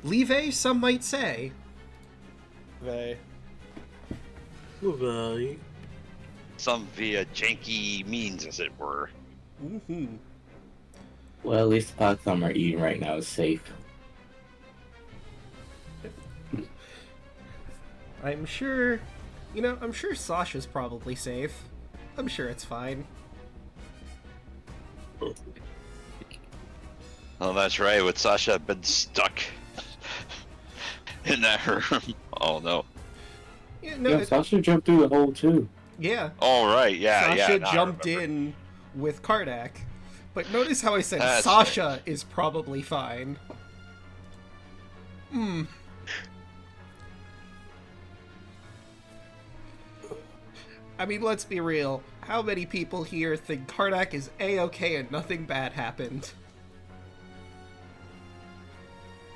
Leave, some might say. They. Right. Some via janky means, as it were. Mm-hmm. Well, at least the pots I'm eating right now is safe. I'm sure... I'm sure Sasha's probably safe. I'm sure it's fine. Oh, that's right. With Sasha been stuck in that room. Oh no. Yeah, no, Yeah, Sasha jumped through the hole too. yeah. All right. Yeah. Sasha Now I jumped remember. in with Kardak. But notice how I said That's Sasha is probably fine. I mean, let's be real. How many people here think Kardak is A-okay and nothing bad happened?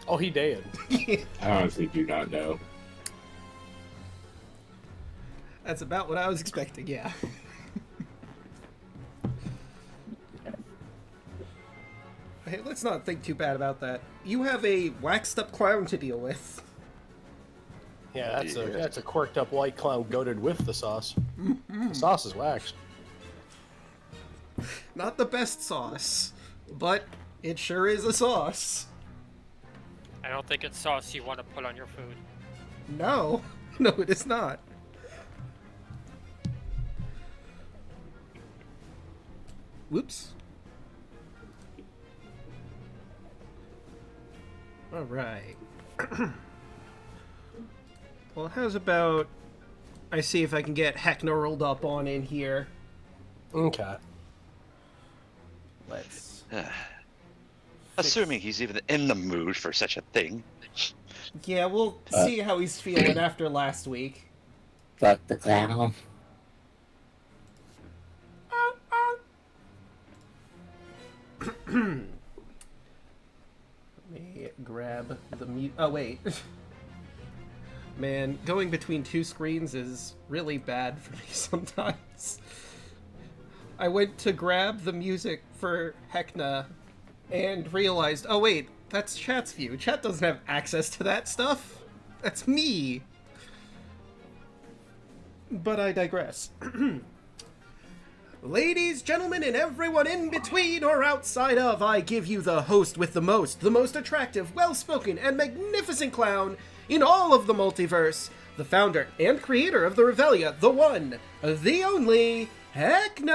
Oh, he did. I honestly do not know. That's about what I was expecting, yeah. Hey, let's not think too bad about that. You have a waxed-up clown to deal with. Yeah, that's a quirked up white clown goated with the sauce. The sauce is waxed. Not the best sauce, but it sure is a sauce. I don't think it's sauce you want to put on your food. No. No, it is not. Whoops. Alright. Well, how's about... I see if I can get Heckna rolled up on in here. Okay. Let's... Assuming he's even in the mood for such a thing. Yeah, we'll see how he's feeling after last week. Fuck the clown. Let me grab the mute. Oh, wait. Man, going between two screens is really bad for me sometimes. I went to grab the music for Heckna and realized, oh wait, that's chat's view. Chat doesn't have access to that stuff. That's me. But I digress. Ladies, gentlemen, and everyone in between or outside of, I give you the host with the most attractive, well-spoken, and magnificent clown in all of the multiverse, the founder and creator of the Revelian, the one, the only, Heckna!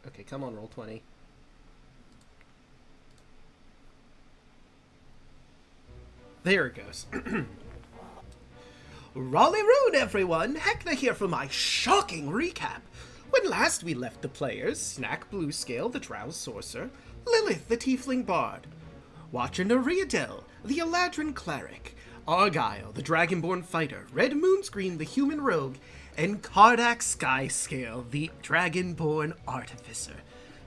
Okay, come on, roll 20. There it goes. Rolly-roon, everyone! Heckna here for my shocking recap. When last we left the players, Snack Bluescale, the Drow Sorcerer, Lilith, the Tiefling Bard, Watcher Nariadel, the Eladrin Cleric, Argyle, the Dragonborn Fighter, Red Moonscreen, the Human Rogue, and Kardak Skyscale, the Dragonborn Artificer.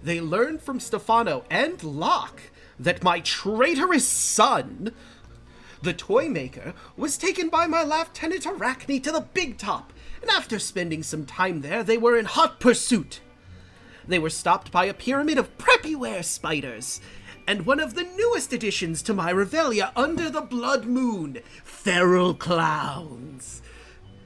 They learned from Stefano and Locke that my traitorous son, the Toy Maker, was taken by my Lieutenant Arachne to the Big Top, and after spending some time there, they were in hot pursuit. They were stopped by a pyramid of preppyware spiders, and one of the newest additions to my Revelia under the Blood Moon, feral clowns.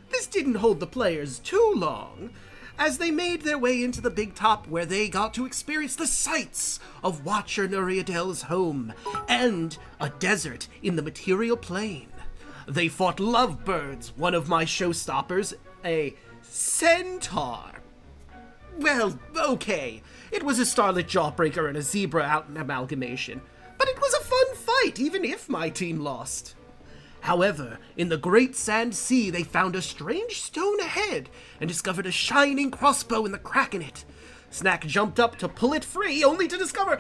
This didn't hold the players too long, as they made their way into the Big Top, where they got to experience the sights of Watcher Nariadel's home and a desert in the material plane. They fought lovebirds, one of my showstoppers, a centaur. Well, okay, it was a starlit jawbreaker and a zebra out in amalgamation, but it was a fun fight, even if my team lost. However, in the Great Sand Sea, they found a strange stone ahead and discovered a shining crossbow in the crack in it. Snack jumped up to pull it free, only to discover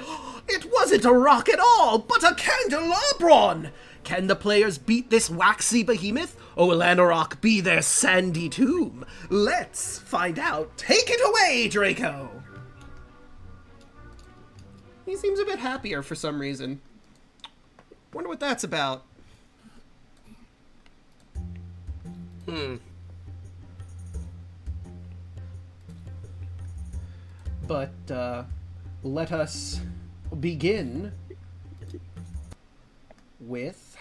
it wasn't a rock at all, but a Candlabrawn! Can the players beat this waxy behemoth, or will Anauroch be their sandy tomb? Let's find out. Take it away, Draco! He seems a bit happier for some reason. Wonder what that's about. But let us begin with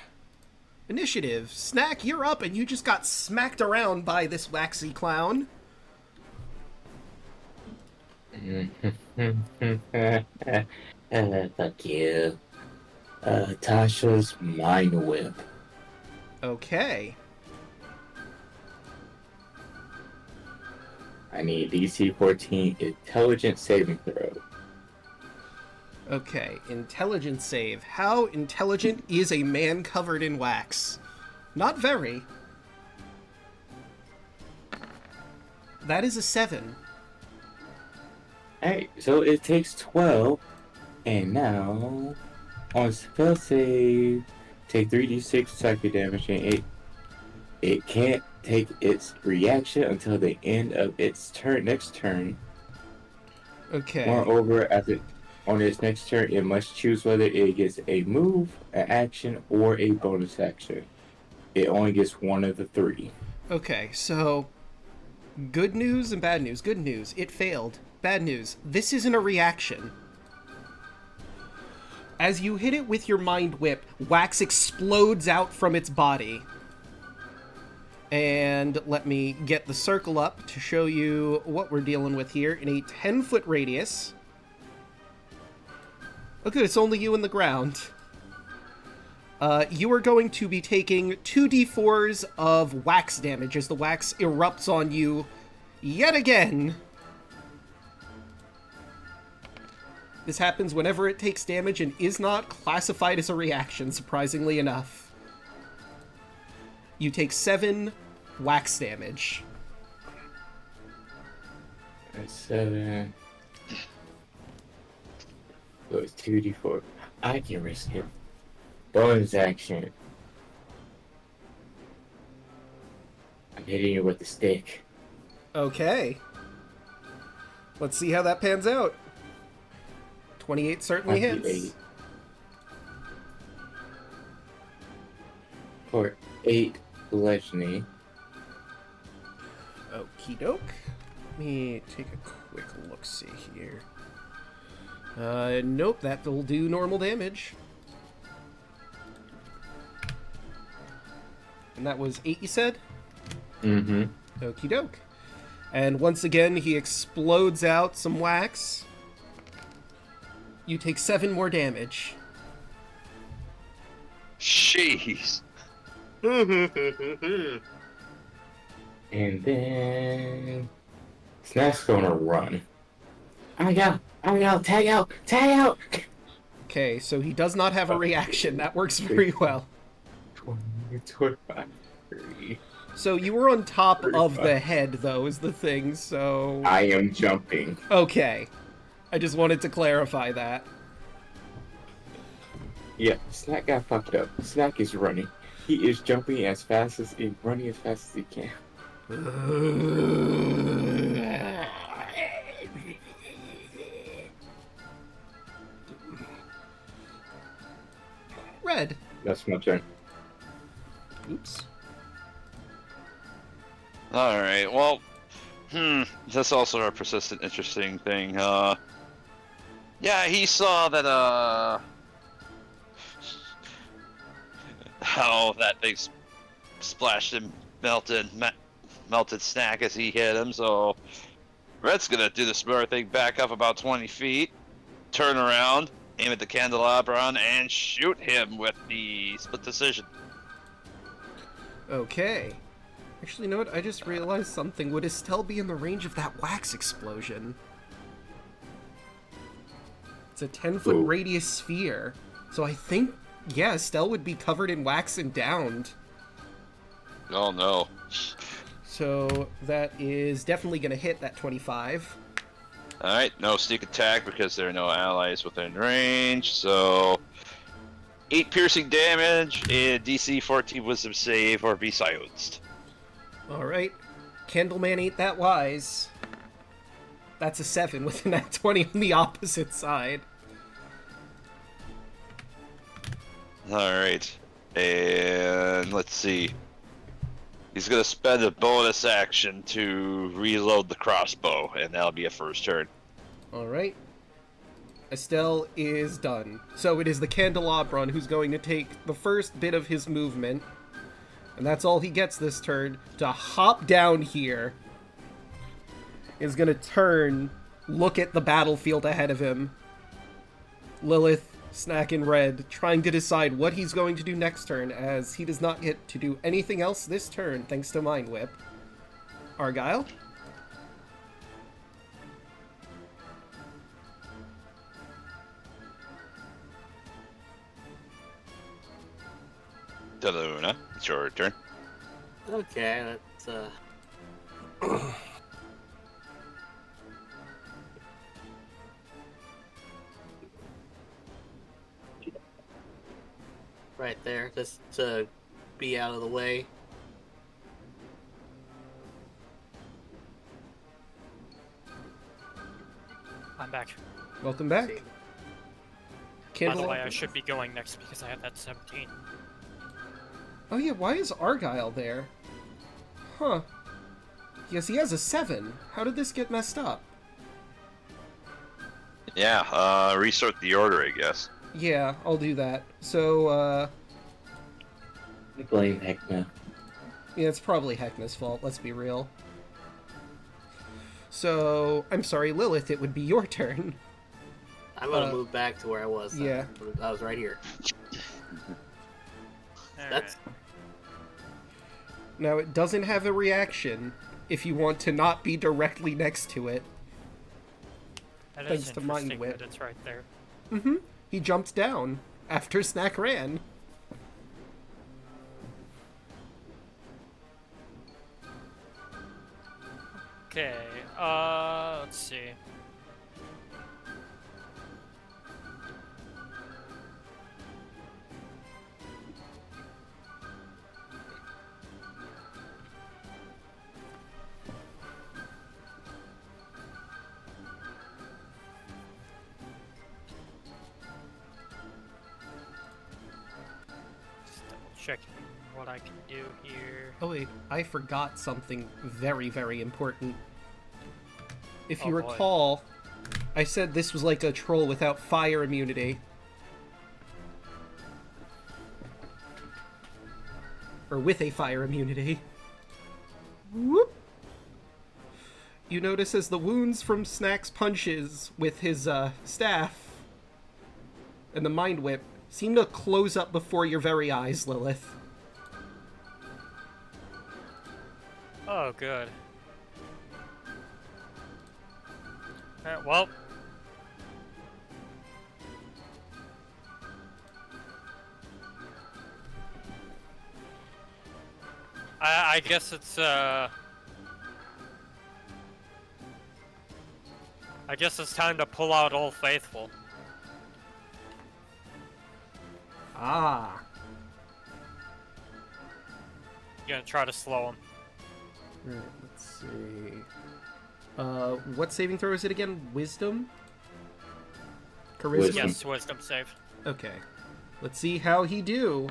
initiative. Snack, you're up, and you just got smacked around by this waxy clown. Fuck you. Tasha's Mind Whip. Okay. I need DC 14 intelligence saving throw. Okay, intelligence save. How intelligent is a man covered in wax? Not very. That is a 7. Alright, so it takes 12. And now, on spell save, take 3d6 psychic damage, and it can't take its reaction until the end of its next turn. Okay. Moreover, on its next turn, it must choose whether it gets a move, an action, or a bonus action. It only gets one of the 3. Okay, so good news and bad news. Good news, it failed. Bad news, this isn't a reaction. As you hit it with your Mind Whip, wax explodes out from its body. And let me get the circle up to show you what we're dealing with here. In a 10-foot radius. Look at it, it's only you in the ground. You are going to be taking 2d4s of wax damage as the wax erupts on you yet again. This happens whenever it takes damage and is not classified as a reaction, surprisingly enough. You take 7 wax damage. That's 7. So it's 2d4. I can risk it. Bonus action. I'm hitting you with the stick. Okay. Let's see how that pans out. 28 certainly hits. 28. For 8 bludgeoning. Okie doke. Let me take a quick look-see here. Nope, that will do normal damage. And that was 8, you said? Mm-hmm. Okie doke. And once again, he explodes out some wax. You take 7 more damage. Jeez. And then Snack's gonna run. I'm gonna go, tag out! Okay, so he does not have a reaction. That works very well. 20, 25, 30. So you were on top 35. of the head, though, is the thing, so... I am jumping. Okay. I just wanted to clarify that. Yeah, Snack got fucked up. Snack is running. He is jumping as fast as running as fast as he can. Red. That's my turn. Oops. Alright, well, that's also a persistent interesting thing. Yeah, he saw that, how that thing splashed and melted Snack as he hit him, so Red's gonna do the smart thing, back up about 20 feet, turn around, aim at the Candlabrawn, and shoot him with the split decision. Okay. Actually, you know what? I just realized something. Would Estelle be in the range of that wax explosion? It's a 10-foot Ooh. radius sphere. So I think, yeah, Estelle would be covered in wax and downed. Oh no. So that is definitely going to hit that 25. Alright, no sneak attack because there are no allies within range, so 8 piercing damage and DC 14 wisdom save or be silenced. Alright. Candleman ain't that wise. That's a 7 with an nat 20 on the opposite side. Alright, and let's see. He's gonna spend a bonus action to reload the crossbow, and that'll be a first turn. Alright. Estelle is done. So it is the Candlabrawn who's going to take the first bit of his movement, and that's all he gets this turn, to hop down here. Is gonna turn, look at the battlefield ahead of him. Lilith, Snack, and Red, trying to decide what he's going to do next turn, as he does not get to do anything else this turn, thanks to Mind Whip. Argyle? Daluna, it's your turn. Okay, that's right there, just to be out of the way. I'm back. Welcome back. By the Candle. way, I should be going next because I have that 17. Oh yeah, why is Argyle there? Huh. Yes, he has a 7. How did this get messed up? Yeah, resort the order, I guess. Yeah, I'll do that. So, I blame Heckna. yeah, it's probably Heckna's fault, let's be real. So, I'm sorry, Lilith, it would be your turn. I'm gonna move back to where I was. Yeah. I was right here. That's Now, it doesn't have a reaction if you want to not be directly next to it. That thanks is to Mind interesting Whip. that it's right there. Mm-hmm. He jumped down after Snack ran. Okay, let's see. Just double checking what I can do here. Oh wait, I forgot something very, very important. If you Oh, boy. recall, I said this was like a troll without fire immunity. Or with a fire immunity. Whoop! You notice as the wounds from Snack's punches with his staff and the Mind Whip seem to close up before your very eyes, Lilith. Oh, good. Well. I guess it's, I guess it's time to pull out Old Faithful. Ah. You're gonna try to slow him. Right, let's see. What saving throw is it again? Wisdom? Charisma? Wisdom. Yes, wisdom save. Okay. Let's see how he do.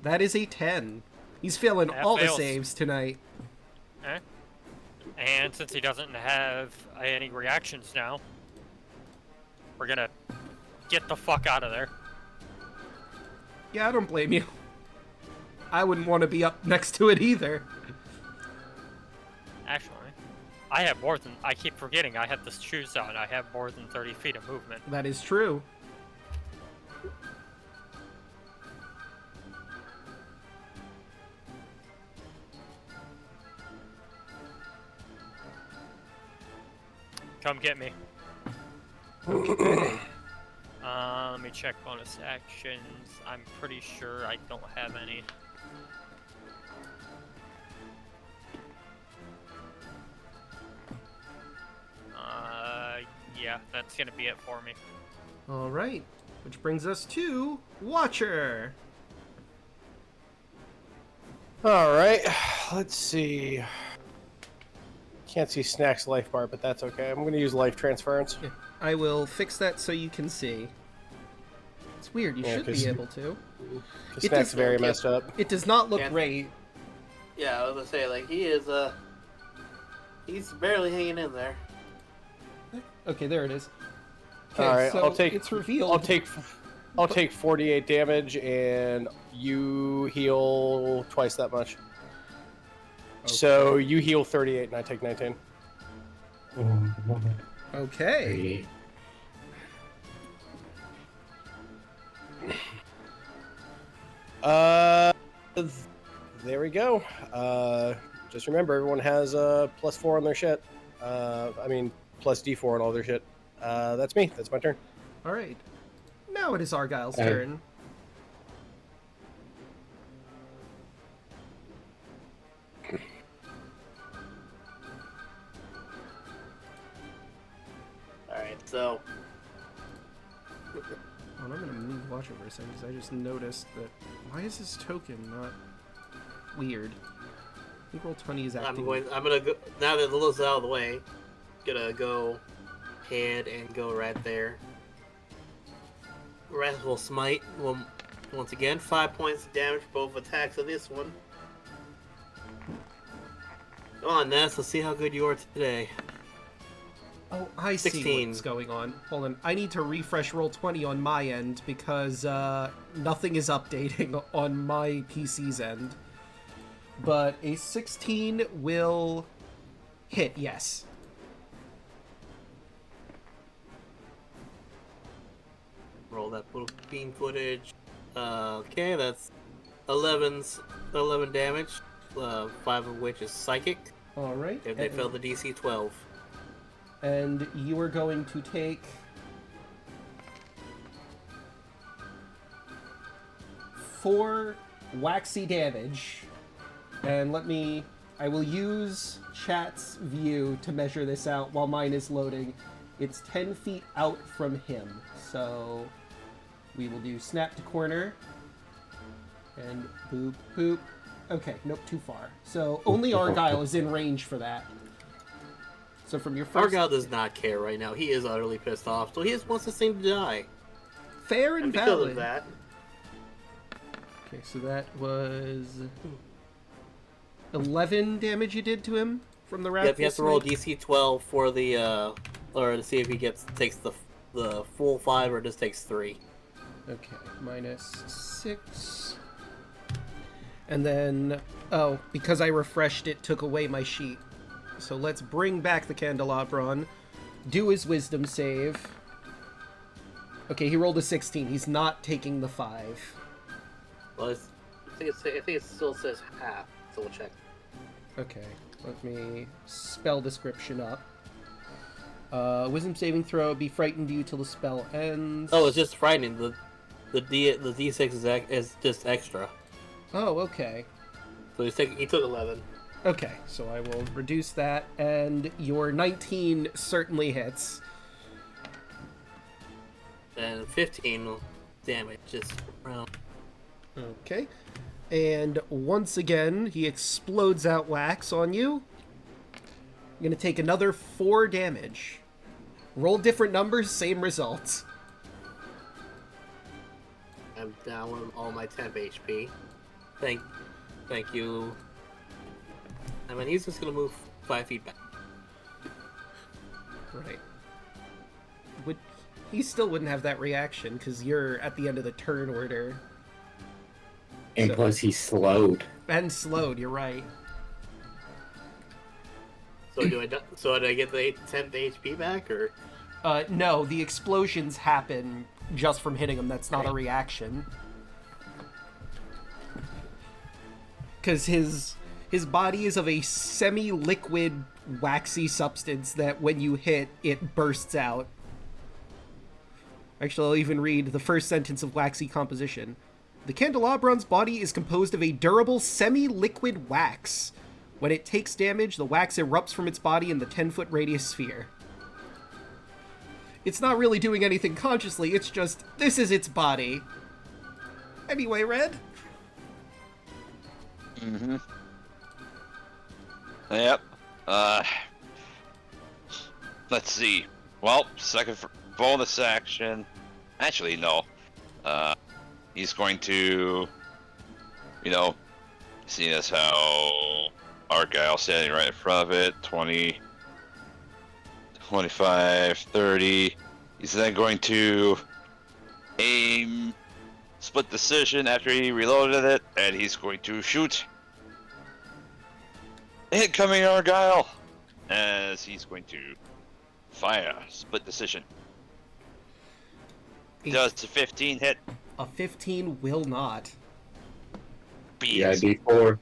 That is a 10. He's failing That all fails. the saves tonight. Okay. And since he doesn't have any reactions now, we're gonna get the fuck out of there. Yeah, I don't blame you. I wouldn't want to be up next to it either. Actually, I have more than... I keep forgetting I have this shoes on. I have more than 30 feet of movement. That is true. Come get me. Okay. Let me check bonus actions. I'm pretty sure I don't have any. Yeah, that's gonna be it for me. Alright. Which brings us to Watcher. Alright, let's see. Can't see Snack's life bar, but that's okay. I'm going to use life transference. Yeah, I will fix that so you can see. It's It's weird. You Yeah, should 'cause- be able to. The It snack's does- very messed up. It does not look Yeah. great. Yeah, I was gonna say, like, he is, he's barely hanging in there. Okay, there it is. Okay, All right, so I'll take. it's revealed. I'll take 48 damage, and you heal twice that much. So you heal 38, and I take 19. Okay. There we go. Just remember, everyone has +4 on their shit. I mean, plus D4 on all their shit. That's me. That's my turn. All right. Now it is Argyle's Okay. turn. Alright, so, Oh, and I'm gonna move Watcher for a second because I just noticed that. Why is this token not weird? I think Roll20 is acting. I'm gonna go, now that Lilith's out of the way, gonna go ahead and go right there. Wrathful Smite will, once again, 5 points of damage for both attacks of this one. Come on, Ness, let's see how good you are today. Oh, I see 16. what's going on. Hold on. I need to refresh Roll20 on my end because nothing is updating on my PC's end. But a 16 will hit, yes. Roll that little beam footage. Okay, that's 11 damage, 5 of which is psychic. All right. If they fail the DC 12. And you are going to take 4 waxy damage. And I will use chat's view to measure this out while mine is loading. It's 10 feet out from him. So we will do snap to corner. And boop, boop. Okay, nope, too far. So only Argyle is in range for that. So from your first... Argyle does not care right now. He is utterly pissed off, so he just wants this thing to die. Fair and Because valid. of that, Okay, so that was 11 damage you did to him from the Wrathful yep, you have to roll Smite? DC 12 for the, or to see if he takes the full 5 or just takes 3. Okay, minus 6. And then, oh, because I refreshed it, took away my sheet. So let's bring back the Candlabrawn, do his wisdom save. Okay, he rolled a 16. He's not taking the 5. Well, I think it still says half, so we'll check. Okay, let me spell description up. Wisdom saving throw, be frightened you till the spell ends. Oh, it's just frightening. The D6 is just extra. Oh, okay. So he took 11. Okay, so I will reduce that, and your 19 certainly hits. And 15 damage, just around. Okay. And once again, he explodes out wax on you. You're going to take another 4 damage. Roll different numbers, same results. I'm down with all my temp HP. Thank you. I mean, he's just gonna move 5 feet back. Right. He still wouldn't have that reaction, because you're at the end of the turn order. And So- plus he's slowed. And slowed, you're right. So do I get the temp HP back, or? No, the explosions happen just from hitting him. That's not a reaction. Because his body is of a semi-liquid, waxy substance that when you hit, it bursts out. Actually, I'll even read the first sentence of waxy composition. The Candlabrawn's body is composed of a durable, semi-liquid wax. When it takes damage, the wax erupts from its body in the 10-foot radius sphere. It's not really doing anything consciously, it's just, this is its body. Anyway, Red? Mm-hmm. Yep. Let's see. Well, second bonus action. Actually, no. He's going to, seeing as how Argyle standing right in front of it, 20, 25, 30. He's then going to aim split decision after he reloaded it, and he's going to shoot. Incoming Argyle! As he's going to fire split decision. Does the 15 hit? A 15 will not. Yeah, D4.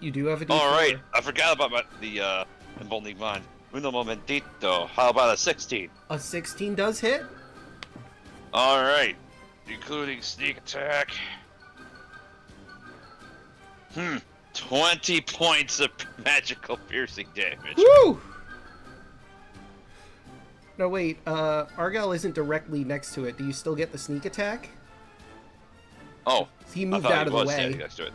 You do have a D4. Alright, I forgot about the emboldening mind. Uno momentito. How about a 16? A 16 does hit. Alright. Including sneak attack. 20 points of magical piercing damage. Woo! No, wait. Argyle isn't directly next to it. Do you still get the sneak attack? Oh. He moved I thought out of he the was way. standing next to it.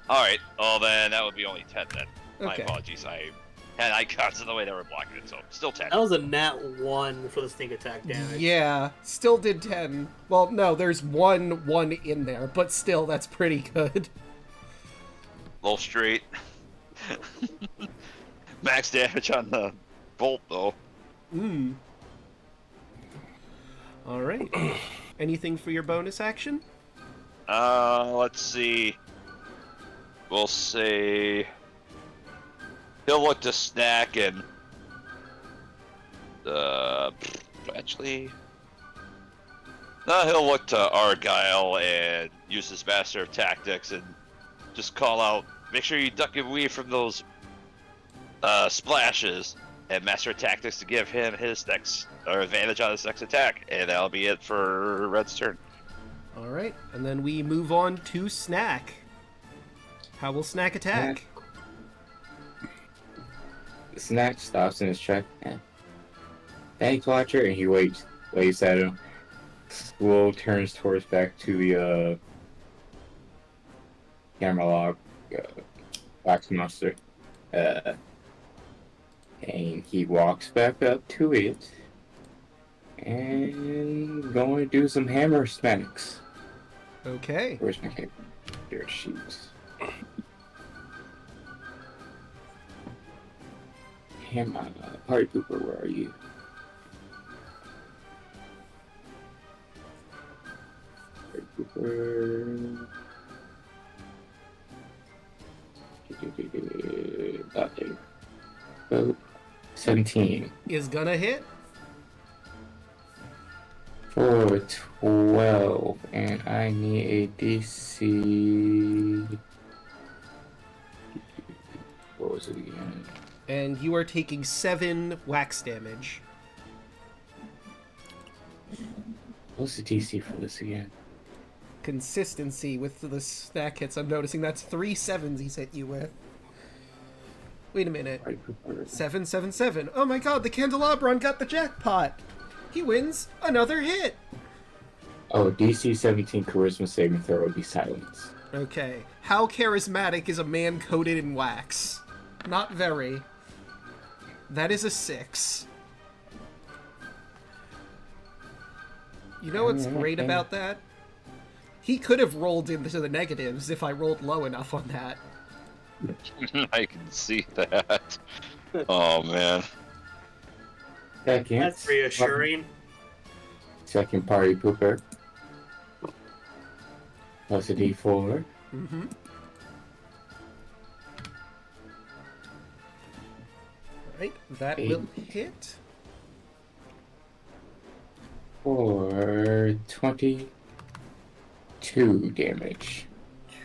Alright, well then that would be only 10 then. My Okay. apologies. I had icons in the way that were blocking it, so still 10. That was a nat 1 for the sneak attack damage. Yeah, still did 10. Well, no, there's one in there, but still, that's pretty good. Low straight. Max damage on the bolt though. Alright. Anything for your bonus action? Let's see. We'll say he'll look to snack and actually no, he'll look to Argyle and use his Master of Tactics and just call out, make sure you duck and weave from those splashes, and Master of Tactics to give him his next or advantage on his next attack, and that'll be it for Red's turn. Alright, and then we move on to Snack. How will Snack attack? Snack stops in his track. Thanks, Watcher, and he waits at him. Slow turns towards back to the camera log, wax monster. And he walks back up to it and going to do some hammer smacks. Okay. Where's my hammer? Here, sheets. Hammer, party pooper, where are you? Party pooper. Got there. Oh, 17. Is gonna hit. For 12, and I need a DC. What was it again? And you are taking 7 wax damage. What's the DC for this again? Consistency with the Snack hits. I'm noticing that's 3 7s he's hit you with. Wait a minute. 7, 7, 7. Oh my god, the Candlabrawn got the jackpot! He wins another hit! Oh, DC 17 charisma saving throw would be silence. Okay. How charismatic is a man coated in wax? Not very. That is a 6. You know what's great about that? He could have rolled into the negatives if I rolled low enough on that. I can see that. Oh man. Second. That's reassuring. Second party pooper. Plus a D4. Mm-hmm. Alright, that will hit. For 22 damage.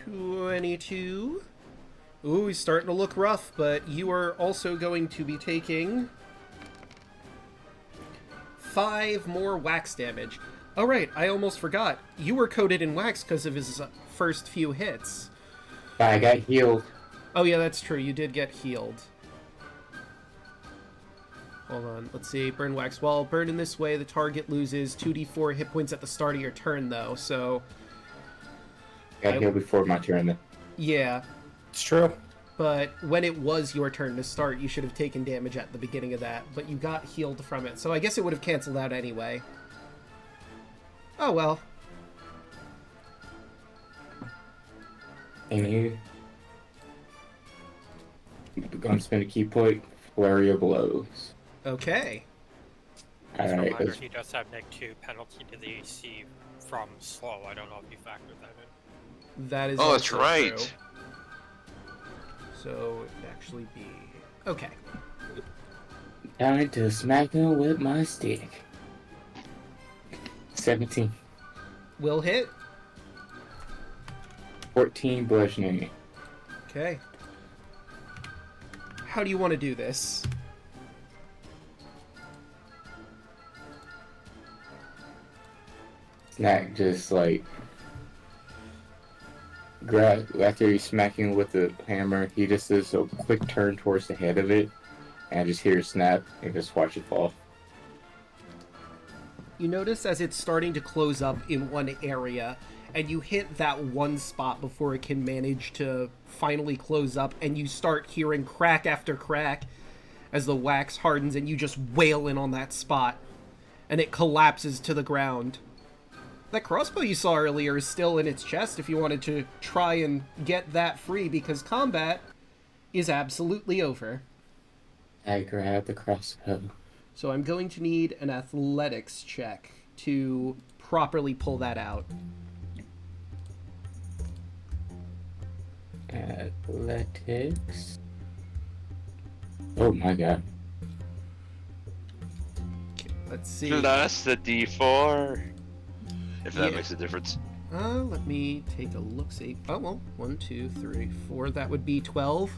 22. Ooh, he's starting to look rough, but you are also going to be taking 5 more wax damage. Oh right, I almost forgot. You were coated in wax because of his first few hits. I got healed. Oh yeah, that's true. You did get healed. Hold on. Let's see. Burn wax. While burned in this way, the target loses 2d4 hit points at the start of your turn, though. So Got healed before my turn then. yeah. It's true. But when it was your turn to start, you should have taken damage at the beginning of that. But you got healed from it. So I guess it would have canceled out anyway. Oh well. And you gonna spend a key point, flurry of blows. Okay. As a Alright, reminder, he does have -2 penalty to the AC from slow. I don't know if you factored that in. That is Oh, that's also right. true. So it would actually be okay. time to smack him with my stick. 17. Will hit. 14 bludgeoning. Okay. How do you want to do this? Snack just like after he's smacking with the hammer, he just does a quick turn towards the head of it, and I just hear it snap and just watch it fall. You notice as it's starting to close up in one area, and you hit that one spot before it can manage to finally close up, and you start hearing crack after crack as the wax hardens, and you just wail in on that spot, and it collapses to the ground. That crossbow you saw earlier is still in its chest if you wanted to try and get that free, because combat is absolutely over. I grab the crossbow. So I'm going to need an athletics check to properly pull that out. Athletics. Oh my god. Okay, let's see. Plus the D4. If that Yeah. makes a difference. Let me take a look-see. Oh, well, 1, 2, 3, 4. That would be 12.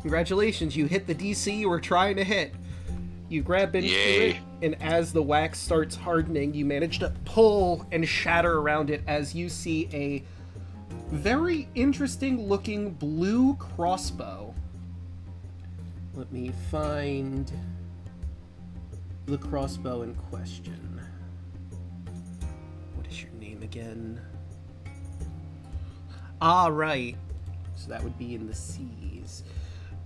Congratulations, you hit the DC you were trying to hit. You grab into Yay. it, and as the wax starts hardening, you manage to pull and shatter around it as you see a very interesting-looking blue crossbow. Let me find the crossbow in question. What is your name again? Ah, right. So that would be in the C's.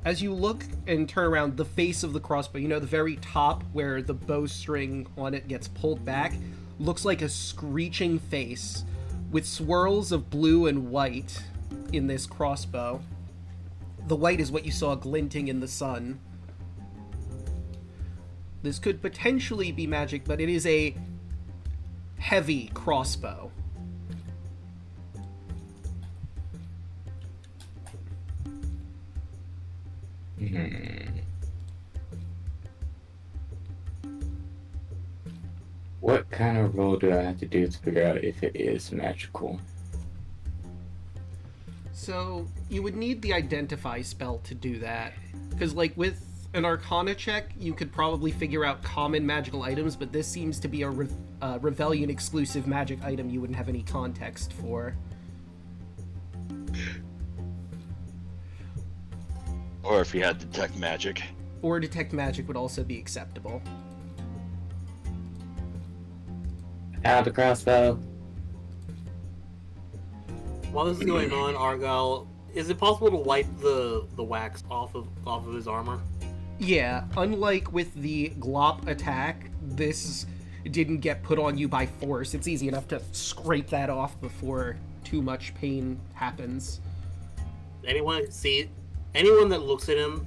As you look and turn around, the face of the crossbow, you know, the very top where the bowstring on it gets pulled back, looks like a screeching face with swirls of blue and white in this crossbow. The white is what you saw glinting in the sun. This could potentially be magic, but it is a heavy crossbow. What kind of roll do I have to do to figure out if it is magical? So you would need the identify spell to do that, because like with an Arcana check, you could probably figure out common magical items, but this seems to be a Revelian exclusive magic item you wouldn't have any context for. Or if you had detect magic. Or detect magic would also be acceptable. Out the crossbow. While this is going on, Argyle, is it possible to wipe the wax off of his armor? Yeah, unlike with the Glop attack, this didn't get put on you by force. It's easy enough to scrape that off before too much pain happens. Anyone that looks at him,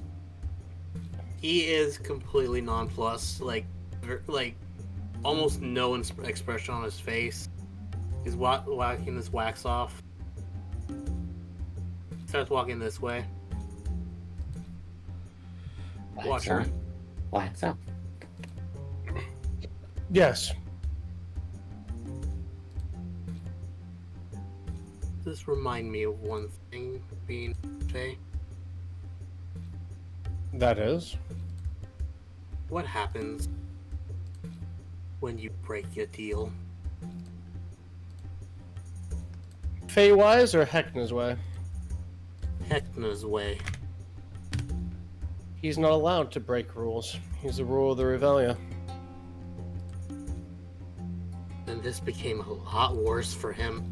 he is completely nonplussed. Like almost no expression on his face. He's whacking this wax off. Starts walking this way. Watch her. Wax up. Yes. This remind me of one thing, being Faye. That is. What happens when you break your deal? Fey-wise or Heckna's way? Heckna's way. He's not allowed to break rules. He's the rule of the Revelian. And this became a lot worse for him.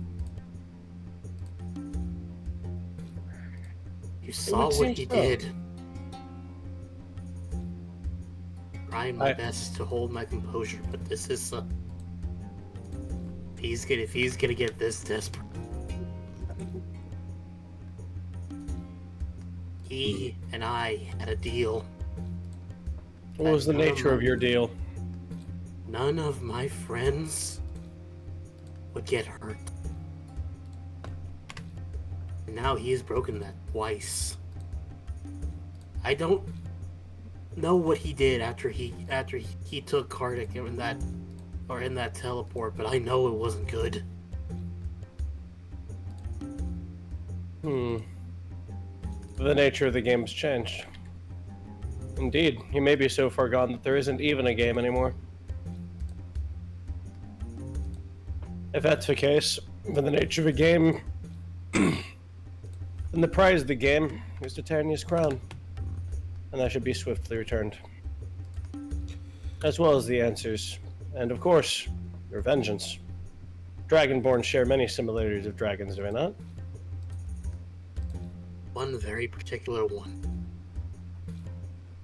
You saw would what seem he so. did. Trying my best to hold my composure, but this is if he's gonna get this desperate. He and I had a deal. What was the nature of your deal? None of my friends would get hurt. And now he's broken that twice. I don't know what he did after he took Kardik in that teleport, but I know it wasn't good. The nature of the game has changed. Indeed, he may be so far gone that there isn't even a game anymore. If that's the case, then the nature of a game, then the prize of the game is Titania's crown, and that should be swiftly returned. As well as the answers, and of course, your vengeance. Dragonborn share many similarities of dragons, do they not? One very particular one.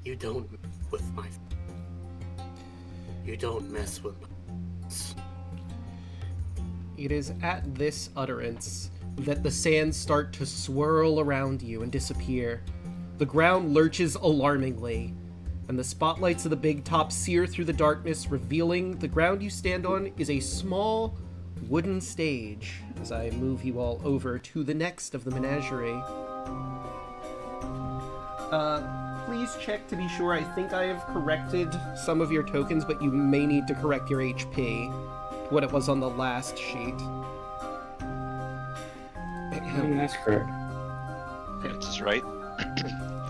You don't mess with my It is at this utterance that the sands start to swirl around you and disappear. The ground lurches alarmingly, and the spotlights of the big top sear through the darkness, revealing the ground you stand on is a small wooden stage as I move you all over to the next of the Menagerie. Please check to be sure. I think I have corrected some of your tokens, but you may need to correct your HP. What it was on the last sheet. That's correct. This is right.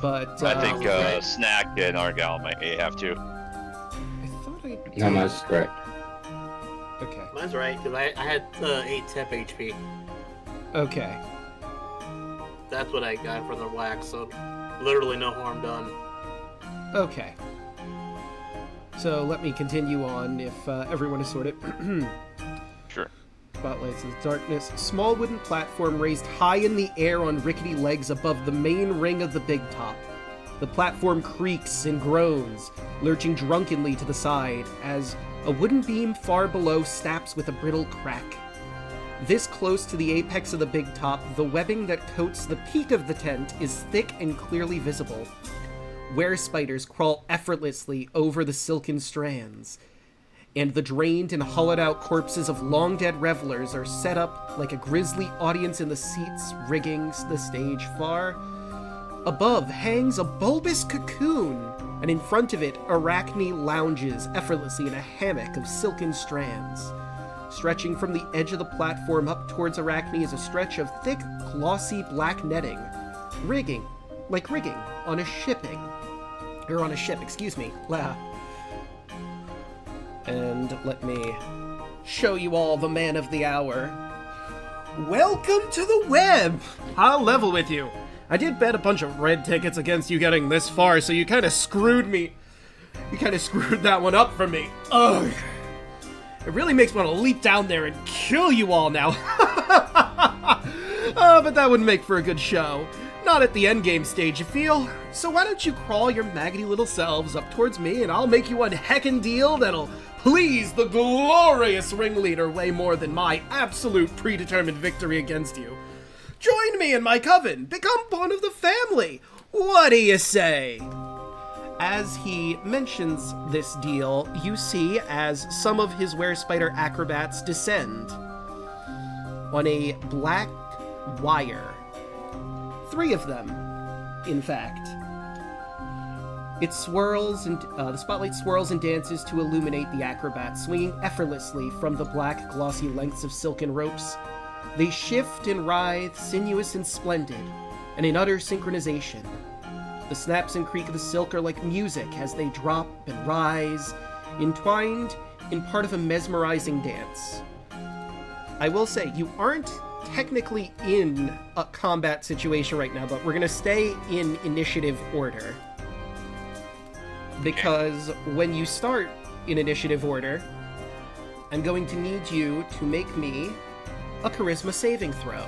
But I think Snack and Argal might have to. I thought I did. No, that's correct. Okay. Mine's right, because I had 8 temp HP. Okay. That's what I got for the wax, so literally no harm done. Okay. So let me continue on if everyone is sorted. Sure. Spotlights of darkness. Small wooden platform raised high in the air on rickety legs above the main ring of the big top. The platform creaks and groans, lurching drunkenly to the side as a wooden beam far below snaps with a brittle crack. This close to the apex of the big top, the webbing that coats the peak of the tent is thick and clearly visible. Were-spiders crawl effortlessly over the silken strands, and the drained and hollowed-out corpses of long-dead revelers are set up like a grisly audience in the seats rigging the stage far. Above hangs a bulbous cocoon, and in front of it, Arachne lounges effortlessly in a hammock of silken strands. Stretching from the edge of the platform up towards Arachne is a stretch of thick, glossy black netting. Rigging on a ship, excuse me. And let me show you all the man of the hour. Welcome to the web! I'll level with you. I did bet a bunch of red tickets against you getting this far, so you kind of screwed me. You kind of screwed that one up for me. Ugh. It really makes me want to leap down there and kill you all now. But that wouldn't make for a good show. Not at the endgame stage, you feel? So why don't you crawl your maggoty little selves up towards me, and I'll make you one heckin' deal that'll please the glorious ringleader way more than my absolute predetermined victory against you. Join me in my coven. Become one of the family. What do you say? As he mentions this deal, you see as some of his were-spider acrobats descend on a black wire. 3 of them, in fact. It swirls and the spotlight swirls and dances to illuminate the acrobats, swinging effortlessly from the black, glossy lengths of silken ropes. They shift and writhe, sinuous and splendid, and in utter synchronization. The snaps and creak of the silk are like music as they drop and rise, entwined in part of a mesmerizing dance. I will say, you aren't technically in a combat situation right now, but we're going to stay in initiative order. Because when you start in initiative order, I'm going to need you to make me a charisma saving throw.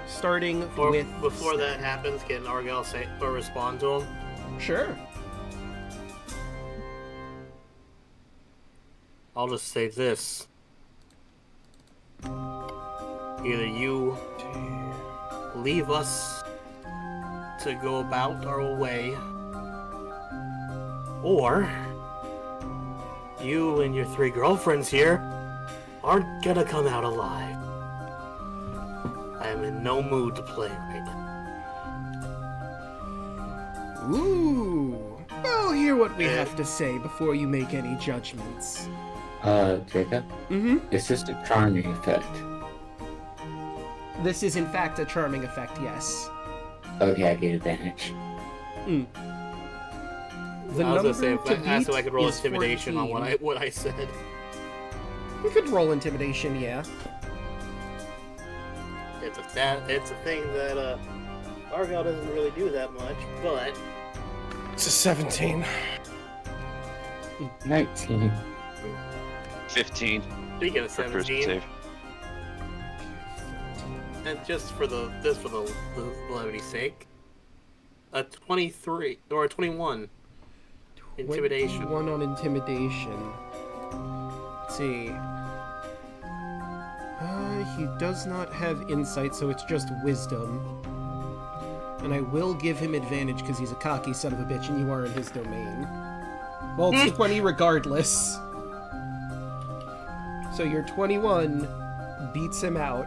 Starting with... Before that happens, can Argal say or respond to him? Sure. I'll just say this. Either you leave us to go about our way, or you and your 3 girlfriends here aren't gonna come out alive. I am in no mood to play right now. Ooh. Well, hear what we have to say before you make any judgments. Draco? Mm-hmm. It's just a charming effect. This is in fact a charming effect, yes. Okay, I get advantage. Mm. The I was gonna say, number to beat so I could roll is intimidation 14. on what I said. You could roll intimidation, yeah. It's a thing that Argyle doesn't really do that much, but It's a 17. 19. 15 speaking of for first 17, save. and just for the levity's sake, a 23 or a 21 intimidation. 1 on intimidation. Let's see. He does not have insight, so it's just wisdom. And I will give him advantage because he's a cocky son of a bitch and you are in his domain. Well, it's 20 regardless. So your 21 beats him out.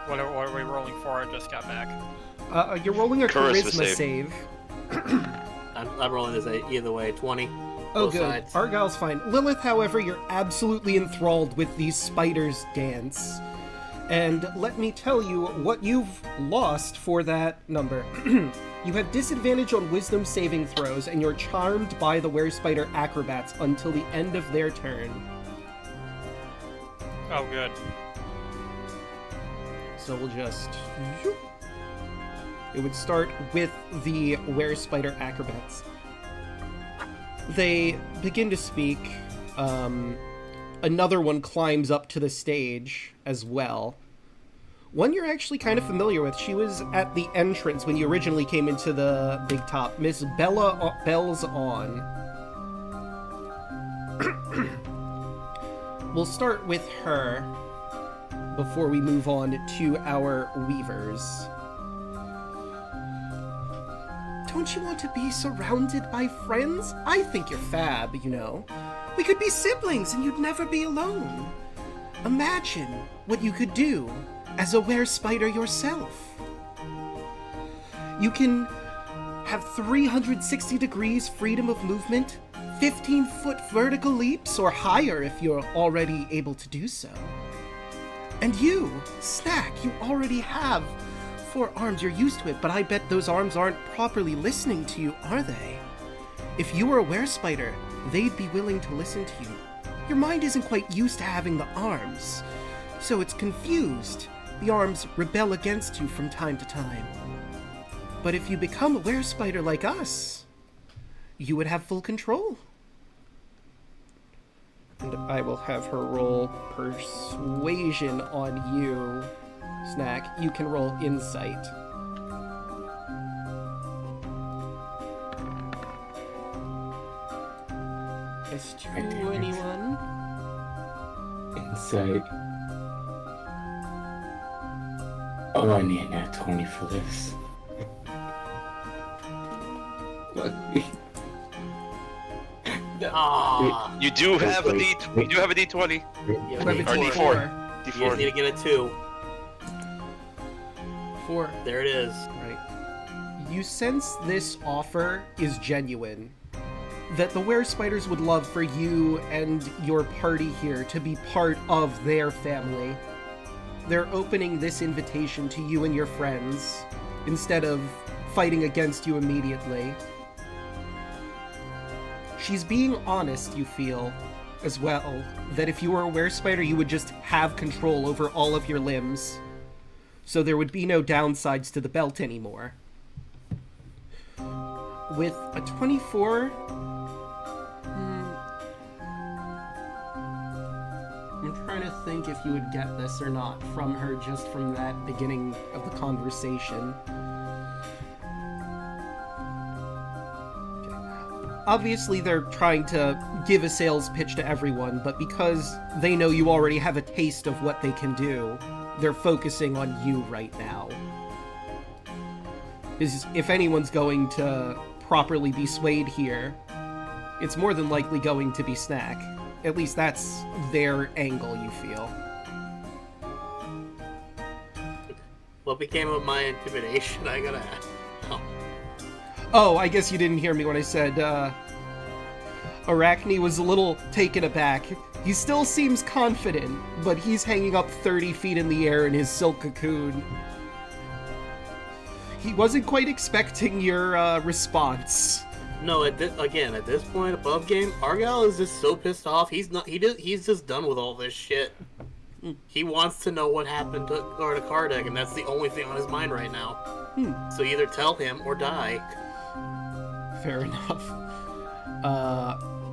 What are we rolling for? I just got back. You're rolling a Charisma charisma save. save. I'm rolling this either way, 20. Oh, both good. sides. Argyle's fine. Lilith, however, you're absolutely enthralled with these spiders' dance. And let me tell you what you've lost for that number. You have disadvantage on wisdom saving throws, and you're charmed by the were-spider acrobats until the end of their turn. Oh, good. So we'll just... It would start with the were-spider acrobats. They begin to speak. Another one climbs up to the stage as well. One you're actually kind of familiar with. She was at the entrance when you originally came into the big top. Miss Bells On. We'll start with her before we move on to our weavers. Don't you want to be surrounded by friends? I think you're fab, you know. We could be siblings and you'd never be alone. Imagine what you could do as a were-spider yourself. You can have 360 degrees freedom of movement, 15-foot vertical leaps or higher if you're already able to do so. And you, Snack, you already have 4 arms, you're used to it, but I bet those arms aren't properly listening to you, are they? If you were a were-spider, they'd be willing to listen to you. Your mind isn't quite used to having the arms, so it's confused. The arms rebel against you from time to time. But if you become a were-spider like us, you would have full control. And I will have her roll persuasion on you. Snack, you can roll insight. It's 21. Insight. Oh, I need a 20 for this. Ah, You do have a Wait, D. wait. You do have a D20. you You have a have a D4. D4. You just D4. need to get a 2. 4. There it is. Right. You sense this offer is genuine. That the were-spiders would love for you and your party here to be part of their family. They're opening this invitation to you and your friends, instead of fighting against you immediately. She's being honest, you feel, as well, that if you were a were-spider, you would just have control over all of your limbs. So there would be no downsides to the belt anymore. With a 24... I'm trying to think if you would get this or not from her just from that beginning of the conversation. Obviously, they're trying to give a sales pitch to everyone, but because they know you already have a taste of what they can do, they're focusing on you right now. Because if anyone's going to properly be swayed here, it's more than likely going to be Snack. At least that's their angle, you feel. What became of my intimidation? I gotta ask. Oh, I guess you didn't hear me when I said, Arachne was a little taken aback. He still seems confident, but he's hanging up 30 feet in the air in his silk cocoon. He wasn't quite expecting your response. No, at this point, above game, Argyle is just so pissed off. He's just done with all this shit. He wants to know what happened to Kardec, and that's the only thing on his mind right now. So either tell him or die. Fair enough.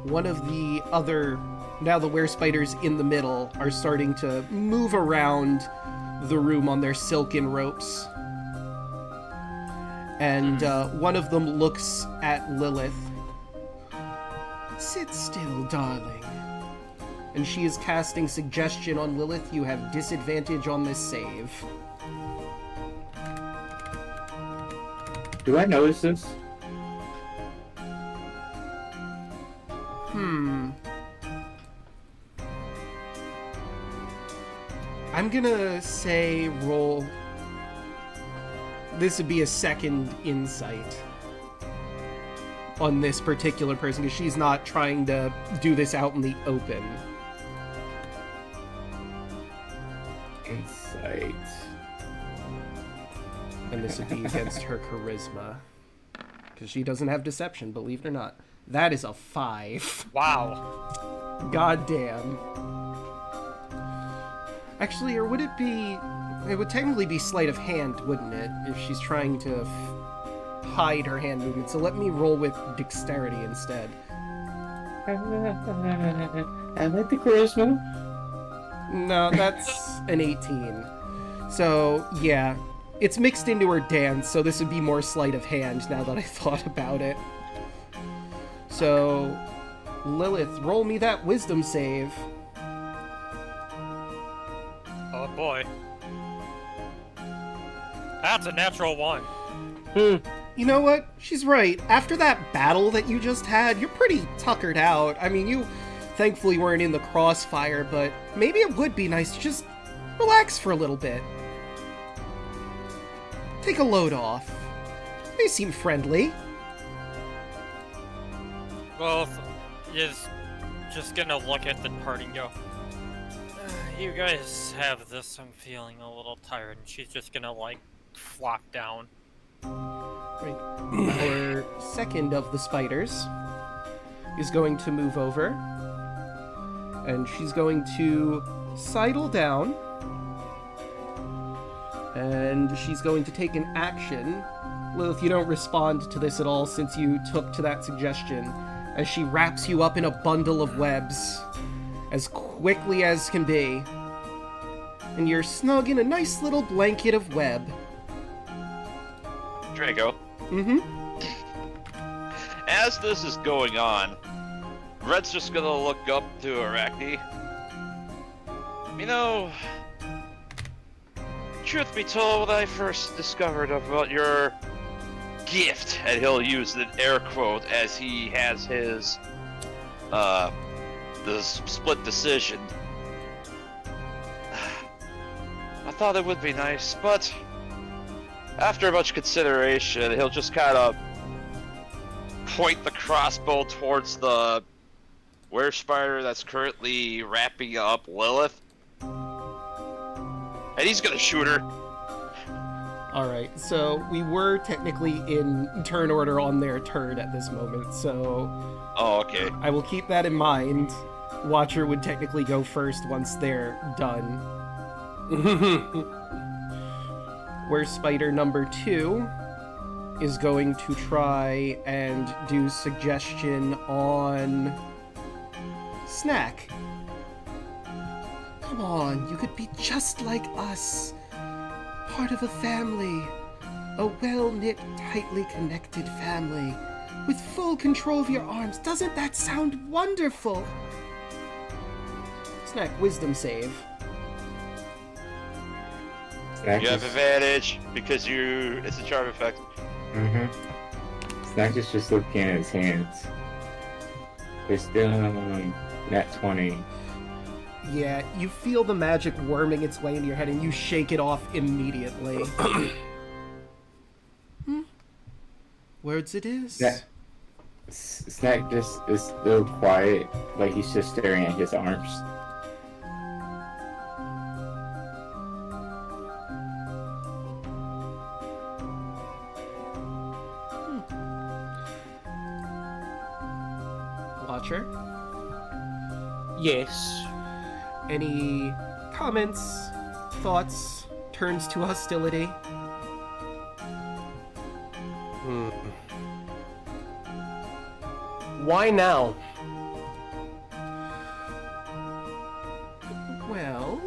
One of the other, now the were-spiders in the middle, are starting to move around the room on their silken ropes. And one of them looks at Lilith. Sit still, darling. And she is casting suggestion on Lilith. You have disadvantage on this save. Do I notice this? I'm gonna say roll. This would be a second insight on this particular person, because she's not trying to do this out in the open. Insight. And this would be against her charisma. Because she doesn't have deception, believe it or not. That is a 5. Wow. God damn. Actually, or would it be... It would technically be sleight of hand, wouldn't it? If she's trying to hide her hand movement. So let me roll with dexterity instead. I like the charisma. No, that's an 18. So, yeah. It's mixed into her dance, so this would be more sleight of hand now that I thought about it. So, Lilith, roll me that wisdom save. Oh boy. That's a natural 1. You know what? She's right. After that battle that you just had, you're pretty tuckered out. I mean, you thankfully weren't in the crossfire, but maybe it would be nice to just relax for a little bit. Take a load off. They seem friendly. Well, is just gonna look at the party and go, you guys have this, I'm feeling a little tired, and she's just gonna, like, flop down. Right. Our second of the spiders is going to move over, and she's going to sidle down, and she's going to take an action. Lilith, you don't respond to this at all since you took to that suggestion, as she wraps you up in a bundle of webs as quickly as can be, and you're snug in a nice little blanket of web. Draco. Mm-hmm. As this is going on, Red's just gonna look up to Arachne. You know, truth be told, when I first discovered about your gift, and he'll use an air quote as he has his, the split decision. I thought it would be nice, but after much consideration, he'll just kind of point the crossbow towards the were-spider that's currently wrapping up Lilith. And he's gonna shoot her. Alright, so we were technically in turn order on their turn at this moment, so... Oh, okay. I will keep that in mind. Watcher would technically go first once they're done. Where spider number 2 is going to try and do suggestion on Snack. Come on, you could be just like us. Part of a family. A well-knit, tightly connected family. With full control of your arms. Doesn't that sound wonderful? Snack, wisdom save. Snack You have is- advantage because it's a charm effect. Snack is just looking at his hands. They're still nat 20. Yeah, you feel the magic worming its way into your head, and you shake it off immediately. Words it is. Snack just is still quiet, like he's just staring at his arms. Watcher? Yes. Any comments, thoughts, turns to hostility? Why now? Well,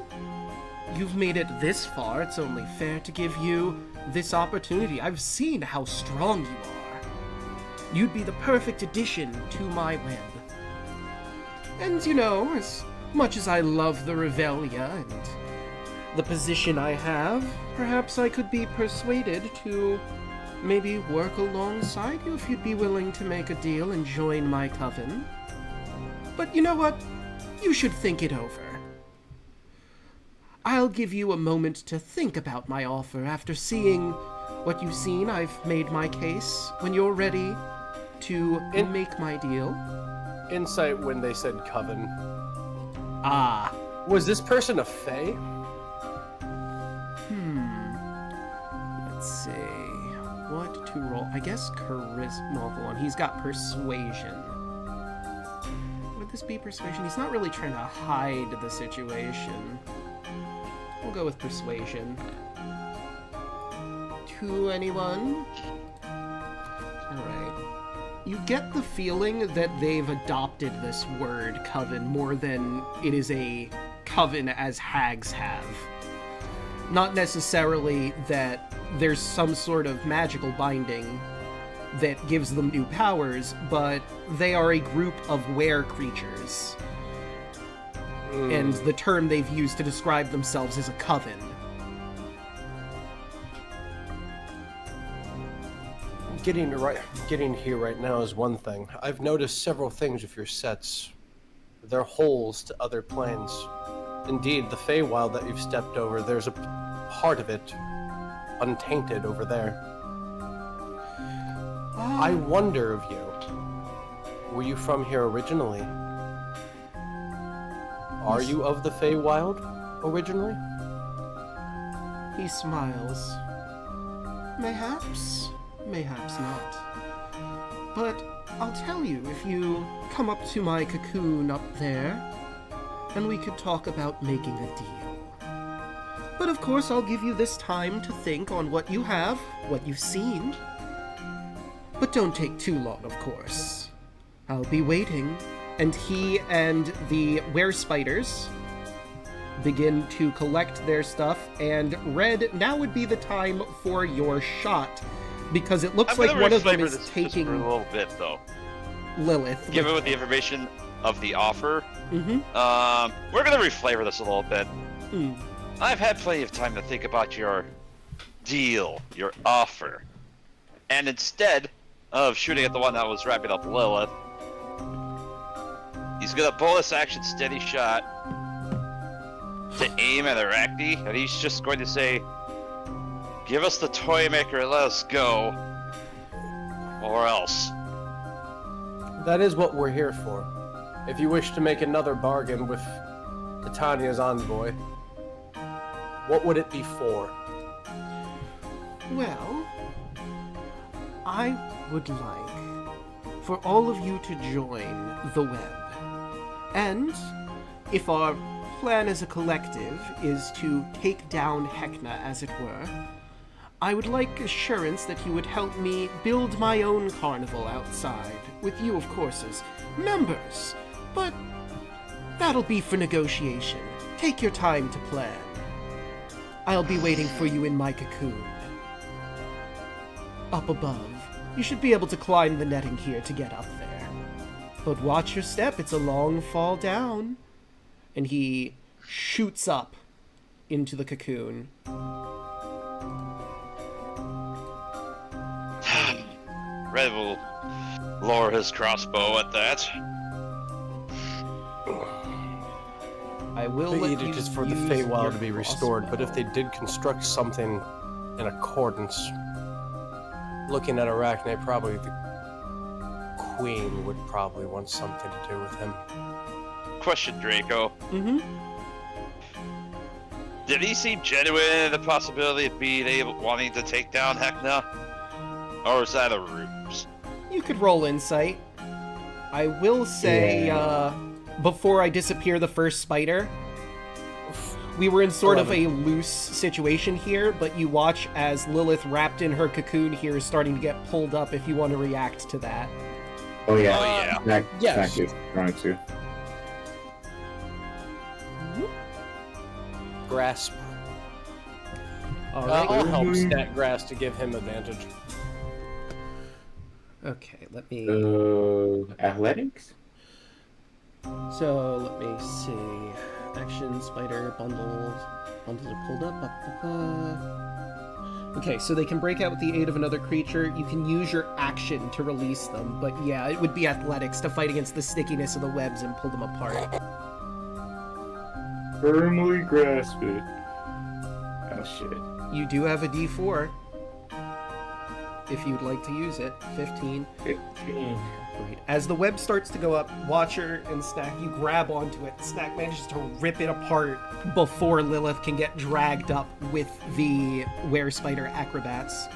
you've made it this far. It's only fair to give you this opportunity. I've seen how strong you are. You'd be the perfect addition to my web. And, you know, as much as I love the Revelia and the position I have, perhaps I could be persuaded to maybe work alongside you if you'd be willing to make a deal and join my coven. But you know what? You should think it over. I'll give you a moment to think about my offer. After seeing what you've seen, I've made my case. When you're ready to make my deal. Insight when they said coven. Ah. Was this person a fae? Let's see. What to roll? I guess charisma. No, hold on. He's got persuasion. Would this be persuasion? He's not really trying to hide the situation. We'll go with persuasion. To anyone? Alright. You get the feeling that they've adopted this word, coven, more than it is a coven as hags have. Not necessarily that there's some sort of magical binding that gives them new powers, but they are a group of were creatures. And the term they've used to describe themselves is a coven. Getting here right now is one thing. I've noticed several things with your sets. They're holes to other planes. Indeed, the Feywild that you've stepped over, there's a part of it untainted over there. I wonder of you. Were you from here originally? Are you of the Feywild originally? He smiles. Mayhaps, mayhaps not. But I'll tell you, if you come up to my cocoon up there, and we could talk about making a deal. But of course, I'll give you this time to think on what you have, what you've seen. But don't take too long, of course. I'll be waiting. And he and the were-spiders begin to collect their stuff, and Red, now would be the time for your shot, because it looks like one of them is taking... for a little bit, though. Lilith. Given with the information of the offer, Mm-hmm. we're going to reflavor this a little bit. Mm. I've had plenty of time to think about your deal, your offer. And instead of shooting at the one that was wrapping up Lilith, he's gonna bonus action steady shot to aim at Arachne, and he's just going to say, "Give us the toy maker and let us go, or else." That is what we're here for. If you wish to make another bargain with Titania's envoy, what would it be for? Well, I would like for all of you to join the web. And if our plan as a collective is to take down Heckna, as it were, I would like assurance that you would help me build my own carnival outside, with you, of course, as members. But that'll be for negotiation. Take your time to plan. I'll be waiting for you in my cocoon. Up above. You should be able to climb the netting here to get up there. But watch your step, it's a long fall down. And he shoots up into the cocoon. Red will lower his crossbow at that. I will The let edict you is for the use Feywild your to be restored, but if they did construct something in accordance, looking at Arachne, probably the Queen would probably want something to do with him. Question, Draco. Mm-hmm. Did he seem genuine in the possibility of wanting to take down Heckna? Or is that a ruse? You could roll insight. I will say, before I disappear the first spider, we were in sort of a loose situation here, but you watch as Lilith, wrapped in her cocoon here, is starting to get pulled up if you want to react to that. Oh yeah. yeah. Snack is trying to. Grasp. Alright. I'll help stat grass to give him advantage. Okay, let me... Athletics? So, let me see. Action, spider, bundles. Bundles are pulled up. Okay, so they can break out with the aid of another creature. You can use your action to release them, but yeah, it would be athletics to fight against the stickiness of the webs and pull them apart. Firmly grasp it. Oh shit. You do have a D4. If you'd like to use it. 15. 15. Great. As the web starts to go up, Watcher and Snack, you grab onto it. Snack manages to rip it apart before Lilith can get dragged up with the were-spider acrobats.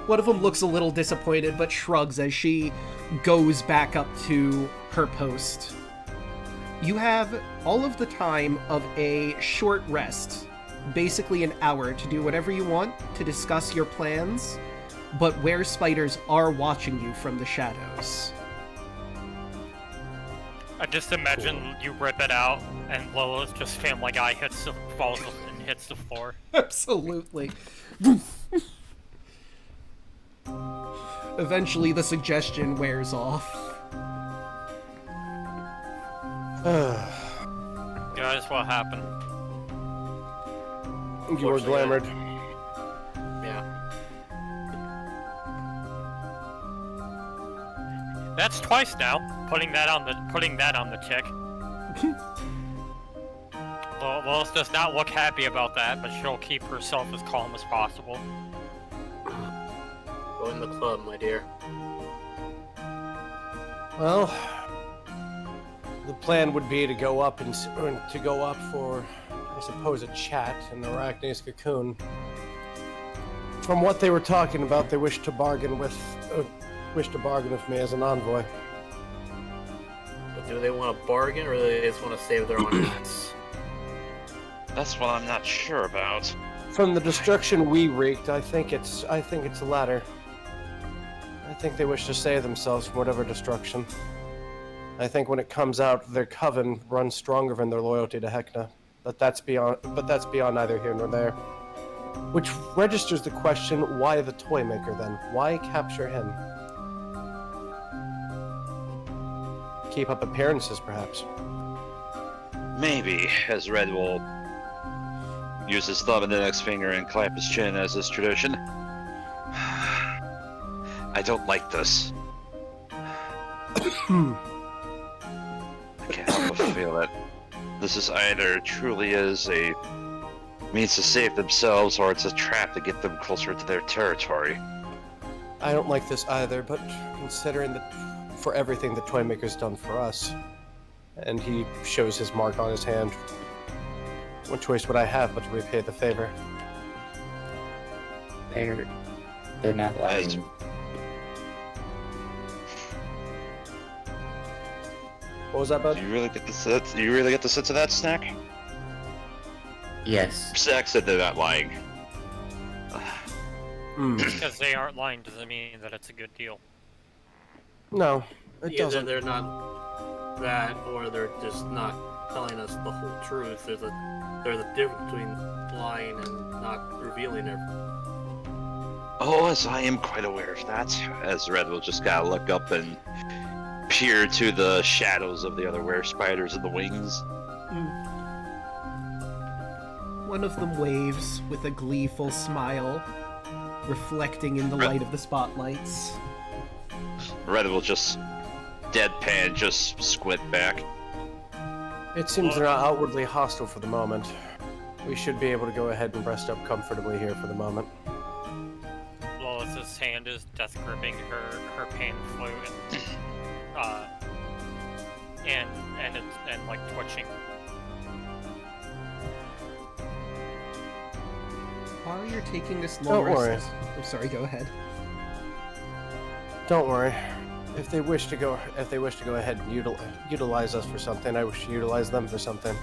One of them looks a little disappointed, but shrugs as she goes back up to her post. You have all of the time of a short rest, basically an hour, to do whatever you want, to discuss your plans, but were-spiders are watching you from the shadows. I just imagine you rip it out, and Lilith just Family Guy falls and hits the floor. Absolutely. Eventually, the suggestion wears off. Guys, what happened? You were glamored. Yeah. That's twice now. Putting that on the tick. Lilith does not look happy about that, but she'll keep herself as calm as possible. Join the club, my dear. Well, the plan would be to go up for, I suppose, a chat in Arachne's cocoon. From what they were talking about, they wish to bargain with me as an envoy. But do they want to bargain, or do they just want to save their own ass? That's what I'm not sure about. From the destruction we wreaked, I think it's the latter. I think they wish to save themselves from whatever destruction. I think when it comes out, their coven runs stronger than their loyalty to Heckna. But that's beyond neither here nor there. Which registers the question, why the toy maker then? Why capture him? Keep up appearances, perhaps. Maybe, as Red will use his thumb and index finger and clap his chin as is tradition. I don't like this. I can't help but feel it. This is either truly is a means to save themselves, or it's a trap to get them closer to their territory. I don't like this either, but considering for everything the toy maker's done for us, and he shows his mark on his hand, what choice would I have but to repay the favor? They're not lying. What was that, bud? Do you really get the sense? Do you really get the sense of that, Snack? Yes. Snack said they're not lying. Because they aren't lying doesn't mean that it's a good deal. No, it Either doesn't. they're not that, or they're just not telling us the whole truth. There's a difference between lying and not revealing everything. Oh, as I am quite aware of that. As Red will just gotta look up and peer to the shadows of the other were-spiders in the wings. One of them waves with a gleeful smile, reflecting in the light of the spotlights. Red will just deadpan, just squint back. It seems they're not outwardly hostile for the moment. We should be able to go ahead and rest up comfortably here for the moment. Lilith's hand is death gripping her pain flute and like twitching. While you're taking this long Don't worry. rest... I'm sorry, go ahead. Don't worry. If they wish to go ahead and utilize us for something, I wish to utilize them for something.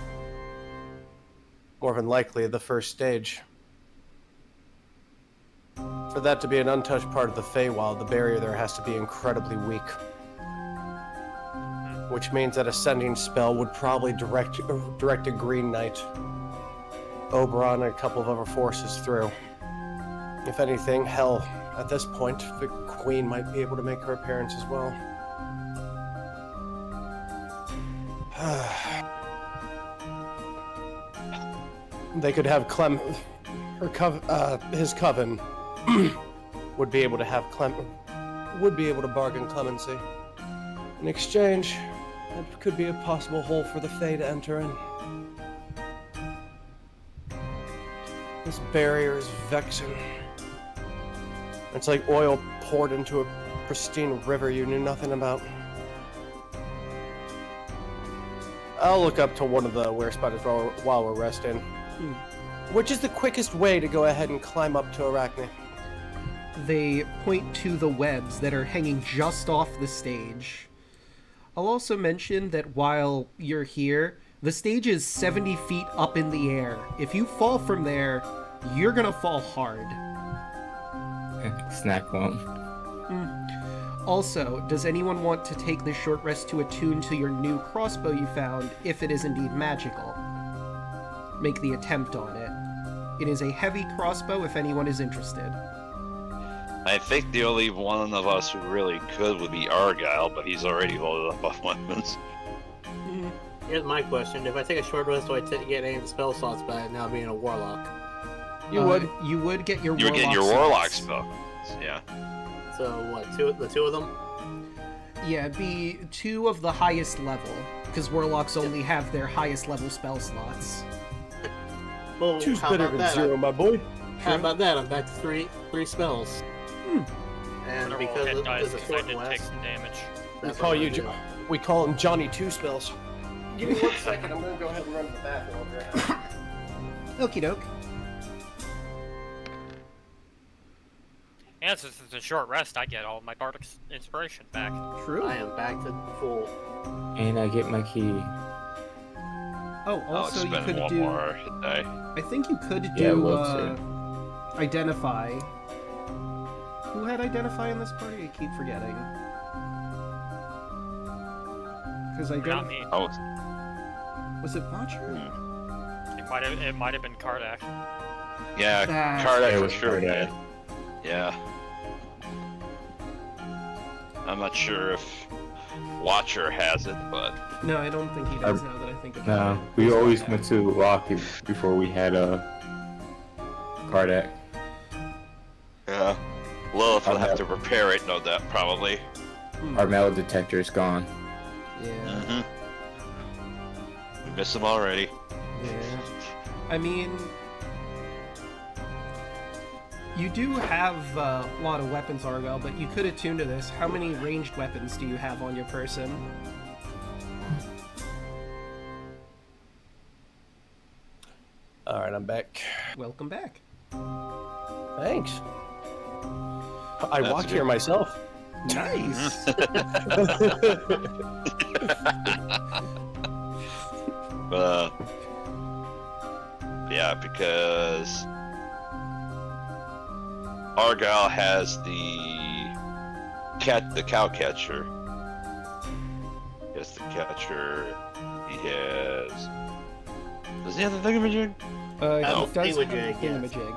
More than likely, the first stage. For that to be an untouched part of the Feywild, the barrier there has to be incredibly weak. Which means that a sending spell would probably direct a Green Knight, Oberon, and a couple of other forces through. If anything, hell, at this point, the Queen might be able to make her appearance as well. They could have his coven would be able to bargain clemency. In exchange, that could be a possible hole for the Fae to enter in. This barrier is vexing. It's like oil poured into a pristine river you knew nothing about. I'll look up to one of the wear spotters while we're resting. Which is the quickest way to go ahead and climb up to Arachne? They point to the webs that are hanging just off the stage. I'll also mention that while you're here, the stage is 70 feet up in the air. If you fall from there, you're gonna fall hard. Snack won't. Also, does anyone want to take this short rest to attune to your new crossbow you found, if it is indeed magical? Make the attempt on it. It is a heavy crossbow if anyone is interested. I think the only one of us who really could would be Argyle, but he's already loaded up on weapons. Here's my question: if I take a short rest, do I get any of the spell slots by now being a warlock? You would get your You would get your warlock spell. Yeah. So what? The two of them? Yeah, it'd be 2 of the highest level, because warlocks only have their highest level spell slots. Well, Two's how better about than that? 0, my boy. How about that? I'm back to three spells. And They're all because hit dice it's a because I short did take rest, some damage. that's what I'm gonna do. We call him Johnny Two Spells. Give me 1 second. I'm gonna go ahead and run to the bathroom over here. Okie doke. And since it's a short rest, I get all my bardic inspiration back. True. I am back to full. And I get my key. Oh, I'll also you spend could one do... more hit die. I think you could Yeah, do, well, Identify. Who had Identify in this party? I keep forgetting. Because Not me. Oh, Was it Watcher? It might have been Kardak. yeah, That- Kardak It for was sure. Kardak. Yeah. I'm not sure if Watcher has it, but No, I don't think he does now that I think about No, it. we always went to Rocky before we had Kardak. yeah, Lilith will have to repair it. No doubt, probably. Our metal detector is gone. Yeah. We miss him already. Yeah. I mean, you do have a lot of weapons, Argyle, but you could attune to this. How many ranged weapons do you have on your person? Alright, I'm back. Welcome back. Thanks. I That's walked good. here myself. Nice. Yeah, because Argyle has the cow catcher. He has the catcher. He has. Does he have the thingamajig? He No. does have the Thingamajig, yes. thingamajig.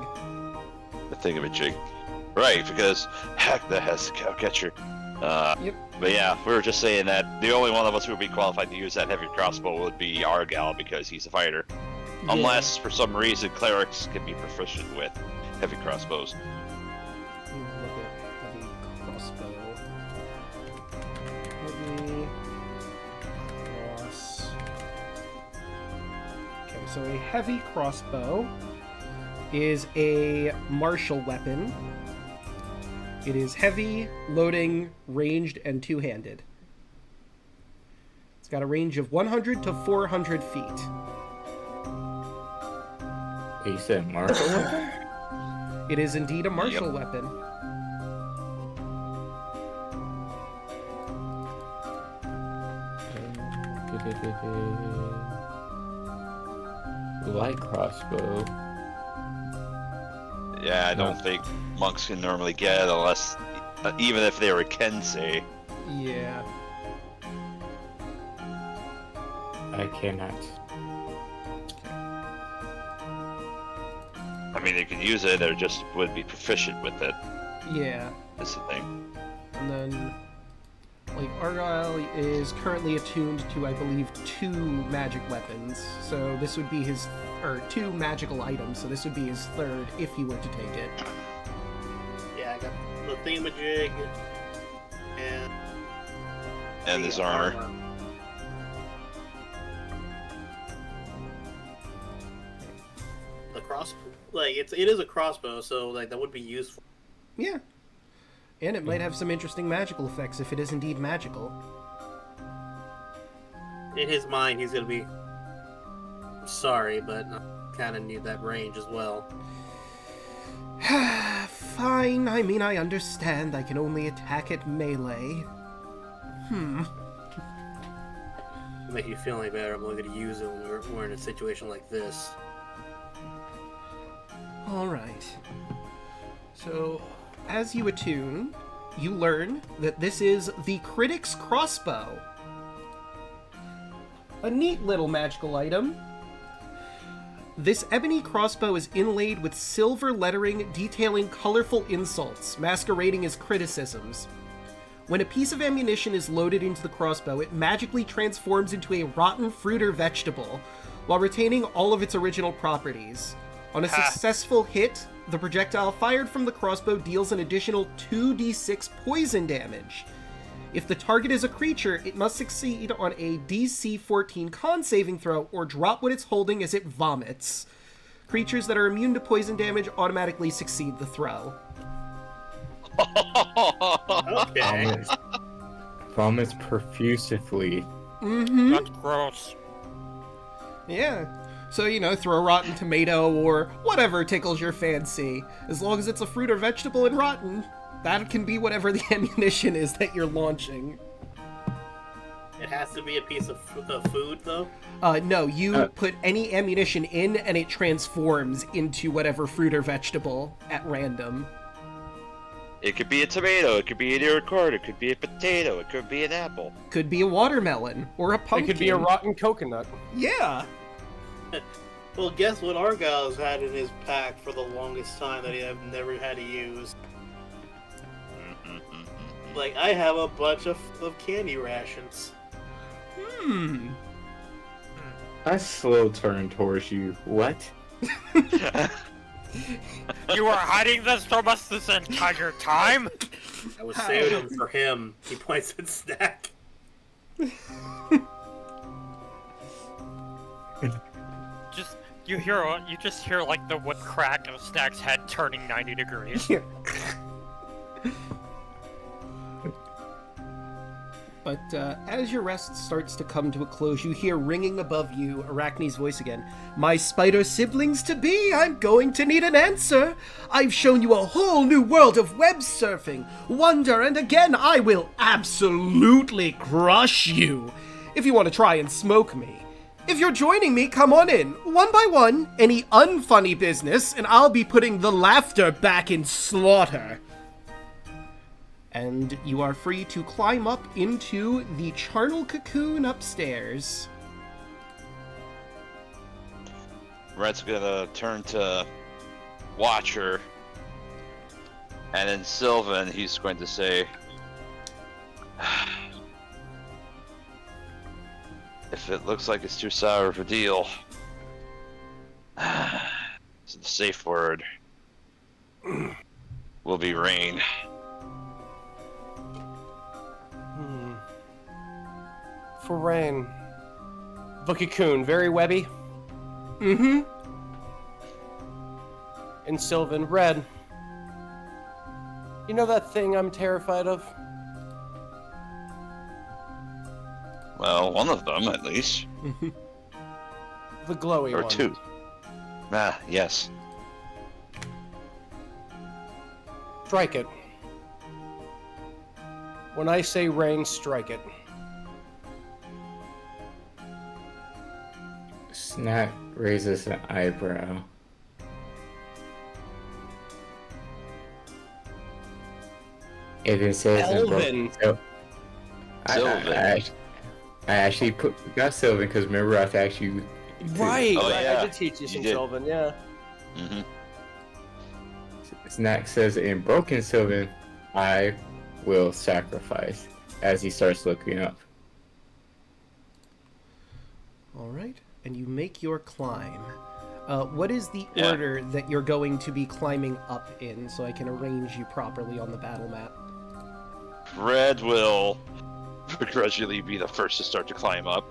The thingamajig. Right, because Heckna has the cow catcher. Yep. But yeah, we were just saying that the only one of us who would be qualified to use that heavy crossbow would be Argyle because he's a fighter. Unless, for some reason, clerics can be proficient with heavy crossbows. Look at heavy crossbow. So a heavy crossbow is a martial weapon. It is heavy, loading, ranged, and two-handed. It's got a range of 100 to 400 feet. You said martial weapon? It is indeed a martial weapon. Light crossbow. Yeah, I don't think monks can normally get it unless, even if they were Kensei. Yeah. I cannot. I mean, they can use it, they just would be proficient with it. Yeah. That's the thing. And then, like, Argyle is currently attuned to, I believe, 2 magic weapons. So this would be his, or 2 magical items. So this would be his 3rd if he were to take it. Yeah, I got the thingamajig And his armor. The crossbow, like it is a crossbow, so like that would be useful. Yeah. And it might have some interesting magical effects if it is indeed magical. In his mind, he's gonna be sorry, but I kind of need that range as well. Fine, I mean, I understand. I can only attack at melee. To make you feel any better, I'm only gonna use it when we're in a situation like this. Alright. So, as you attune, you learn that this is the Critic's Crossbow. A neat little magical item. This ebony crossbow is inlaid with silver lettering detailing colorful insults, masquerading as criticisms. When a piece of ammunition is loaded into the crossbow, it magically transforms into a rotten fruit or vegetable, while retaining all of its original properties. On a successful hit, the projectile fired from the crossbow deals an additional 2d6 poison damage. If the target is a creature, it must succeed on a DC 14 con saving throw or drop what it's holding as it vomits. Creatures that are immune to poison damage automatically succeed the throw. Okay. Vomits profusively. That's gross. Yeah. So, you know, throw a rotten tomato or whatever tickles your fancy. As long as it's a fruit or vegetable and rotten, that can be whatever the ammunition is that you're launching. It has to be a piece of food, though? No, you put any ammunition in and it transforms into whatever fruit or vegetable at random. It could be a tomato, it could be an irrecord, it could be a potato, it could be an apple. Could be a watermelon or a It pumpkin. could be a rotten coconut. Yeah. Well, guess what Argyle's had in his pack for the longest time that he have never had to use? Like, I have a bunch of candy rations. I slow turn towards you. What? You were hiding this from us this entire time? I was saving them for him. He points at Snack. You just hear like the wood crack of Snack's head turning 90 degrees. But as your rest starts to come to a close, you hear ringing above you Arachne's voice again. My spider siblings to be, I'm going to need an answer. I've shown you a whole new world of web surfing, wonder, and again I will absolutely crush you if you want to try and smoke me. If you're joining me, come on in, one by one, any unfunny business, and I'll be putting the laughter back in slaughter. And you are free to climb up into the charnel cocoon upstairs. Red's gonna turn to Watcher, and then Sylvan, he's going to say, if it looks like it's too sour of a deal, so the safe word will be rain. For rain. The cocoon, very webby. Mm-hmm. In Sylvan, Red. You know that thing I'm terrified of? Well, one of them at least. The glowy Or one. two. Ah, yes. Strike it. When I say rain, strike it. Snack raises an eyebrow. It says in Elven. So, Sylvan. I actually got Sylvan because remember I actually. Right. Oh, right. yeah. I did teach you You some did. Sylvan, yeah. Mm-hmm. Snack says in Broken Sylvan, I will sacrifice as he starts looking up. All right, and you make your climb. What is the Yeah. order that you're going to be climbing up in, so I can arrange you properly on the battle map? Red will begrudgingly be the first to start to climb up.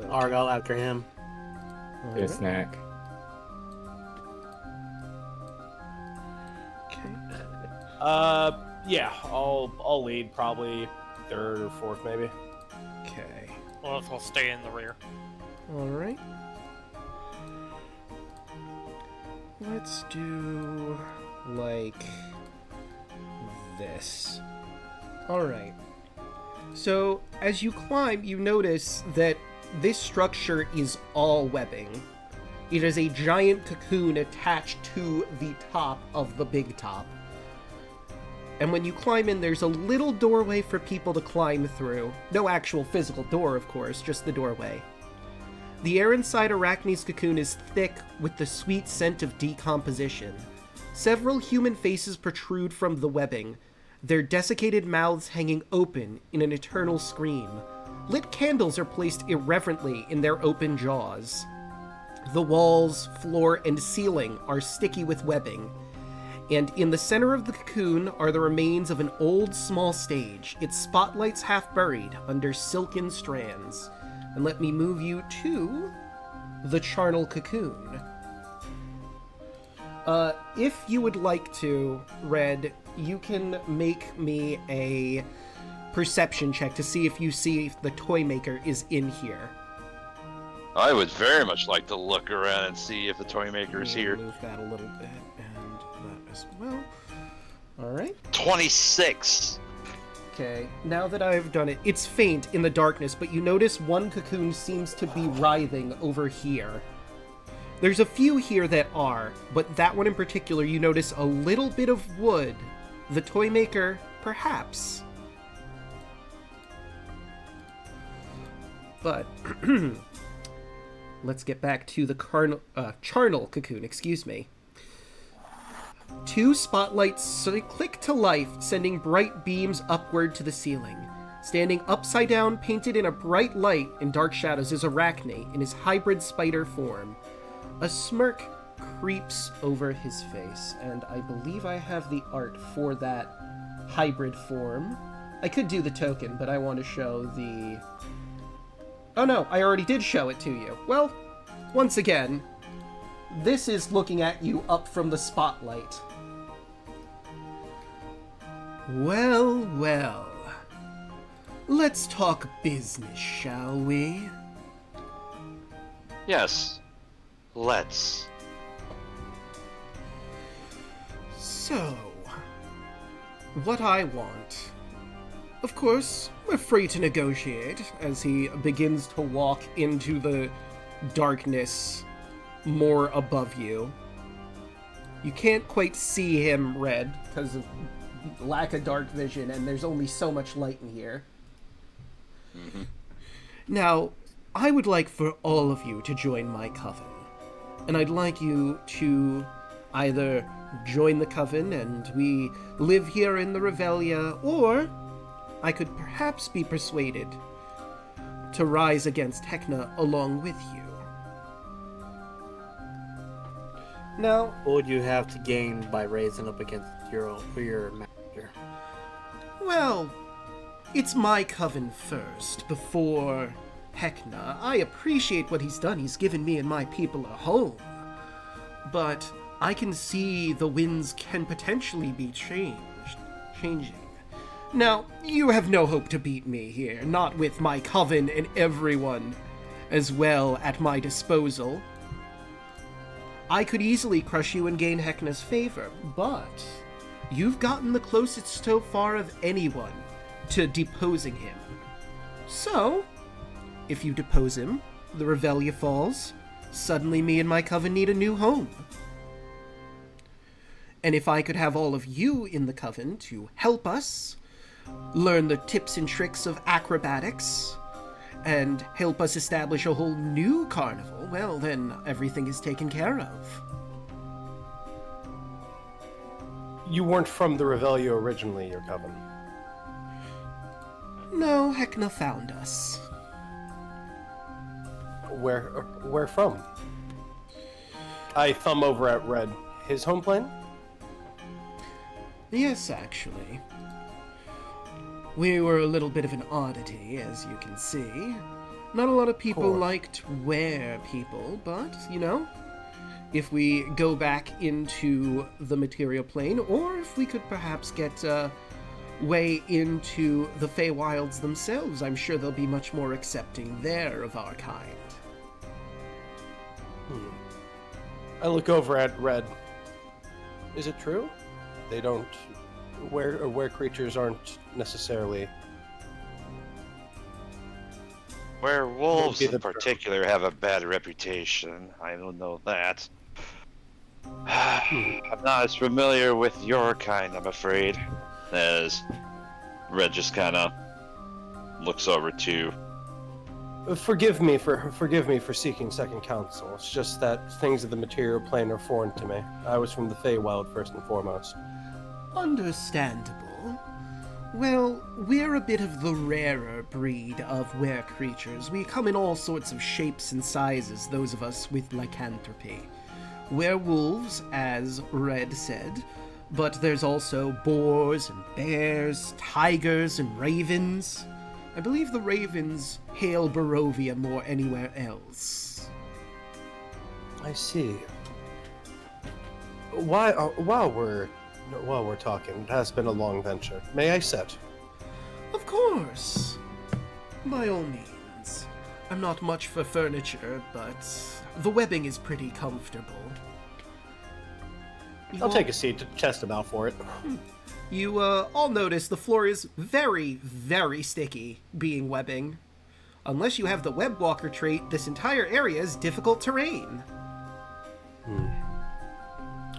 Argyle after him. All Good right. Snack. Okay. Yeah, I'll lead probably third or fourth maybe. Okay. Well, if I'll stay in the rear. All right. Let's do like this. All right. So as you climb, you notice that this structure is all webbing. It is a giant cocoon attached to the top of the big top. And when you climb in, there's a little doorway for people to climb through. No actual physical door, of course, just the doorway. The air inside Arachne's cocoon is thick with the sweet scent of decomposition. Several human faces protrude from the webbing, their desiccated mouths hanging open in an eternal scream. Lit candles are placed irreverently in their open jaws. The walls, floor, and ceiling are sticky with webbing. And in the center of the cocoon are the remains of an old small stage, its spotlights half buried under silken strands. And let me move you to the charnel cocoon. If you would like to, Red, you can make me a perception check to see if you see if the toy maker is in here. I would very much like to look around and see if the toy maker is I'm gonna here. Move that a little bit, and that as well. All right. 26. Okay, now that I've done it, it's faint in the darkness, but you notice one cocoon seems to be writhing over here. There's a few here that are, but that one in particular, you notice a little bit of wood. The toy maker, perhaps. But, let's get back to the charnel cocoon, excuse me. Two spotlights click to life, sending bright beams upward to the ceiling. Standing upside down, painted in a bright light and dark shadows, is Arachne in his hybrid spider form. A smirk creeps over his face, and I believe I have the art for that hybrid form. I could do the token, but I want to show the... Oh no, I already did show it to you. Well, once again, this is looking at you up from the spotlight. Well, well. Let's talk business, shall we? Yes. Let's. So, what I want... Of course, we're free to negotiate, as he begins to walk into the darkness more above you. You can't quite see him, Red, because of lack of dark vision, and there's only so much light in here. Mm-hmm. Now, I would like for all of you to join my coven. And I'd like you to either join the coven and we live here in the Revelia, or I could perhaps be persuaded to rise against Heckna along with you. Now, What would you have to gain by raising up against your master? well, it's my coven first, before Heckna, I appreciate what he's done. He's given me and my people a home. But I can see the winds can potentially be changing. Now, you have no hope to beat me here, not with my coven and everyone as well at my disposal. I could easily crush you and gain Heckna's favor, but you've gotten the closest so far of anyone to deposing him. So, if you depose him, the Revelian falls, suddenly me and my coven need a new home. And if I could have all of you in the coven to help us learn the tips and tricks of acrobatics and help us establish a whole new carnival, well, then everything is taken care of. You weren't from the Revelian originally, your coven. No, Heckna found us. Where from? I thumb over at Red. His home plane? Yes, actually. We were a little bit of an oddity, as you can see. Not a lot of people liked where people, but, you know, if we go back into the material plane, or if we could perhaps get way into the Feywilds themselves, I'm sure they'll be much more accepting there of our kind. I look over at Red. Is it true? They don't... Where creatures aren't necessarily... Werewolves in particular have a bad reputation. I don't know that. I'm not as familiar with your kind, I'm afraid. As Red just kind of looks over to... Forgive me for seeking second counsel. It's just that things of the material plane are foreign to me. I was from the Feywild first and foremost. Understandable. Well, we're a bit of the rarer breed of were-creatures. We come in all sorts of shapes and sizes, those of us with lycanthropy. Werewolves, as Red said, but there's also boars and bears, tigers and ravens. I believe the ravens hail Barovia more anywhere else. I see. While we're talking, it has been a long venture. May I sit? Of course. By all means. I'm not much for furniture, but the webbing is pretty comfortable. I'll take a seat to test him out for it. You all notice the floor is very, very sticky, being webbing. Unless you have the Web Walker trait, this entire area is difficult terrain.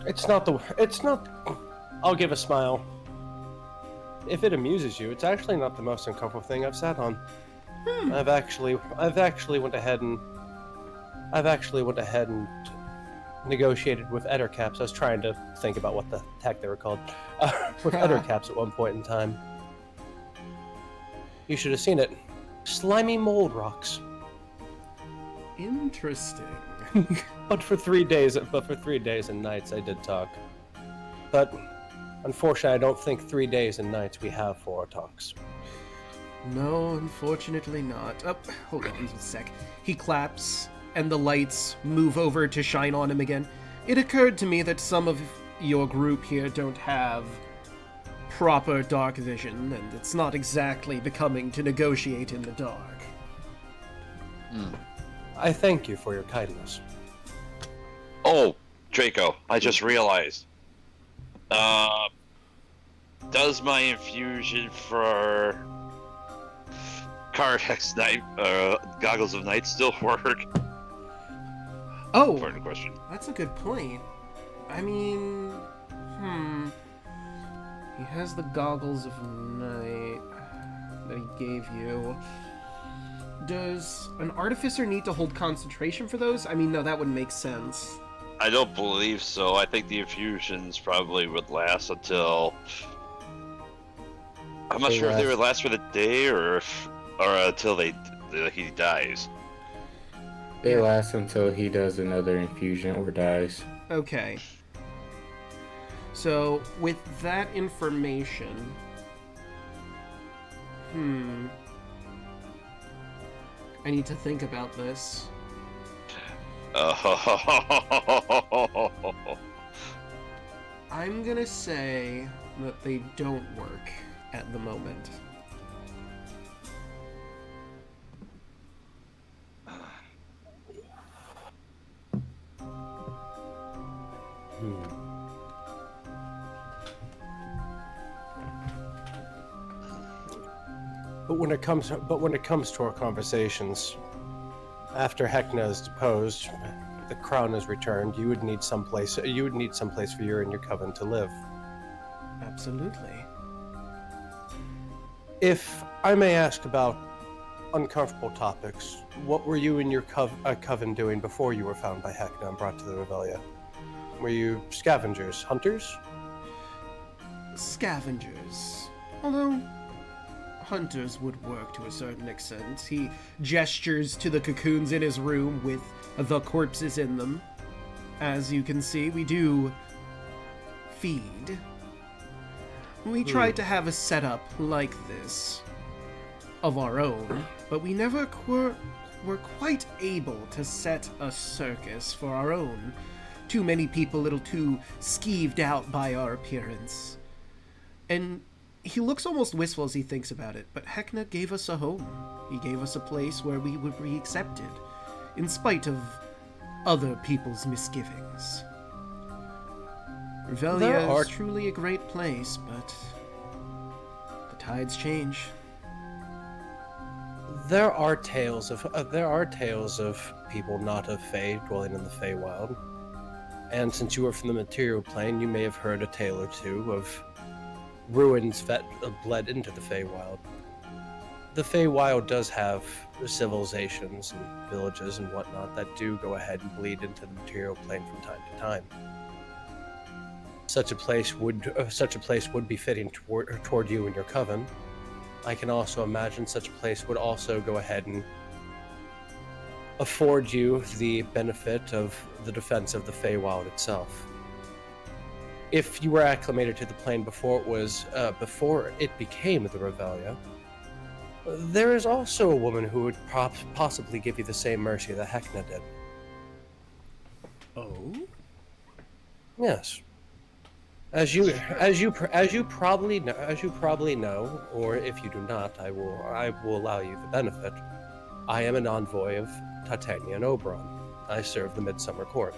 It's not... I'll give a smile. If it amuses you, it's actually not the most uncomfortable thing I've sat on. I've actually went ahead and negotiated with Ettercaps. I was trying to think about what the heck they were called. With Ettercaps at one point in time. You should have seen it. Slimy mold rocks. Interesting. But for 3 days and nights I did talk. But unfortunately I don't think 3 days and nights we have for our talks. No, unfortunately not. Oh, hold on a sec. He claps, and the lights move over to shine on him again. It occurred to me that some of your group here don't have proper dark vision, and it's not exactly becoming to negotiate in the dark. I thank you for your kindness. Oh, Draco, I just realized. Does my infusion for Cardex Night, Goggles of Night still work? Oh, Important question. that's a good point. I mean, he has the Goggles of Night that he gave you. Does an Artificer need to hold concentration for those? I mean, no, that wouldn't make sense. I don't believe so. I think the infusions probably would last until... I'm not sure if they would last for the day or until he dies. They last until he does another infusion or dies. Okay. So, with that information... I need to think about this. I'm gonna say that they don't work at the moment. But when it comes to our conversations, after Heckna is deposed, the crown is returned. You would need some place for you and your coven to live. Absolutely. If I may ask about uncomfortable topics, what were you and your coven doing before you were found by Heckna and brought to the Revelian? Were you scavengers, hunters? Scavengers. Although, hunters would work to a certain extent. He gestures to the cocoons in his room with the corpses in them. As you can see, we do feed. We tried to have a setup like this of our own, but we never were quite able to set a circus for our own. Too many people a little too skeeved out by our appearance. And he looks almost wistful as he thinks about it, but Heckna gave us a home. He gave us a place where we would be accepted, in spite of other people's misgivings. Revelia is truly a great place, but the tides change. There are tales of people not of Fae dwelling in the Feywild. And since you are from the material plane, you may have heard a tale or two of ruins that bled into the Feywild. The Feywild does have civilizations and villages and whatnot that do go ahead and bleed into the material plane from time to time. Such a place would be fitting toward you and your coven. I can also imagine such a place would also go ahead and afford you the benefit of the defense of the Feywild itself. If you were acclimated to the plane before it became the Revelia, there is also a woman who would possibly give you the same mercy that Heckna did. Oh? Yes. As you probably know, or if you do not, I will allow you the benefit. I am an envoy of Titania and Oberon. I serve the Midsummer Court.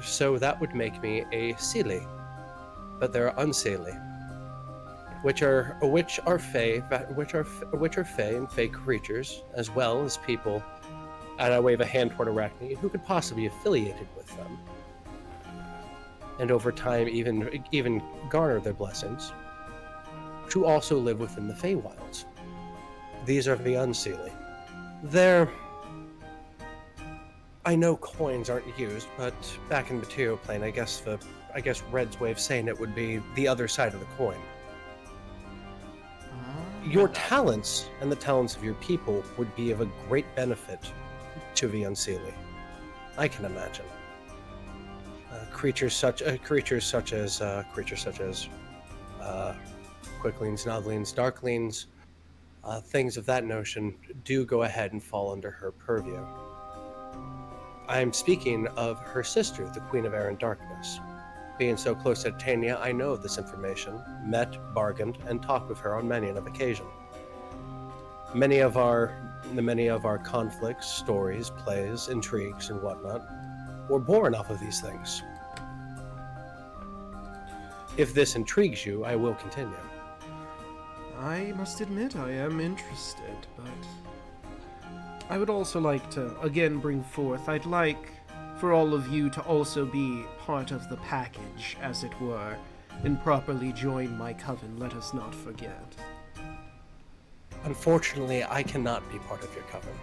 So that would make me a Seelie, but there are Unseelie, which are Fae and Fae creatures, as well as people, and I wave a hand toward Arachne, who could possibly be affiliated with them, and over time even garner their blessings, to also live within the Feywilds. These are the Unseelie. I know coins aren't used, but back in material plane, I guess Red's way of saying it would be the other side of the coin. Your talents and the talents of your people would be of a great benefit to the Unseelie. I can imagine. Creatures such as quicklings, nodlings, darklings, things of that notion do go ahead and fall under her purview. I am speaking of her sister, the Queen of Air and Darkness. Being so close to Titania, I know of this information, met, bargained, and talked with her on many an occasion. Many of our conflicts, stories, plays, intrigues, and whatnot were born off of these things. If this intrigues you, I will continue. I must admit I am interested, but I would also like to again bring forth, I'd like for all of you to also be part of the package, as it were, and properly join my coven, let us not forget. Unfortunately, I cannot be part of your coven,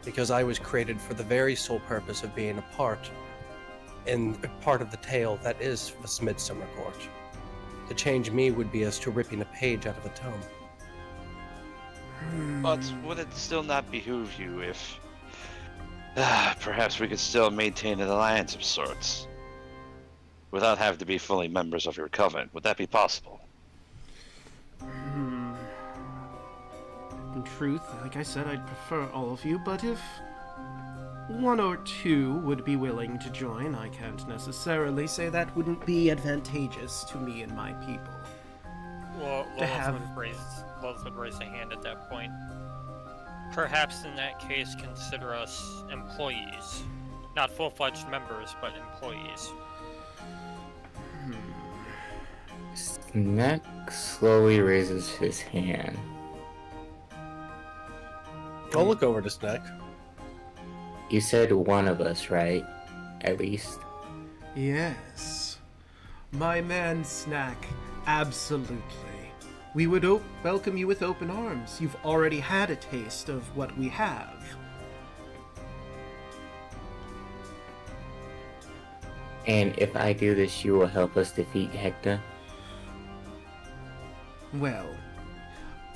because I was created for the very sole purpose of being a part of the tale that is this Midsummer Court. To change me would be as to ripping a page out of a tome. But would it still not behoove you if perhaps we could still maintain an alliance of sorts without having to be fully members of your coven? Would that be possible? In truth, like I said, I'd prefer all of you, but if one or two would be willing to join, I can't necessarily say that wouldn't be advantageous to me and my people. Well, To have- Lilith would raise a hand at that point. Perhaps in that case, consider us employees. Not full-fledged members, but employees. Snack slowly raises his hand. I'll look over to Snack. You said one of us, right? At least. Yes. My man Snack, absolutely. We would welcome you with open arms. You've already had a taste of what we have. And if I do this, you will help us defeat Heckna? Well,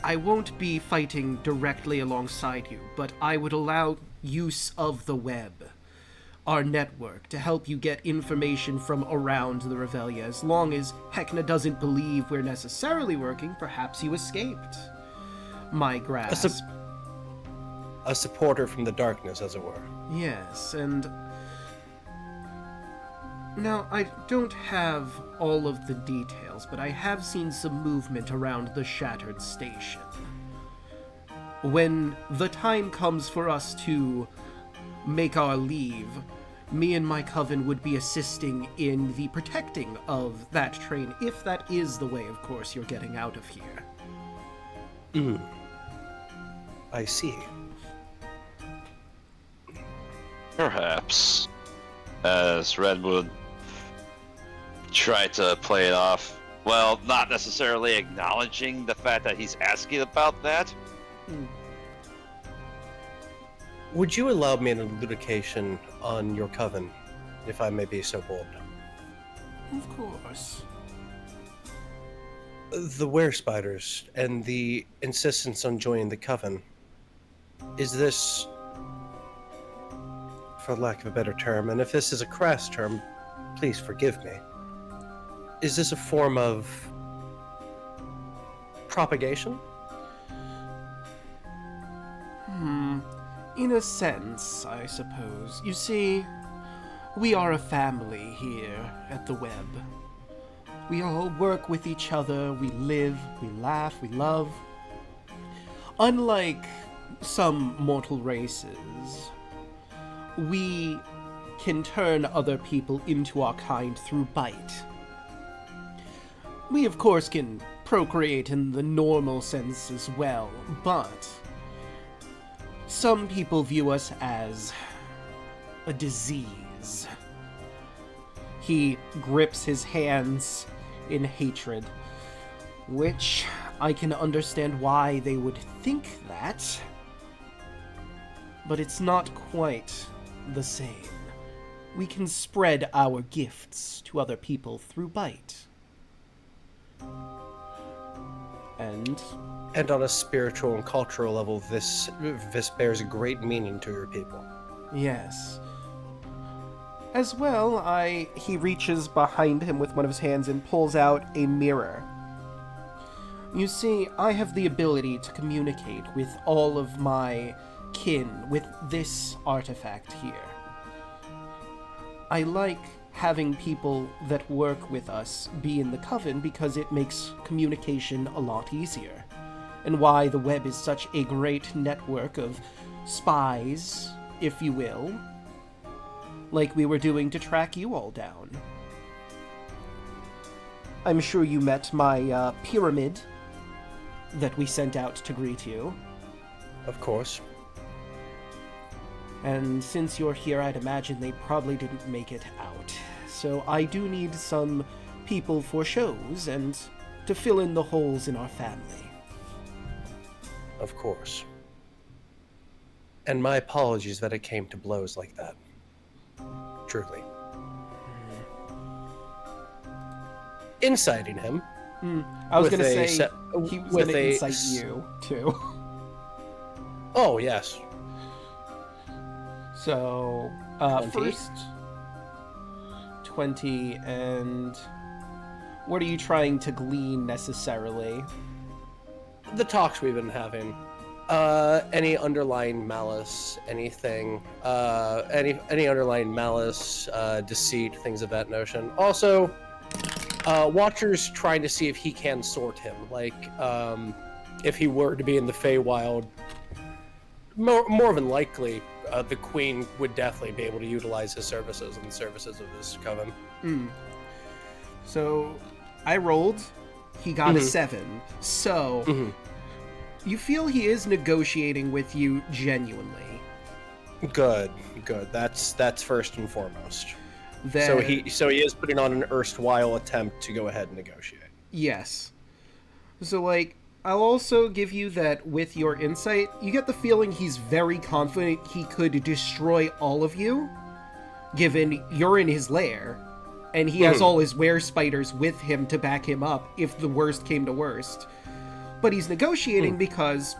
I won't be fighting directly alongside you, but I would allow use of the web, our network, to help you get information from around the Revelia. As long as Heckna doesn't believe we're necessarily working, perhaps you escaped my grasp. A supporter from the darkness, as it were. Yes, and now I don't have all of the details, but I have seen some movement around the Shattered Station. When the time comes for us to make our leave, me and my coven would be assisting in the protecting of that train, if that is the way, of course, you're getting out of here. I see. Perhaps, as Redwood tried to play it off, well, not necessarily acknowledging the fact that he's asking about that. Would you allow me an elucidation on your coven, if I may be so bold? Of course. The were-spiders and the insistence on joining the coven. Is this, for lack of a better term, and if this is a crass term, please forgive me, is this a form of propagation? In a sense, I suppose. You see, we are a family here at the Web. We all work with each other, we live, we laugh, we love. Unlike some mortal races, we can turn other people into our kind through bite. We, of course, can procreate in the normal sense as well, but some people view us as a disease. He grips his hands in hatred, which I can understand why they would think that, but it's not quite the same. We can spread our gifts to other people through bite. And on a spiritual and cultural level, this bears a great meaning to your people. Yes. As well, he reaches behind him with one of his hands and pulls out a mirror. You see, I have the ability to communicate with all of my kin with this artifact here. I like having people that work with us be in the Coven because it makes communication a lot easier. And why the web is such a great network of spies, if you will, like we were doing to track you all down. I'm sure you met my pyramid that we sent out to greet you. Of course. And since you're here, I'd imagine they probably didn't make it out. So I do need some people for shows and to fill in the holes in our family. Of course. And my apologies that it came to blows like that. Truly. Inciting him. I was with gonna a say se- he was with gonna a incite s- you too. Oh, yes. So 20? first 20, and what are you trying to glean necessarily? The talks we've been having. Any underlying malice, anything, any underlying malice, deceit, things of that notion. Also, Watcher's trying to see if he can sort him. Like, if he were to be in the Feywild, more than likely, the Queen would definitely be able to utilize his services and the services of this coven. So, I rolled. He got a 7. So, you feel he is negotiating with you genuinely. Good. That's first and foremost. Then, So he is putting on an erstwhile attempt to go ahead and negotiate. yes. So, like, I'll also give you that with your insight, you get the feeling he's very confident he could destroy all of you, given you're in his lair, and he has all his were-spiders with him to back him up if the worst came to worst. But he's negotiating because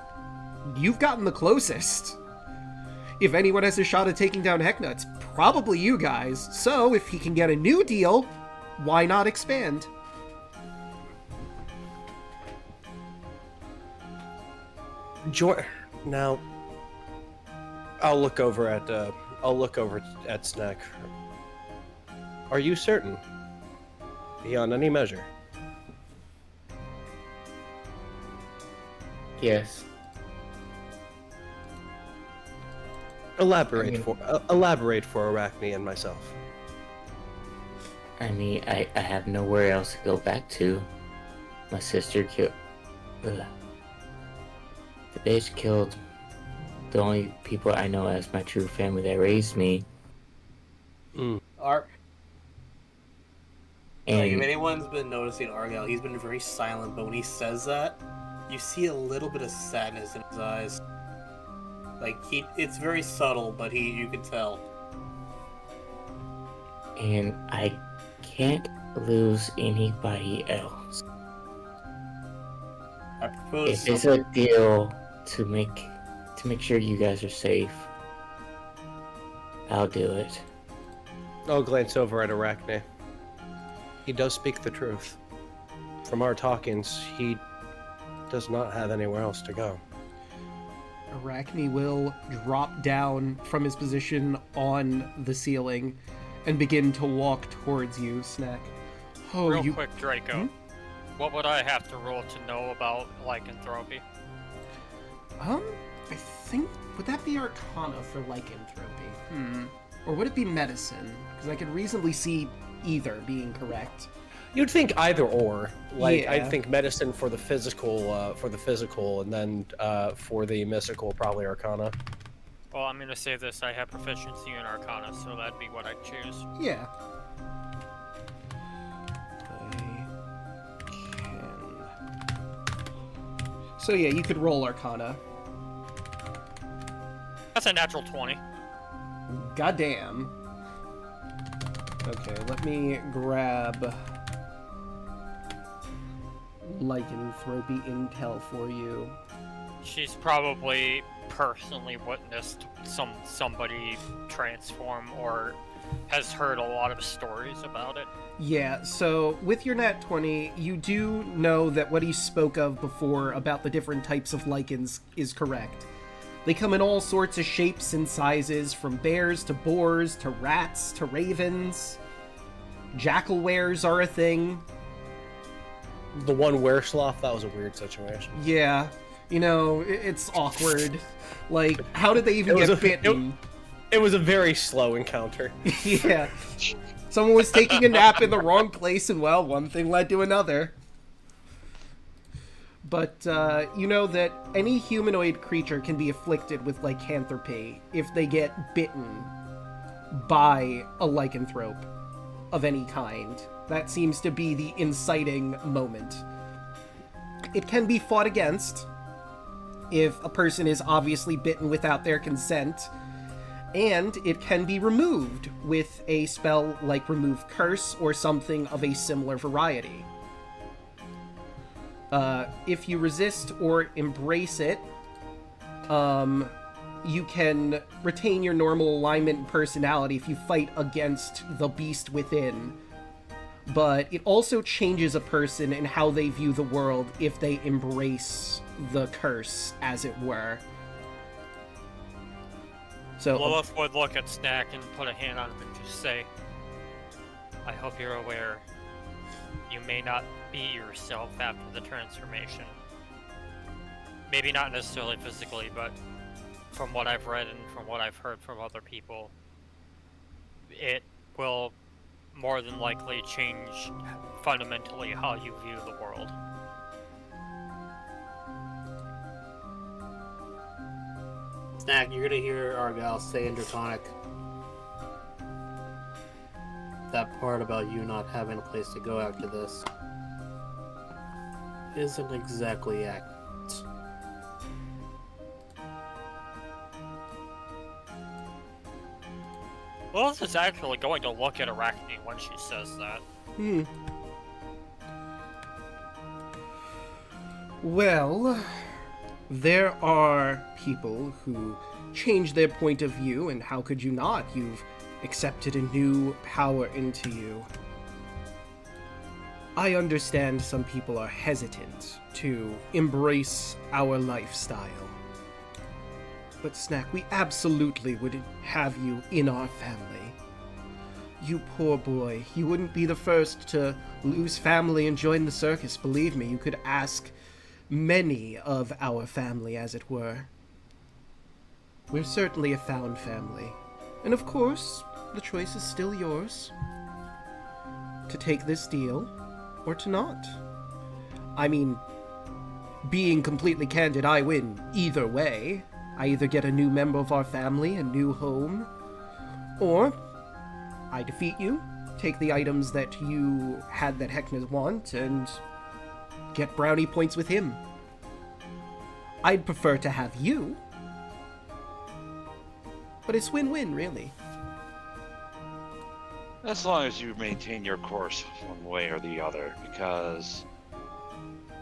you've gotten the closest. If anyone has a shot at taking down Heckna, it's probably you guys. So, if he can get a new deal, why not expand? Now, I'll look over at Snack. Are you certain? Beyond any measure. Yes. Elaborate for Arachne and myself. I mean, I have nowhere else to go back to. My sister killed... The bitch killed the only people I know as my true family that raised me. If And anyone's been noticing Argyle, he's been very silent, but when he says that, you see a little bit of sadness in his eyes. Like, it's very subtle, but you can tell. and I can't lose anybody else. I propose If it's a deal to make sure you guys are safe, I'll do it. I'll glance over at Arachne. He does speak the truth. From our talkings, he does not have anywhere else to go. Arachne will drop down from his position on the ceiling and begin to walk towards you, Snack. Oh, Real quick, Draco. What would I have to roll to know about lycanthropy? I think, would that be Arcana for lycanthropy? Or would it be medicine? Because I could reasonably see either being correct. You'd think either or. Like, Yeah. I'd think medicine for the physical, and then for the mystical, probably Arcana. Well, I'm gonna say this, I have proficiency in Arcana, so that'd be what I'd choose. Yeah. I can... So yeah, you could roll Arcana. That's a natural 20. Goddamn. Okay, let me grab lycanthropy intel for you. She's probably personally witnessed somebody transform or has heard a lot of stories about it. Yeah, so with your nat 20, you do know that what he spoke of before about the different types of lichens is correct. They come in all sorts of shapes and sizes, from bears to boars to rats to ravens. Jackalwares are a thing. The one weresloth, that was a weird situation. Yeah, you know, it's awkward. Like, how did they even get bitten? It was a very slow encounter. Yeah. Someone was taking a nap in the wrong place, and well, one thing led to another. But, you know that any humanoid creature can be afflicted with lycanthropy if they get bitten by a lycanthrope of any kind. That seems to be the inciting moment. It can be fought against if a person is obviously bitten without their consent, and it can be removed with a spell like Remove Curse or something of a similar variety. If you resist or embrace it, you can retain your normal alignment and personality if you fight against the beast within. but it also changes a person in how they view the world if they embrace the curse, as it were. So Lilith would look at Snack and put a hand on him and just say, I hope you're aware you may not be yourself after the transformation. Maybe not necessarily physically, but from what I've read and from what I've heard from other people, it will more than likely change fundamentally how you view the world. Snack, you're gonna hear Argyle say in Draconic that part about you not having a place to go after this isn't exactly accurate. Lilith is actually going to look at Arachne when she says that. Well, there are people who change their point of view, and how could you not? You've accepted a new power into you. I understand some people are hesitant to embrace our lifestyle. But Snack, we absolutely would have you in our family. You poor boy, you wouldn't be the first to lose family and join the circus, believe me. You could ask many of our family, as it were. We're certainly a found family. And of course, the choice is still yours. To take this deal, or to not. I mean, being completely candid, I win either way. I either get a new member of our family, a new home, or I defeat you, take the items that you had that Heckna want, and get brownie points with him. I'd prefer to have you, but it's win-win, really. As long as you maintain your course one way or the other, because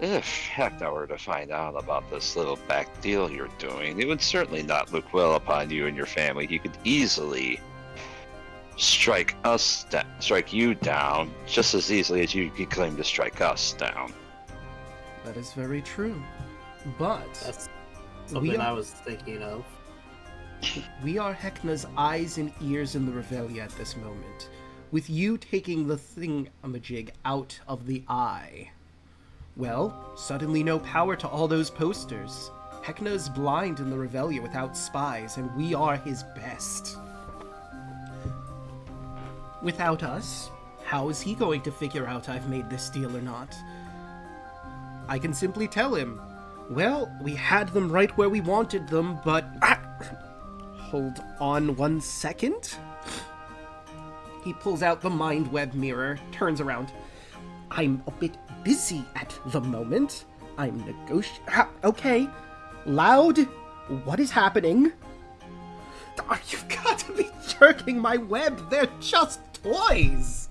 if Heckna were to find out about this little back deal you're doing, it would certainly not look well upon you and your family. He could easily strike you down just as easily as you could claim to strike us down. That is very true. But That's something I was thinking of. we are Heckna's eyes and ears in the Revelia at this moment. With you taking the thingamajig out of the eye, well, suddenly no power to all those posters. Heckna is blind in the Revelia without spies, and we are his best. Without us, how is he going to figure out I've made this deal or not? I can simply tell him, well, we had them right where we wanted them, but... Hold on 1 second. He pulls out the mind web mirror, turns around. I'm a bit busy at the moment. I'm okay. Loud, what is happening? Oh, you've got to be jerking my web. They're just toys.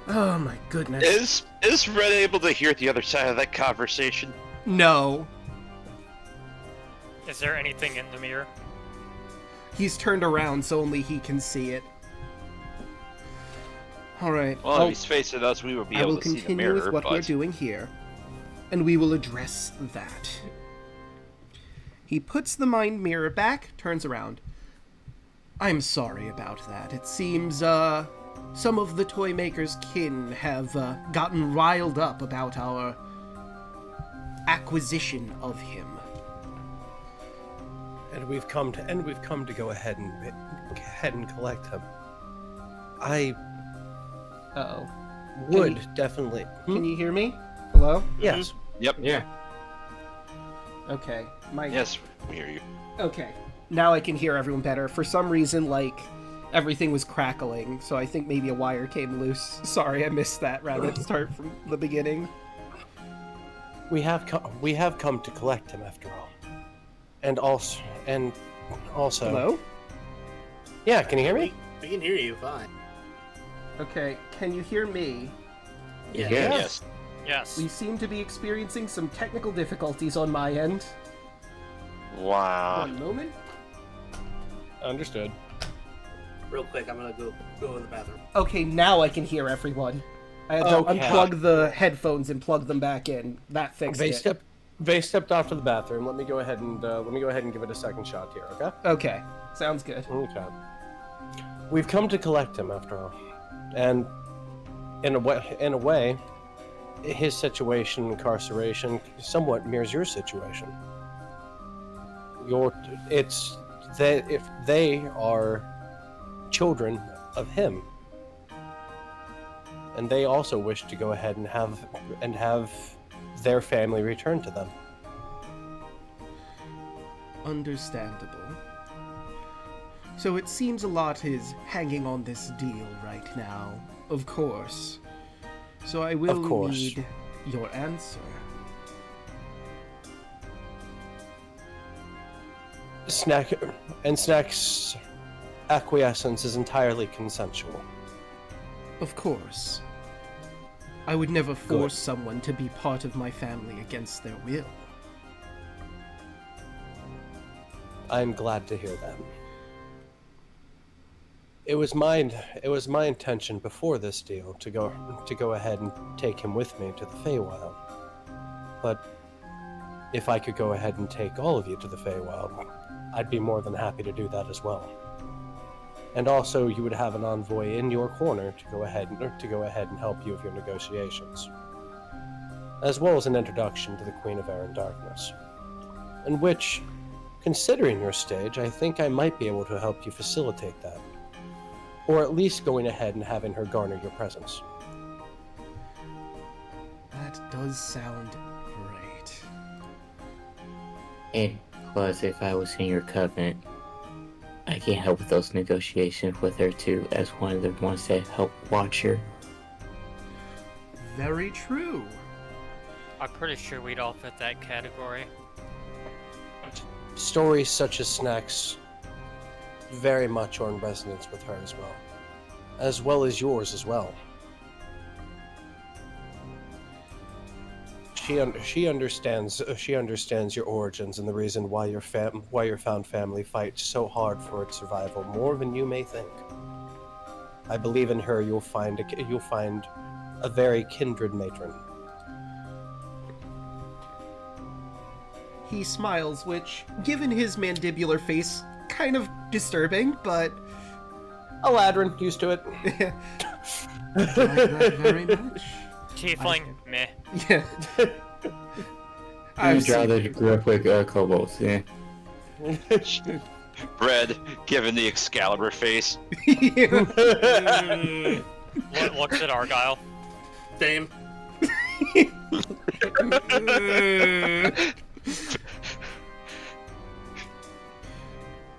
Oh my goodness. Is Red able to hear the other side of that conversation? No. Is there anything in the mirror? He's turned around so only he can see it. Alright. Well, if he's facing us, we will be able to see the mirror. I will continue with what we're doing here, and we will address that. He puts the mind mirror back, turns around. I'm sorry about that. It seems, some of the toy maker's kin have, gotten riled up about our acquisition of him. And we've come to go ahead and collect him. I Uh-oh. would definitely. Can you hear me? Hello? Yes. Yep. Yeah. Okay. Yes, we hear you. Okay. Now I can hear everyone better. For some reason, everything was crackling, so I think maybe a wire came loose. Sorry, I missed that. Rather start from the beginning. We have come to collect him after all. And also. Hello? Yeah, can you hear me? We can hear you fine. Okay, can you hear me? Yeah. Yes. Yes. We seem to be experiencing some technical difficulties on my end. Wow. One moment. Understood. real quick. I'm gonna go to the bathroom. Okay, now I can hear everyone. I had to Okay. unplug the headphones and plug them back in. That fixed it. They stepped off to the bathroom. Let me go ahead and give it a second shot here. Okay. Okay, sounds good. Okay. We've come to collect him after all, and in a way, his situation, incarceration, somewhat mirrors your situation. If they are children of him, and they also wish to go ahead and have their family returned to them. Understandable. So it seems a lot is hanging on this deal right now. Of course. So I will need your answer. Snack's acquiescence is entirely consensual. Of course. I would never force someone to be part of my family against their will. I'm glad to hear that. It was my intention before this deal to go ahead and take him with me to the Feywild. But if I could go ahead and take all of you to the Feywild, I'd be more than happy to do that as well. And also, you would have an envoy in your corner to go ahead and help you with your negotiations, as well as an introduction to the Queen of Air and Darkness, in which, considering your stage, I think I might be able to help you facilitate that, or at least going ahead and having her garner your presence. That does sound great. And plus, if I was in your covenant, I can help with those negotiations with her too, as one of the ones that help watch her. Very true. I'm pretty sure we'd all fit that category. Stories such as Snack's very much are in resonance with her as well as yours as well. She understands your origins and the reason why your found family fights so hard for its survival more than you may think. I believe in her you'll find a very kindred matron. He smiles, which, given his mandibular face, kind of disturbing, but Aladrin, used to it. I like that very much. Tiefling, meh. Yeah. I'd rather grew up with kobolds, yeah. Red, given the Excalibur face. Looks at Argyle. Same.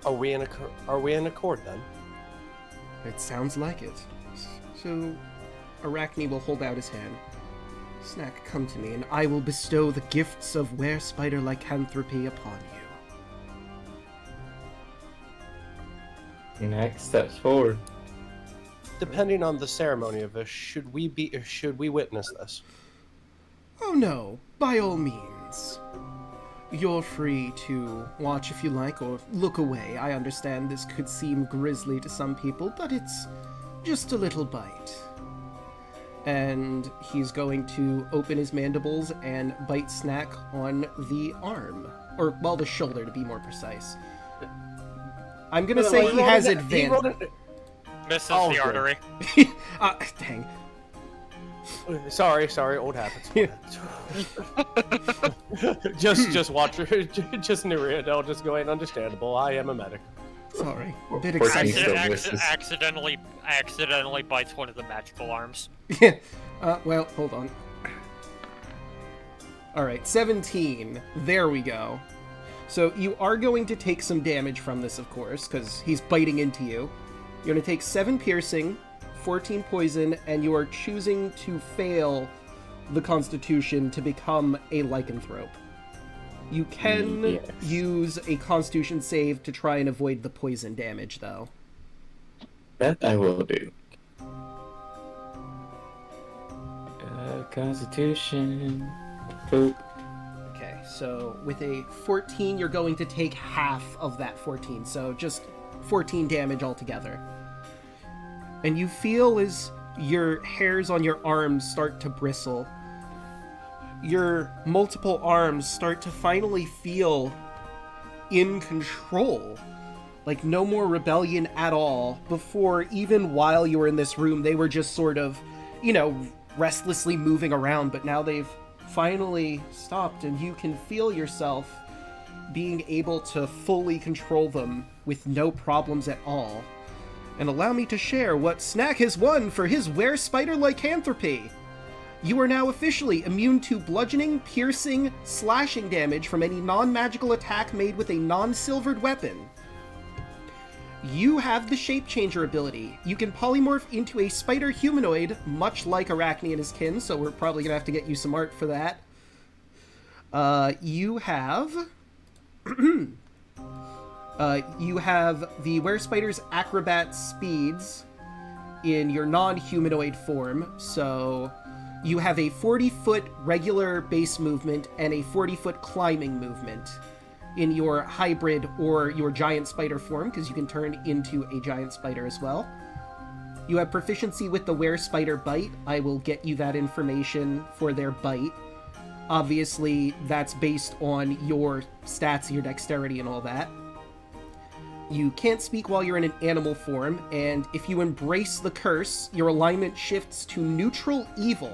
Are we in accord then? It sounds like it. So, Arachne will hold out his hand. Snack, come to me, and I will bestow the gifts of were-spider lycanthropy upon you. Next steps forward. Depending on the ceremony of this, should we witness this? Oh no, by all means. You're free to watch if you like, or look away. I understand this could seem grisly to some people, but it's just a little bite. And he's going to open his mandibles and bite Snack on the arm. Or, well, the shoulder, to be more precise. I'm gonna say he has advantage. Misses Oh, the good. artery. Dang. Sorry, old habits. just watch her. Just Nereidel just going, understandable. I am a medic. Sorry. A bit Fortunately, excited. still misses. Accidentally bites one of the magical arms. Yeah. Well, hold on. Alright, 17. There we go. So you are going to take some damage from this, of course, because he's biting into you. You're going to take 7 piercing, 14 poison, and you are choosing to fail the Constitution to become a lycanthrope. You can use a Constitution save to try and avoid the poison damage, though. That I will do. Constitution. Boop. Okay, so with a 14, you're going to take half of that 14, so just 14 damage altogether. and you feel as your hairs on your arms start to bristle. Your multiple arms start to finally feel in control. Like no more rebellion at all. Before, even while you were in this room, they were just sort of, restlessly moving around, but now they've finally stopped, and you can feel yourself being able to fully control them with no problems at all. And allow me to share what Snack has won for his Were-Spider lycanthropy. You are now officially immune to bludgeoning, piercing, slashing damage from any non-magical attack made with a non-silvered weapon. You have the Shape Changer ability. You can polymorph into a spider humanoid, much like Arachne and his kin, so we're probably going to have to get you some art for that. You have the Were-Spider's Acrobat Speeds in your non-humanoid form, so you have a 40-foot regular base movement and a 40-foot climbing movement in your hybrid or your giant spider form, because you can turn into a giant spider as well. You have proficiency with the Were-Spider Bite. I will get you that information for their bite. Obviously, that's based on your stats, your dexterity, and all that. You can't speak while you're in an animal form, and if you embrace the curse, your alignment shifts to neutral evil.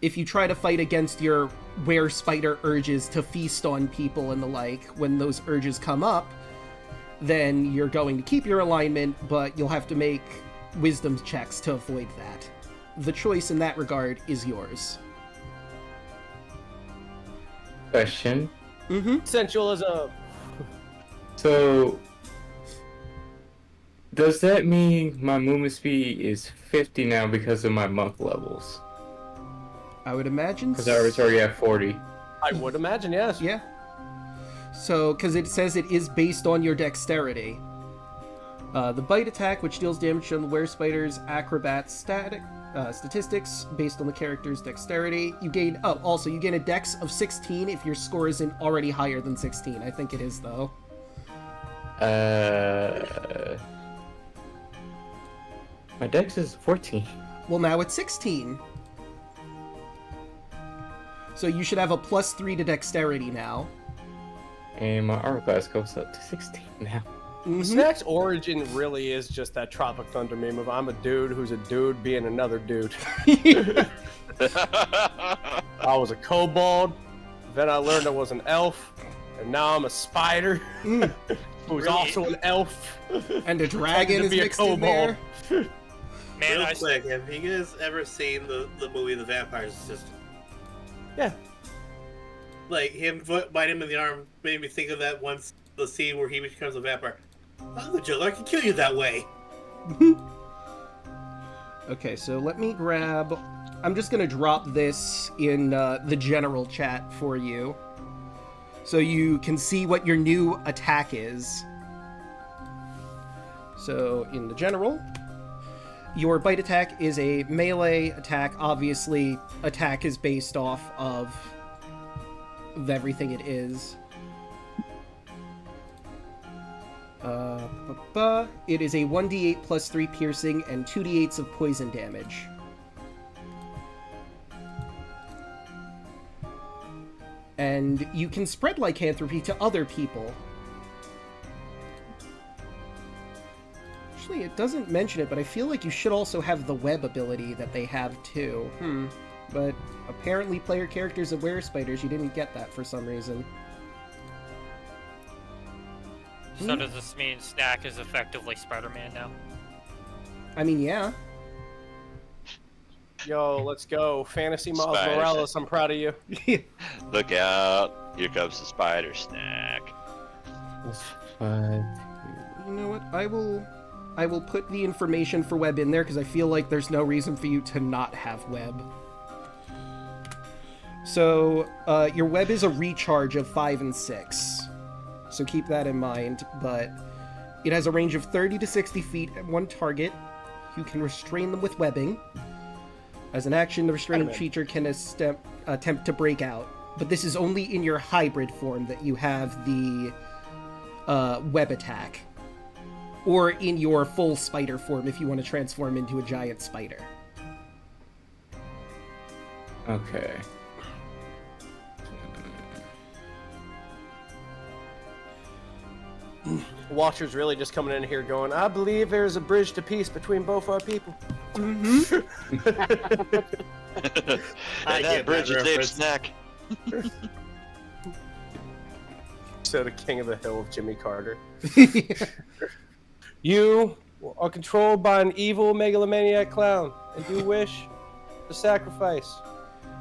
If you try to fight against your Were-Spider urges to feast on people and the like, when those urges come up, then you're going to keep your alignment, but you'll have to make wisdom checks to avoid that. The choice in that regard is yours. Question. Sensualism. So, does that mean my movement speed is 50 now because of my monk levels? I would imagine. Because I was already at 40. I would imagine, yes. Yeah. So, because it says it is based on your dexterity. The bite attack, which deals damage on the Were-Spider's acrobat statistics based on the character's dexterity. You gain. Oh, also you gain a dex of 16 if your score isn't already higher than 16. I think it is though. My dex is 14. Well, now it's 16. So you should have a +3 to dexterity now. And my armor class goes up to 16 now. Snack's origin really is just that Tropic Thunder meme of I'm a dude who's a dude being another dude. I was a kobold, then I learned I was an elf, and now I'm a spider who's Really? also an elf. And a dragon is be a mixed in there. Man, Real I quick, have you guys ever seen the movie The Vampire's Assistant? Yeah. Like, him bite him in the arm made me think of that once, the scene where he becomes a vampire. Oh, the Joker, I can kill you that way. Okay, so let me grab... I'm just going to drop this in the general chat for you, so you can see what your new attack is. So, in the general, your bite attack is a melee attack. Obviously, attack is based off of everything it is. It is a 1d8 plus 3 piercing and 2d8s of poison damage. And you can spread lycanthropy to other people. Actually, it doesn't mention it, but I feel like you should also have the web ability that they have too. But apparently player characters of Were-Spiders, you didn't get that for some reason. So does this mean Snack is effectively Spider-Man now? I mean, yeah. Yo, let's go. Fantasy Miles Spider. Morales, I'm proud of you. Look out. Here comes the spider snack. That's 5. You know what? I will put the information for web in there because I feel like there's no reason for you to not have web. So, your web is a recharge of 5 and 6. So keep that in mind, but it has a range of 30 to 60 feet at one target. You can restrain them with webbing. As an action, the restraining creature can attempt to break out. But this is only in your hybrid form that you have the web attack. or in your full spider form if you want to transform into a giant spider. Okay. Watcher's really just coming in here going, I believe there's a bridge to peace between both our people. And I that get bridge that is Dave's reference. snack. So the king of the hill of Jimmy Carter. You are controlled by an evil megalomaniac clown, and you wish to sacrifice.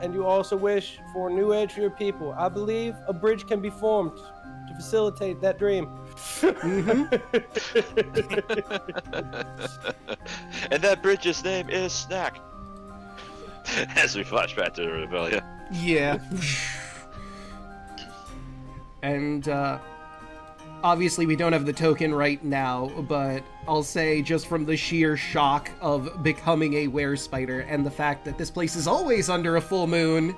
And you also wish for a new age for your people. I believe a bridge can be formed to facilitate that dream. And that bridge's name is Snack. As we flash back to the Rebellion. Yeah. And, obviously we don't have the token right now, but I'll say just from the sheer shock of becoming a were-spider and the fact that this place is always under a full moon,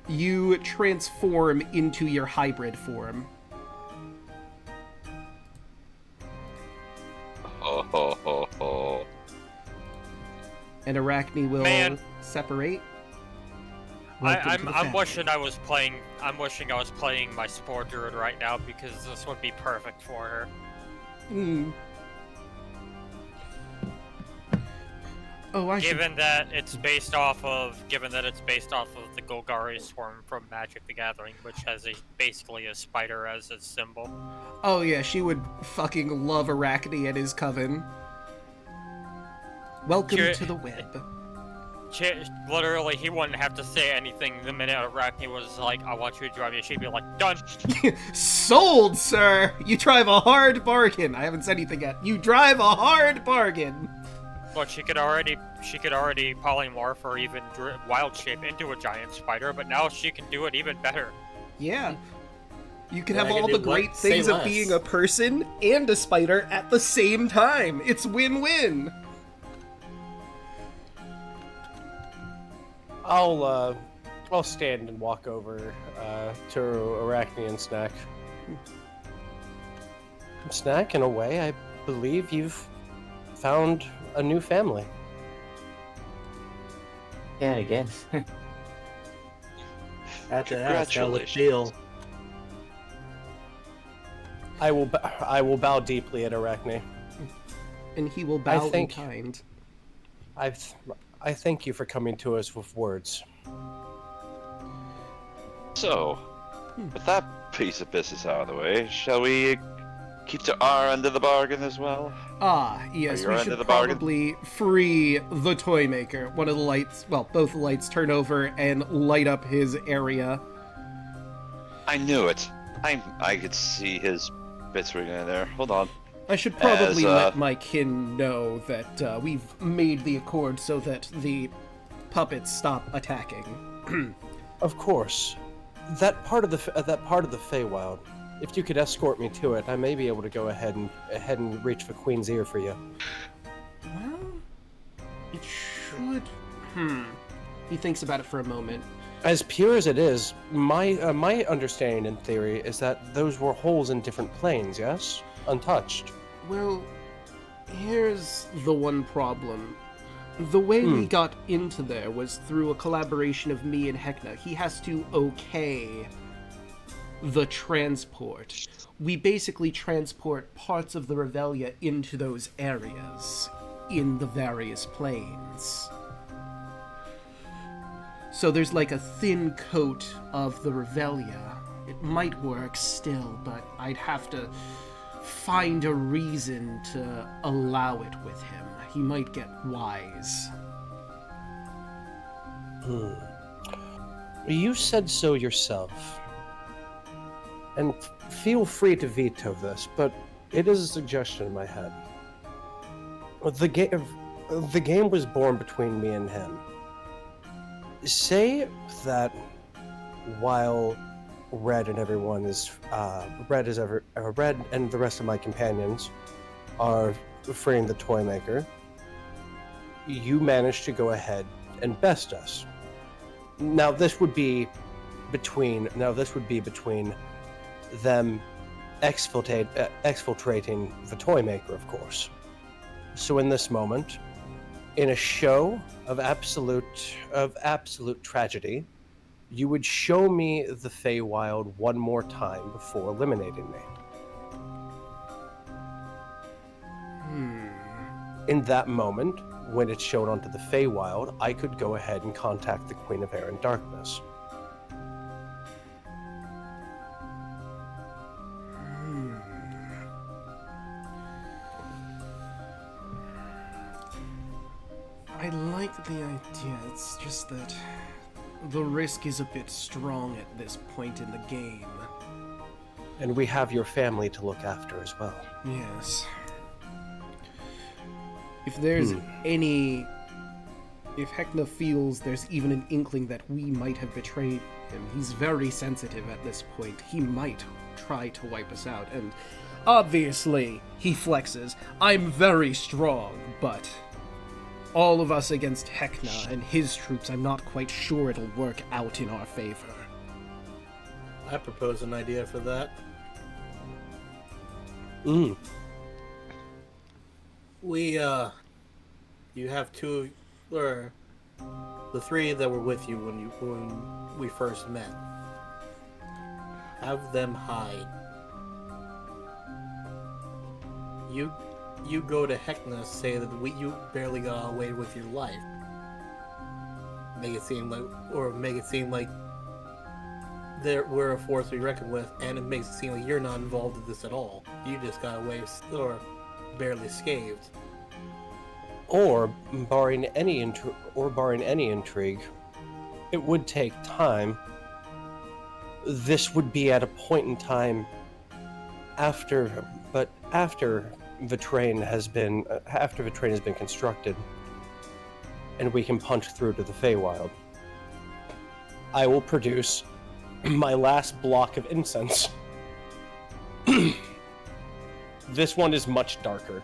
you transform into your hybrid form. Ho ho ho ho. And Arachne will Man. separate. Welcome to the I'm family. wishing I was playing. I'm wishing I was playing my Spore Druid right now because this would be perfect for her. Hmm. Oh, I should... Given that it's based off of the Golgari Swarm from Magic the Gathering, which has basically a spider as its symbol. Oh yeah, she would fucking love Arachne and his coven. Welcome Sure. to the web. Literally, he wouldn't have to say anything the minute Arachne was like, I want you to drive me, she'd be like, done! Sold, sir! You drive a hard bargain. I haven't said anything yet. You drive a hard bargain. Look, she could already polymorph or even wild shape into a giant spider, but now she can do it even better. Yeah. You can Yeah, have I can all do the great what? Say things of less. being a person and a spider at the same time. It's win-win. I'll stand and walk over to Arachne and Snack. Snack, in a way, I believe you've found a new family. Yeah, I guess. After that, how would Congratulations. feel. I will bow deeply at Arachne. And he will bow think- in kind. I thank you for coming to us with words. So, with that piece of business out of the way, shall we keep to our end of the bargain as well? Ah, yes, your we end should of the bargain? probably free the toy maker. One of the lights, well, both the lights turn over and light up his area. I knew it. I could see his bits were in there. Hold on. I should probably As, let my kin know that we've made the accord so that the puppets stop attacking. Of course, that part of the Feywild. If you could escort me to it, I may be able to go ahead and reach the Queen's ear for you. Well, it should... He thinks about it for a moment. As pure as it is, my understanding in theory is that those were holes in different planes. Yes, untouched. Well, here's the one problem. The way we got into there was through a collaboration of me and Heckna. He has to okay the transport. We basically transport parts of the Revelia into those areas in the various planes. So there's like a thin coat of the Revelia. It might work still, but I'd have to find a reason to allow it with him. He might get wise. You said so yourself. And feel free to veto this, but it is a suggestion in my head. The game was born between me and him. Say that while Red and everyone is Red and the rest of my companions are freeing the toy maker, you managed to go ahead and best us. Now this would be between them exfiltrating the toy maker, of course. So in this moment, in a show of absolute tragedy, you would show me the Feywild one more time before eliminating me. In that moment, when it's shown onto the Feywild, I could go ahead and contact the Queen of Air and Darkness. I like the idea, it's just that the risk is a bit strong at this point in the game. And we have your family to look after as well. Yes. If there's if Heckna feels there's even an inkling that we might have betrayed him, he's very sensitive at this point. He might try to wipe us out, and obviously, he flexes, I'm very strong, but all of us against Heckna and his troops, I'm not quite sure it'll work out in our favor. I propose an idea for that. You have two, or the three that were with you when we first met. Have them hide. You go to Heckna, say that you barely got away with your life. Make it seem like we're a force to be reckoned with, and it makes it seem like you're not involved in this at all. You just got away or barely scathed. Or barring any intrigue, it would take time. This would be at a point in time after the train has been constructed, and we can punch through to the Feywild. I will produce my last block of incense. This one is much darker.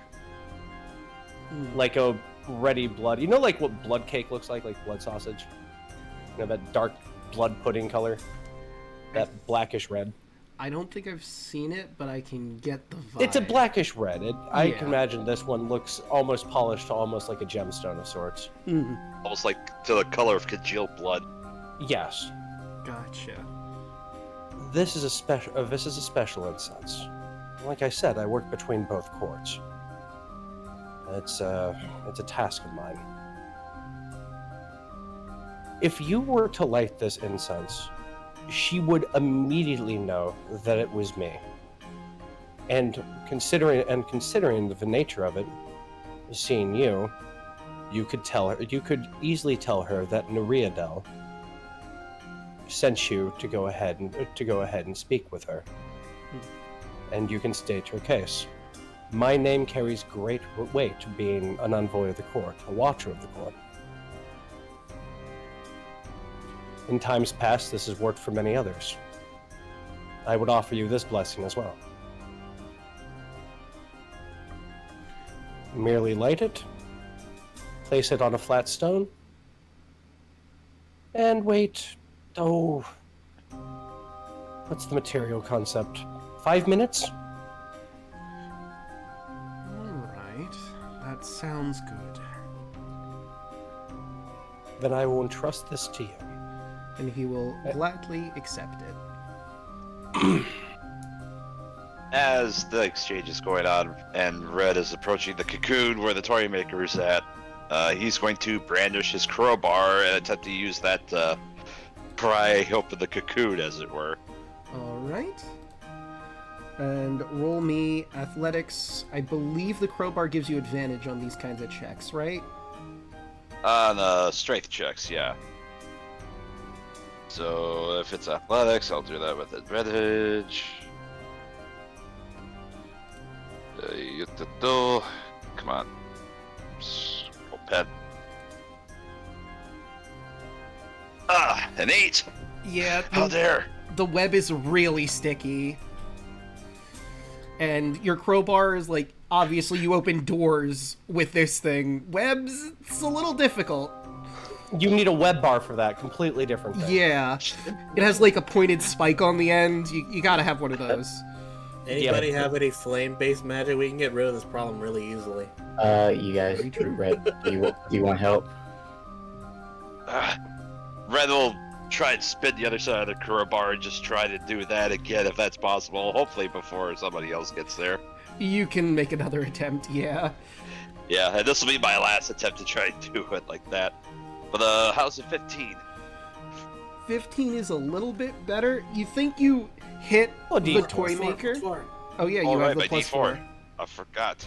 Like a ready blood. You know, like what blood cake looks like blood sausage? You know, that dark blood pudding color? That blackish red. I don't think I've seen it, but I can get the vibe. It's a blackish red. I can imagine this one looks almost polished, almost like a gemstone of sorts. Almost like to the color of congealed blood. Yes. Gotcha. This is a special incense. Like I said, I work between both courts. It's a task of mine. If you were to light this incense, she would immediately know that it was me. And considering the nature of it, seeing you could easily tell her that Neriadel sent you to go ahead and speak with her. And you can state your case. My name carries great weight, being an envoy of the court, a watcher of the court. In times past, this has worked for many others. I would offer you this blessing as well. Merely light it, place it on a flat stone, and wait, what's the material concept? 5 minutes? Alright, that sounds good. Then I will entrust this to you. And he will gladly accept it. As the exchange is going on and Red is approaching the cocoon where the toy maker is at, he's going to brandish his crowbar and attempt to use that to pry open the cocoon, as it were. Alright. And roll me athletics. I believe the crowbar gives you advantage on these kinds of checks, right? On strength checks, yeah. So if it's athletics, I'll do that with advantage. Come on. Go pen. An 8! Yeah. How dare! The web is really sticky. And your crowbar is like, obviously you open doors with this thing. Webs, it's a little difficult. You need a web bar for that, completely different thing. Yeah. It has like a pointed spike on the end. You gotta have one of those. Anybody have any flame-based magic? We can get rid of this problem really easily. You guys, Red, do you want help? Red will try and spin the other side of the crowbar and just try to do that again if that's possible. Hopefully before somebody else gets there. You can make another attempt, yeah. Yeah, and this will be my last attempt to try and do it like that. But how's it 15? 15 is a little bit better. You think you hit the toy maker? Oh yeah, you have the plus 4. I forgot.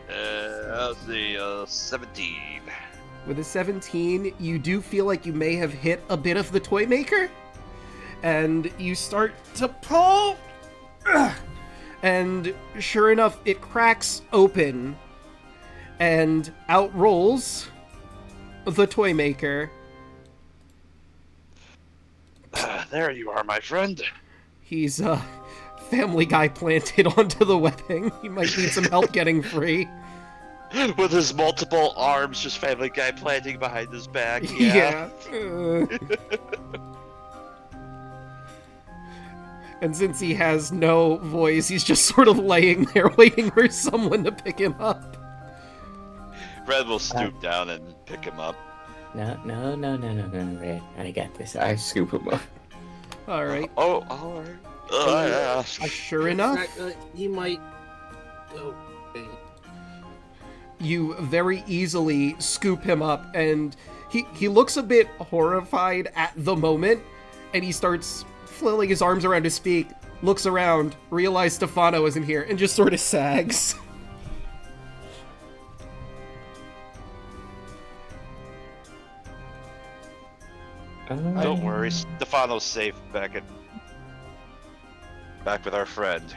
Let's see, 17. With a 17, you do feel like you may have hit a bit of the toy maker, and you start to pull, and sure enough, it cracks open, and out rolls the toy maker. There you are, my friend. He's Family Guy planted onto the webbing. He might need some help getting free. With his multiple arms, just Family Guy planting behind his back. Yeah. And since he has no voice, he's just sort of laying there waiting for someone to pick him up. Red will stoop down and pick him up. No, Red. I got this. I scoop him up. Alright. Oh, alright. Yeah. Sure enough, He might... Oh, you very easily scoop him up, and he looks a bit horrified at the moment, and he starts flailing his arms around his feet, looks around, realizes Stefano isn't here, and just sort of sags. Don't worry, Stefano's safe back with our friend.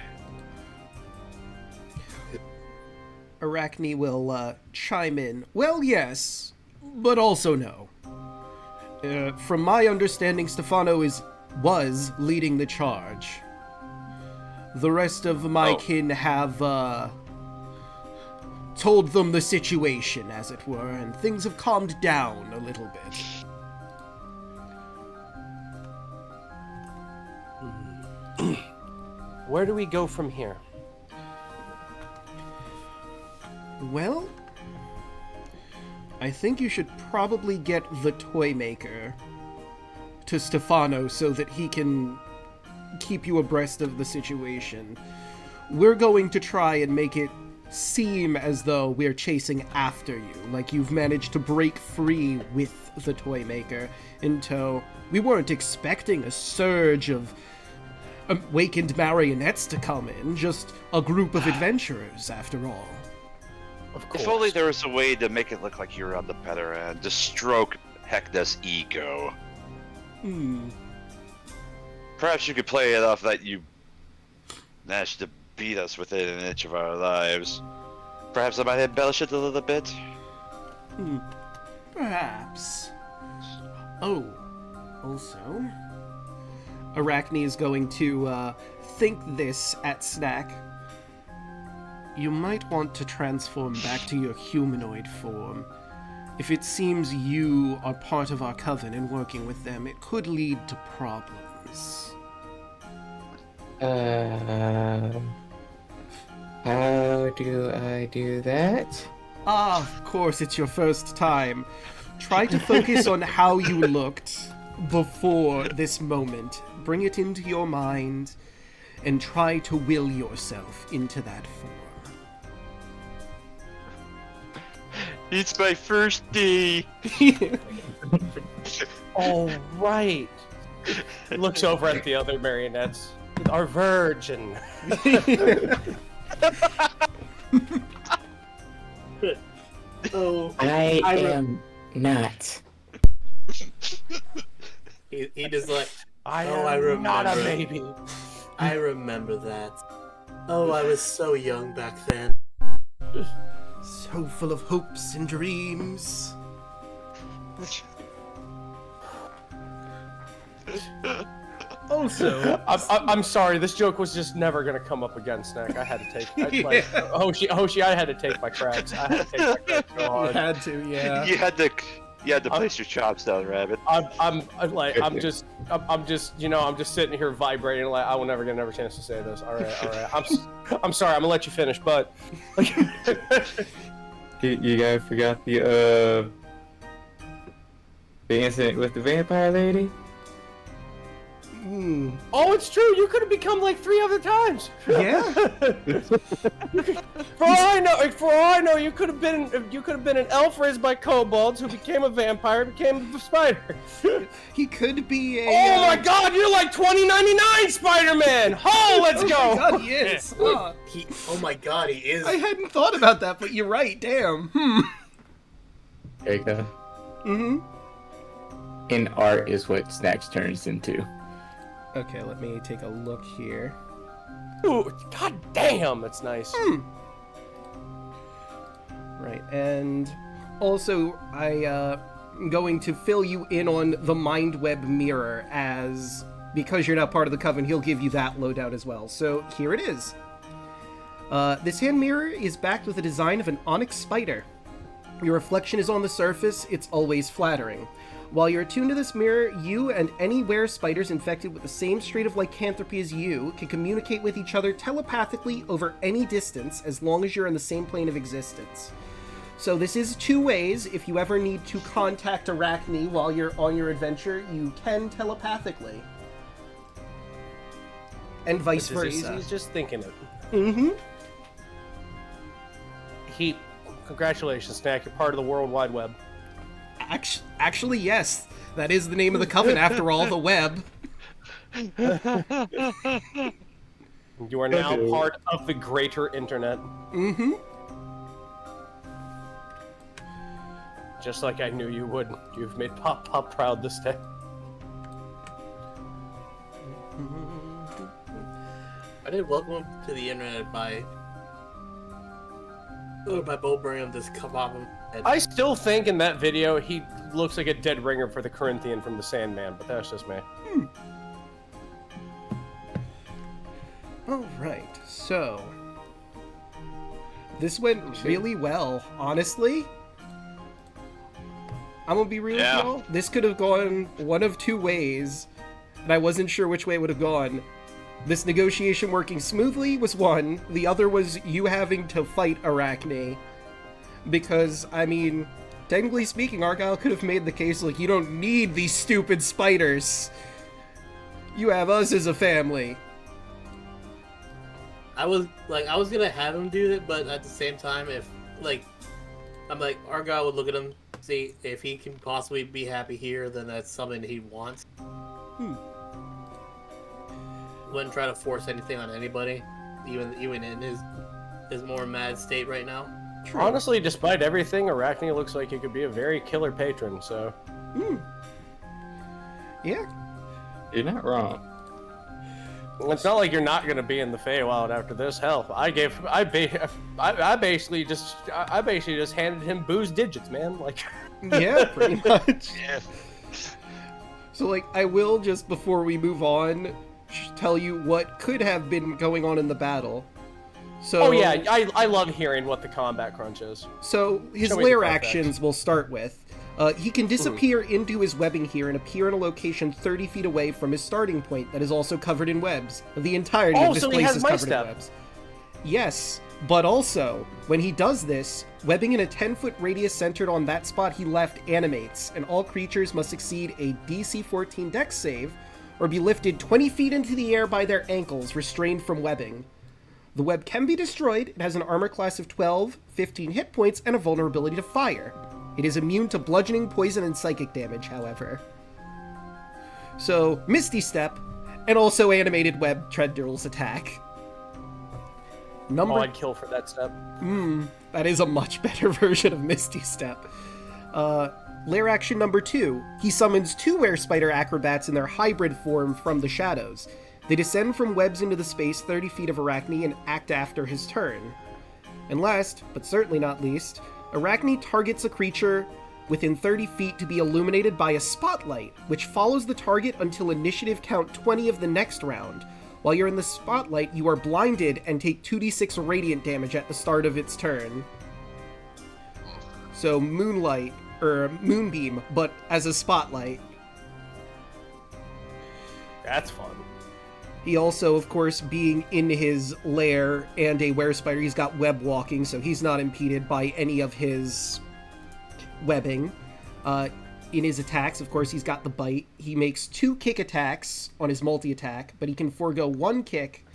Arachne will chime in. Well, yes, but also no. From my understanding, Stefano was leading the charge. The rest of my kin have told them the situation, as it were, and things have calmed down a little bit. Where do we go from here? Well, I think you should probably get the toy maker to Stefano so that he can keep you abreast of the situation. We're going to try and make it seem as though we're chasing after you, like you've managed to break free with the toy maker in tow. We weren't expecting a surge of awakened marionettes to come in, just a group of adventurers, after all. Of course. If only there was a way to make it look like you're on the better end, to stroke Heckna's ego. Perhaps you could play it off that you managed to beat us within an inch of our lives. Perhaps I might embellish it a little bit. Perhaps. Oh, also, Arachne is going to think this at Snack. You might want to transform back to your humanoid form. If it seems you are part of our coven and working with them, it could lead to problems. How do I do that? Ah, of course, it's your first time. Try to focus on how you looked before this moment. Bring it into your mind and try to will yourself into that form. It's my first day. Oh, right. He looks over at the other marionettes. Our virgin. oh, I am not. he just like, I remember. Not a baby. I remember that. Oh, I was so young back then. So full of hopes and dreams. Also, I'm sorry. This joke was just never gonna come up again, Snack. I had to take. Hoshi, I had to take my cracks. I had to take my cracks so hard. you had to, yeah. You had to You had to place your chops down, Rabbit. I'm just sitting here vibrating like I will never get another chance to say this. All right. I'm sorry. I'm gonna let you finish, but You guys forgot the incident with the vampire lady? oh, it's true. You could have become like 3 other times. Yeah. For all I know, you could have been an elf raised by kobolds who became a vampire, became a spider. He could be a. Oh my God, you're like 2099 Spider-Man. Oh, let's go. Oh my God, he is. Huh. Oh my God, he is. I hadn't thought about that, but you're right. Damn. There you go. Mm-hmm. And art is what Snacks turns into. Okay, let me take a look here. Ooh, God damn, that's nice. Right, and also I'm going to fill you in on the Mind Web mirror, as because you're now part of the Coven, he'll give you that loadout as well. So here it is. This hand mirror is backed with a design of an onyx spider. Your reflection is on the surface, it's always flattering. While you're attuned to this mirror, you and any were spiders infected with the same strain of lycanthropy as you can communicate with each other telepathically over any distance as long as you're in the same plane of existence. So this is 2 ways. If you ever need to contact Arachne while you're on your adventure, you can telepathically. And vice It's as versa. easy as just thinking it. Mm-hmm. Congratulations, Snack. You're part of the World Wide Web. Actually, yes. That is the name of the Coven, after all, the Web. You are now part of the greater internet. Mm-hmm. Just like I knew you would. You've made Pop proud this day. I did welcome him to the internet by both bringing him this kebab. I still think in that video he looks like a dead ringer for the Corinthian from the Sandman, but that's just me. Alright, so... This went really well, honestly. I'm gonna be real with y'all. This could have gone one of 2 ways, and I wasn't sure which way it would have gone. This negotiation working smoothly was one, the other was you having to fight Arachne. Because, I mean, technically speaking, Argyle could have made the case like, you don't need these stupid spiders. You have us as a family. I was gonna have him do it, but at the same time, Argyle would look at him, see if he can possibly be happy here, then that's something he wants. Wouldn't try to force anything on anybody, even in his more mad state right now. True. Honestly, despite everything, Arachne looks like he could be a very killer patron, so... Yeah. You're not wrong. It's not like you're not going to be in the Feywild after this. Hell, I basically just handed him booze digits, man. Like... Yeah, pretty much. Yeah. So, like, I will, just before we move on, tell you what could have been going on in the battle. So, oh yeah, I love hearing what the combat crunch is. So, his Show me the lair context. actions we'll start with. He can disappear into his webbing here and appear in a location 30 feet away from his starting point that is also covered in webs. The entirety of this so he place has is my covered step. in webs. Yes, but also, when he does this, webbing in a 10-foot radius centered on that spot he left animates, and all creatures must succeed a DC 14 Dex save, or be lifted 20 feet into the air by their ankles, restrained from webbing. The web can be destroyed. It has an armor class of 12, 15 hit points, and a vulnerability to fire. It is immune to bludgeoning, poison, and psychic damage, however. So, Misty Step, and also animated web Treadrill's attack. I'd kill for that step. That is a much better version of Misty Step. Lair action number 2. He summons 2 were-spider acrobats in their hybrid form from the shadows. They descend from webs into the space 30 feet of Arachne and act after his turn. And last, but certainly not least, Arachne targets a creature within 30 feet to be illuminated by a spotlight, which follows the target until initiative count 20 of the next round. While you're in the spotlight, you are blinded and take 2d6 radiant damage at the start of its turn. So, Moonlight, moonbeam, but as a spotlight. That's fun. He also, of course, being in his lair and a were-spider, he's got web walking, so he's not impeded by any of his webbing. In his attacks, of course, he's got the bite. He makes 2 kick attacks on his multi-attack, but he can forego 1 kick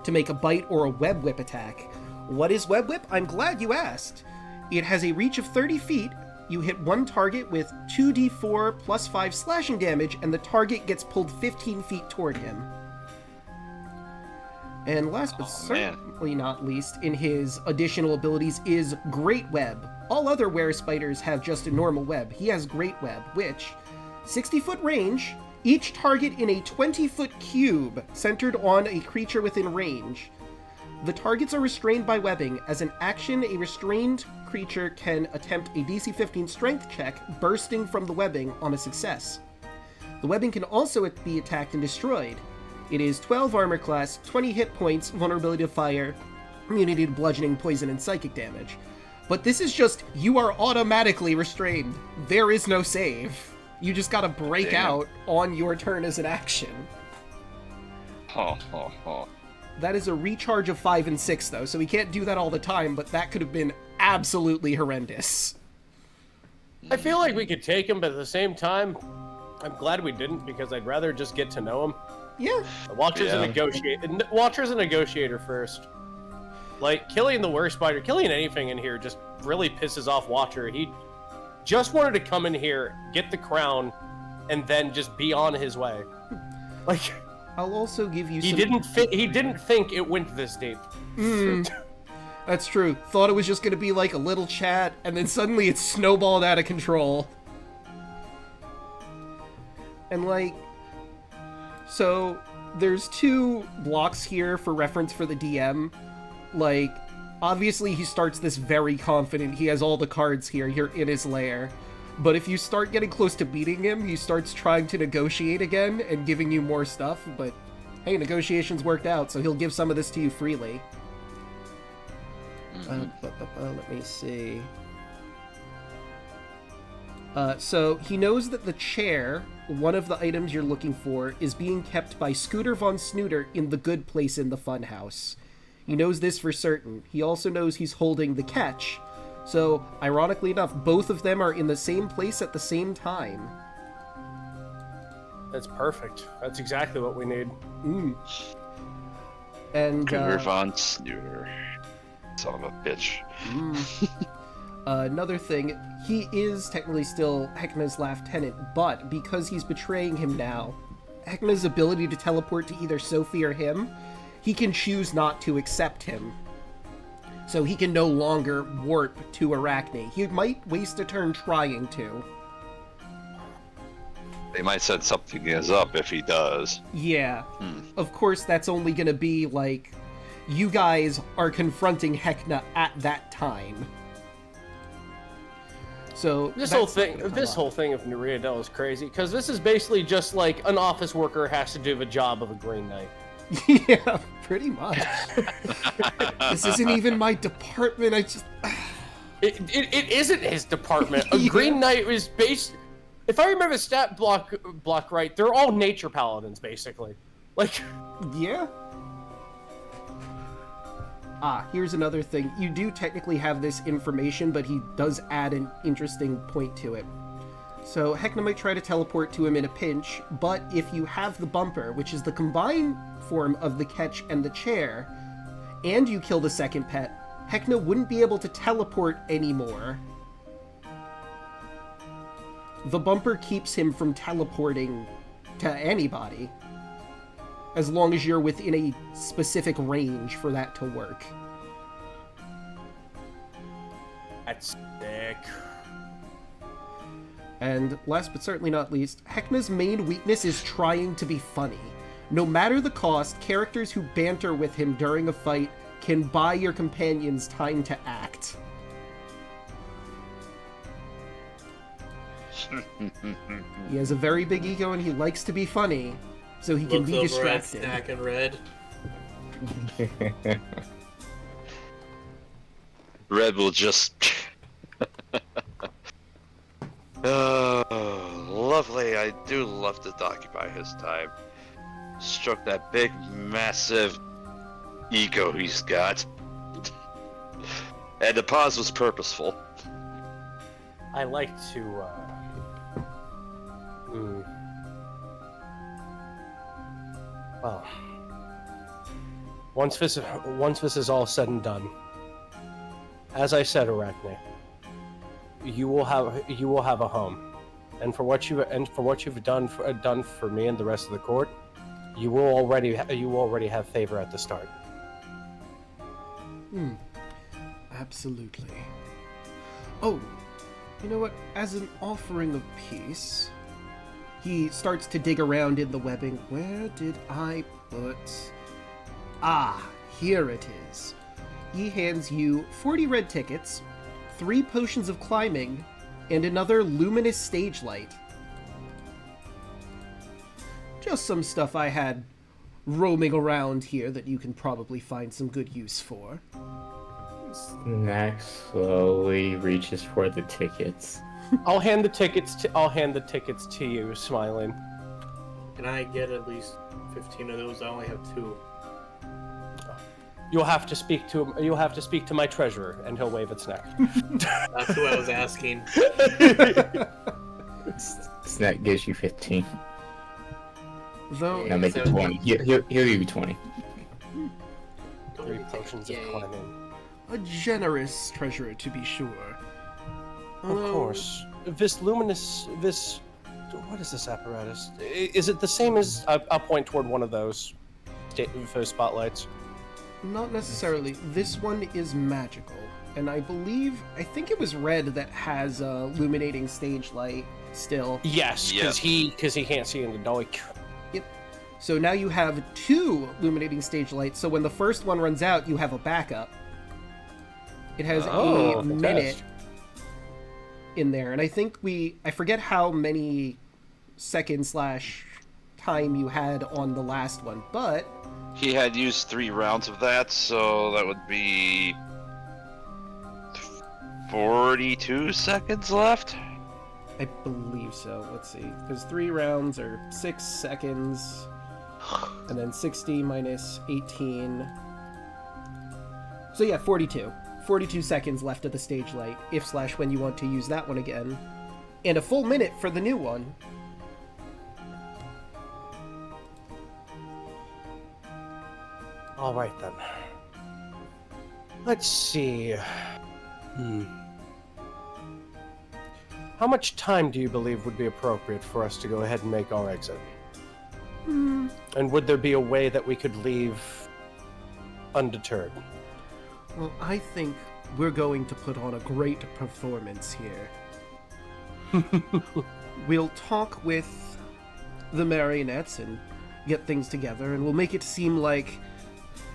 to make a bite or a web whip attack. What is web whip? I'm glad you asked. It has a reach of 30 feet. You hit one target with 2d4 plus 5 slashing damage, and the target gets pulled 15 feet toward him. And last but certainly not least, in his additional abilities is Great Web. All other were-spiders have just a normal web. He has Great Web, which, 60-foot range, each target in a 20-foot cube centered on a creature within range. The targets are restrained by webbing. As an action, a restrained creature can attempt a DC 15 strength check bursting from the webbing on a success. The webbing can also be attacked and destroyed. It is 12 armor class, 20 hit points, vulnerability to fire, immunity to bludgeoning, poison, and psychic damage. But this is just, you are automatically restrained. There is no save. You just gotta break out on your turn as an action. That is a recharge of 5 and 6, though, so he can't do that all the time, but that could have been absolutely horrendous. I feel like we could take him, but at the same time, I'm glad we didn't, because I'd rather just get to know him. Yeah. Watcher's a negotiator first. Like, killing the were-spider, killing anything in here just really pisses off Watcher. He just wanted to come in here, get the crown, and then just be on his way. Like, I'll also give you he didn't think it went this deep. That's true. Thought it was just gonna be like a little chat, and then suddenly it snowballed out of control. And like, so there's 2 blocks here for reference for the DM. Like, obviously he starts this very confident. He has all the cards here in his lair. But if you start getting close to beating him, he starts trying to negotiate again and giving you more stuff. But hey, negotiations worked out, so he'll give some of this to you freely. Let me see. So he knows that the chair, one of the items you're looking for, is being kept by Scooter von Snooter in the good place in the funhouse. He knows this for certain. He also knows he's holding the catch. So, ironically enough, both of them are in the same place at the same time. That's perfect. That's exactly what we need. And Scooter von Snooter. Son of a bitch. Another thing, he is technically still Heckna's lieutenant, but because he's betraying him now, Heckna's ability to teleport to either Sophie or him, he can choose not to accept him. So he can no longer warp to Arachne. He might waste a turn trying to. They might set something is up if he does. Yeah. Of course, that's only gonna be, like, you guys are confronting Heckna at that time. So this whole thing of Neriadel is crazy, because this is basically just like an office worker has to do the job of a Green Knight. Yeah, pretty much. This isn't even my department. I just it isn't his department. A Green Knight is based. If I remember the stat block right, they're all nature paladins basically. Like, yeah. Here's another thing. You do technically have this information, but he does add an interesting point to it. So Heckna might try to teleport to him in a pinch, but if you have the bumper, which is the combined form of the catch and the chair, and you kill the second pet, Heckna wouldn't be able to teleport anymore. The bumper keeps him from teleporting to anybody, as long as you're within a specific range for that to work. That's sick. And last but certainly not least, Heckna's main weakness is trying to be funny. No matter the cost, characters who banter with him during a fight can buy your companions time to act. He has a very big ego and he likes to be funny, so he can be distracted. Snack and Red. Red will just enough to occupy his time. Stroke that big, massive ego he's got. And the pause was purposeful. I like to, Well, once this is all said and done, as I said, Arachne, you will have a home, and for what you've done for me and the rest of the court, you will already have favor at the start. Absolutely. Oh, you know what? As an offering of peace, he starts to dig around in the webbing. Where did I put... Ah, here it is. He hands you 40 red tickets, 3 potions of climbing, and another luminous stage light. Just some stuff I had roaming around here that you can probably find some good use for. Snack slowly reaches for the tickets. I'll hand the tickets to you, smiling. Can I get at least 15 of those? I only have 2. You'll have to speak to my treasurer, and he'll wave at Snack. That's what I was asking. Snack gives you 15. Though, Now make it 20. He'll give you 20. 3 potions of climbing. a generous treasurer, to be sure. Of course. This luminous... What is this apparatus? Is it the same as... I'll point toward one of those spotlights. Not necessarily. This one is magical. And I think it was red that has a illuminating stage light still. Yes, because he can't see in the dark. Yep. So now you have 2 illuminating stage lights, so when the first one runs out, you have a backup. It has a minute in there, and I think I forget how many seconds / time you had on the last one, but... He had used 3 rounds of that, so that would be 42 seconds left? I believe so. Let's see. Because 3 rounds are 6 seconds, and then 60 minus 18. So yeah, 42. 42 seconds left of the stage light, if / when you want to use that one again. And a full minute for the new one. All right, then. Let's see. How much time do you believe would be appropriate for us to go ahead and make our exit? And would there be a way that we could leave undeterred? Well, I think we're going to put on a great performance here. We'll talk with the marionettes and get things together, and we'll make it seem like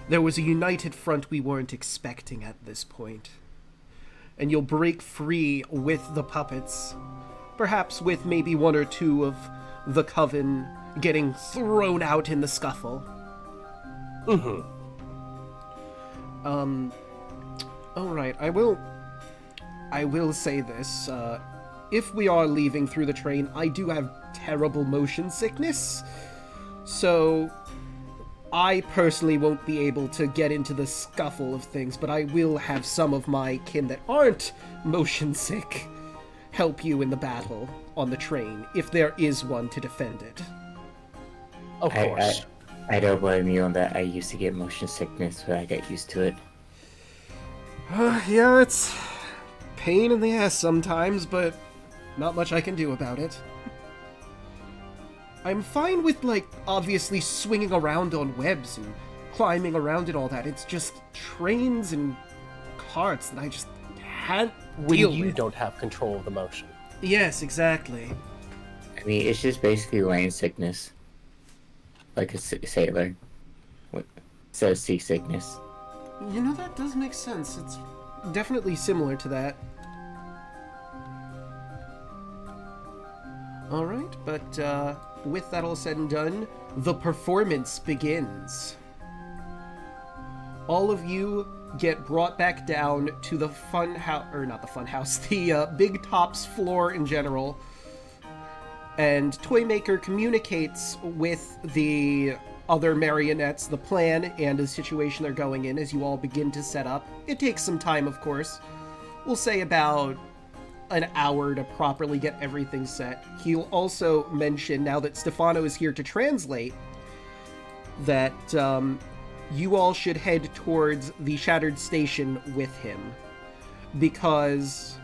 there was a united front we weren't expecting at this point. And you'll break free with the puppets, perhaps with maybe 1 or 2 of the Coven getting thrown out in the scuffle. Alright, I will say this, if we are leaving through the train, I do have terrible motion sickness, so I personally won't be able to get into the scuffle of things, but I will have some of my kin that aren't motion sick help you in the battle on the train, if there is one to defend it. Of course. I don't blame you on that. I used to get motion sickness, but I got used to it. Yeah, it's pain in the ass sometimes, but not much I can do about it. I'm fine with, obviously swinging around on webs and climbing around and all that. It's just trains and carts that I just can't deal with. You don't have control of the motion. Yes, exactly. I mean, it's just basically lane sickness. Like a sailor. Instead of seasickness. You know, that does make sense. It's definitely similar to that. Alright, but with that all said and done, the performance begins. All of you get brought back down to the the Big Top's floor in general. And Toymaker communicates with the other marionettes the plan and the situation they're going in as you all begin to set up. It takes some time, of course. We'll say about an hour to properly get everything set. He'll also mention, now that Stefano is here to translate, that you all should head towards the Shattered Station with him, because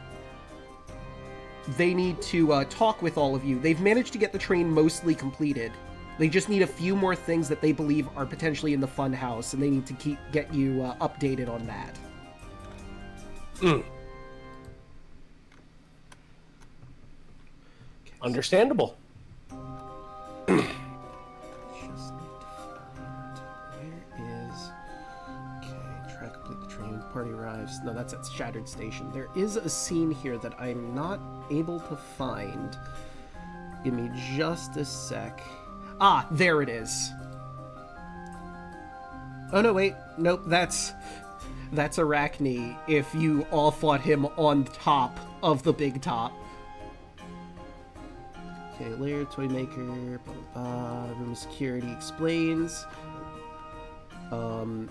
they need to talk with all of you. They've managed to get the train mostly completed. They just need a few more things that they believe are potentially in the fun house, and they need to get you updated on that. Understandable. Just need to find... Where is... Okay, track complete the train, party arrives. No, that's at Shattered Station. There is a scene here that I'm not able to find. Give me just a sec. Ah, there it is. Oh, no, wait. Nope, that's Arachne, if you all fought him on top of the big top. Okay, layer, Toymaker, blah, blah, blah. Room security explains. Yeah,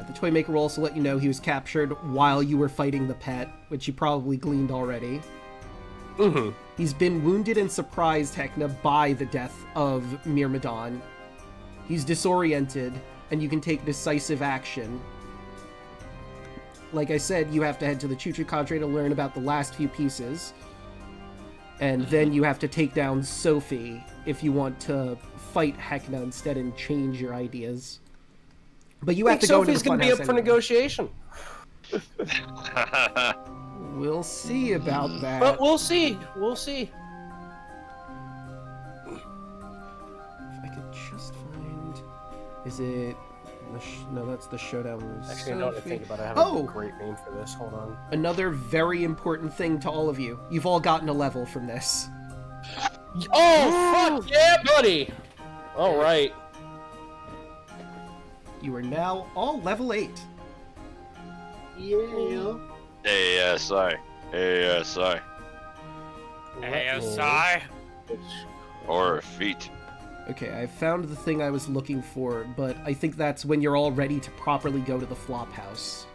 the Toymaker will also let you know he was captured while you were fighting the pet, which you probably gleaned already. Mm-hmm. He's been wounded and surprised, Heckna, by the death of Myrmidon. He's disoriented, and you can take decisive action. Like I said, you have to head to the Chuchu Cadre to learn about the last few pieces. And then you have to take down Sophie if you want to fight Heckna instead and change your ideas. But you have to go into the Sophie's going to be up for negotiation. We'll see about that. But we'll see. We'll see. If I could just find... Is it... No, that's the showdown with Actually, I know what I think about it. I have a great name for this. Hold on. Another very important thing to all of you. You've all gotten a level from this. Oh, fuck yeah, buddy! All right. You are now all level 8. Yeah. ASI. ASI. ASI. Or feet. Okay, I found the thing I was looking for, but I think that's when you're all ready to properly go to the flop house.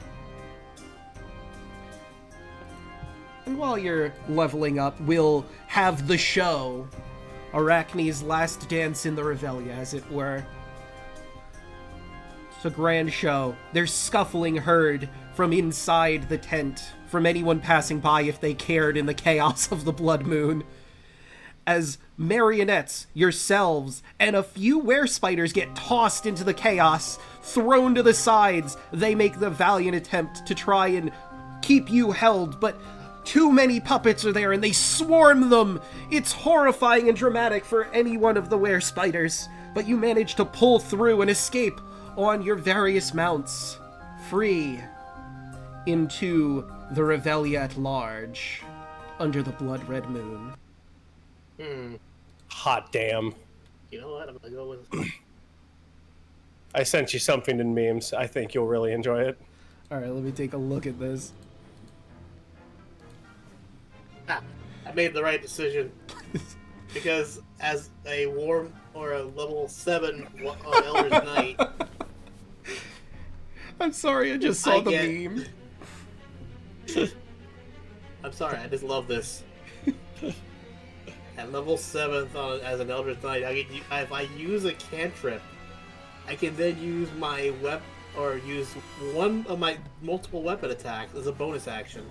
And while you're leveling up, we'll have the show. Arachne's last dance in the Revelia, as it were. It's a grand show. There's scuffling heard from inside the tent, from anyone passing by if they cared in the chaos of the Blood Moon. As marionettes, yourselves, and a few were-spiders get tossed into the chaos, thrown to the sides, they make the valiant attempt to try and keep you held, but too many puppets are there and they swarm them. It's horrifying and dramatic for any one of the were-spiders, but you manage to pull through and escape on your various mounts, free into the Revelia at large, under the blood-red moon. Hot damn. You know what? I'm gonna go with... I sent you something in memes. I think you'll really enjoy it. Alright, let me take a look at this. I made the right decision. Because as a war or a level 7 Elder's Knight... I'm sorry, I just saw the meme. I'm sorry, I just love this. At level 7th as an Elder's Knight, if I use a cantrip, I can then use my use one of my multiple weapon attacks as a bonus action.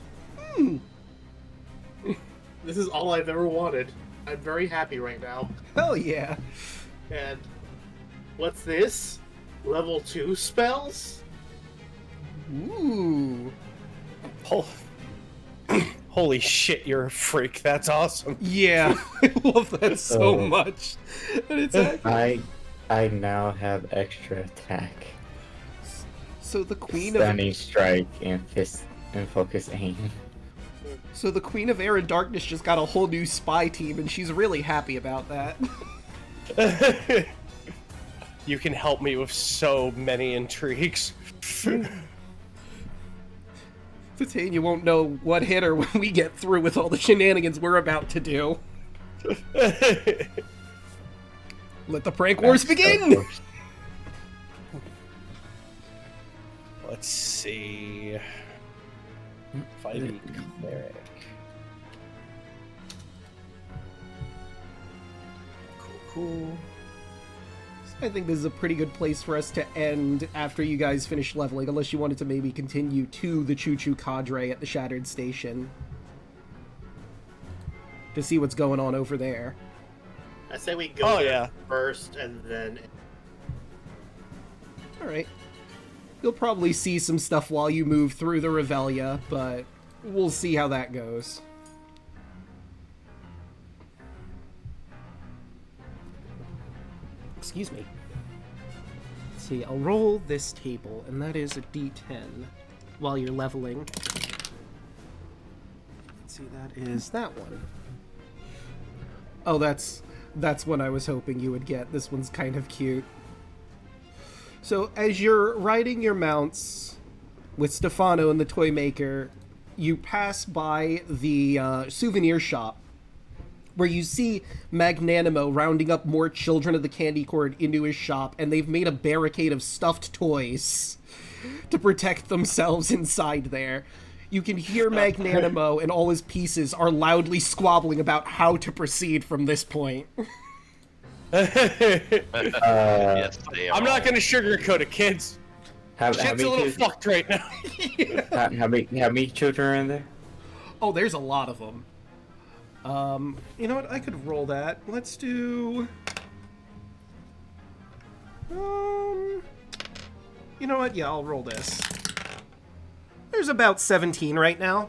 This is all I've ever wanted. I'm very happy right now. Hell yeah. And what's this? Level 2 spells? Ooh. Holy shit, you're a freak. That's awesome. Yeah, I love that so much. And it's actually... I now have extra attack. So the Queen Stunning strike and fist and focus aim. So the Queen of Air and Darkness just got a whole new spy team, and she's really happy about that. You can help me with so many intrigues. Titania won't know what hit her when we get through with all the shenanigans we're about to do. Let the prank wars begin! Let's see. Fighting cleric. Cool. I think this is a pretty good place for us to end after you guys finish leveling, unless you wanted to maybe continue to the Choo-Choo Cadre at the Shattered Station to see what's going on over there. I say we go there yeah. first, and then... Alright. You'll probably see some stuff while you move through the Revelia, but we'll see how that goes. Excuse me. Let's see, I'll roll this table, and that is a d10 while you're leveling. Let's see, that is that one. Oh, that's what I was hoping you would get. This one's kind of cute. So, as you're riding your mounts with Stefano and the toy maker, you pass by the souvenir shop, where you see Magnanimo rounding up more children of the Candy Court into his shop, and they've made a barricade of stuffed toys to protect themselves inside there. You can hear Magnanimo and all his pieces are loudly squabbling about how to proceed from this point. Yes, they I'm are. not gonna sugarcoat it, kids. Shit's a little fucked right now. How many children are in there? Oh, there's a lot of them. You know what? I could roll that. Let's do... You know what? Yeah, I'll roll this. There's about 17 right now,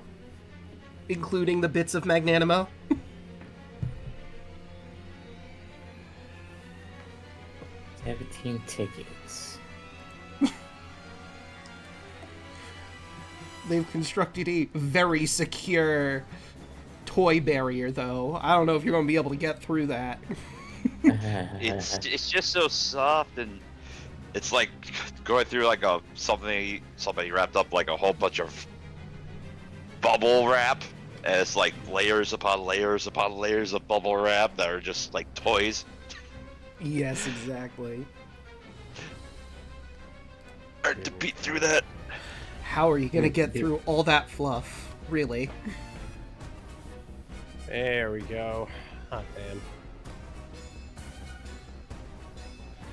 including the bits of Magnanimo. 17 tickets. They've constructed a very secure toy barrier, though. I don't know if you're going to be able to get through that. It's just so soft, and it's like going through like something wrapped up like a whole bunch of bubble wrap, and it's like layers upon layers upon layers of bubble wrap that are just like toys. Yes, exactly. Hard to beat through that. How are you going to get through all that fluff? Really? There we go. Hot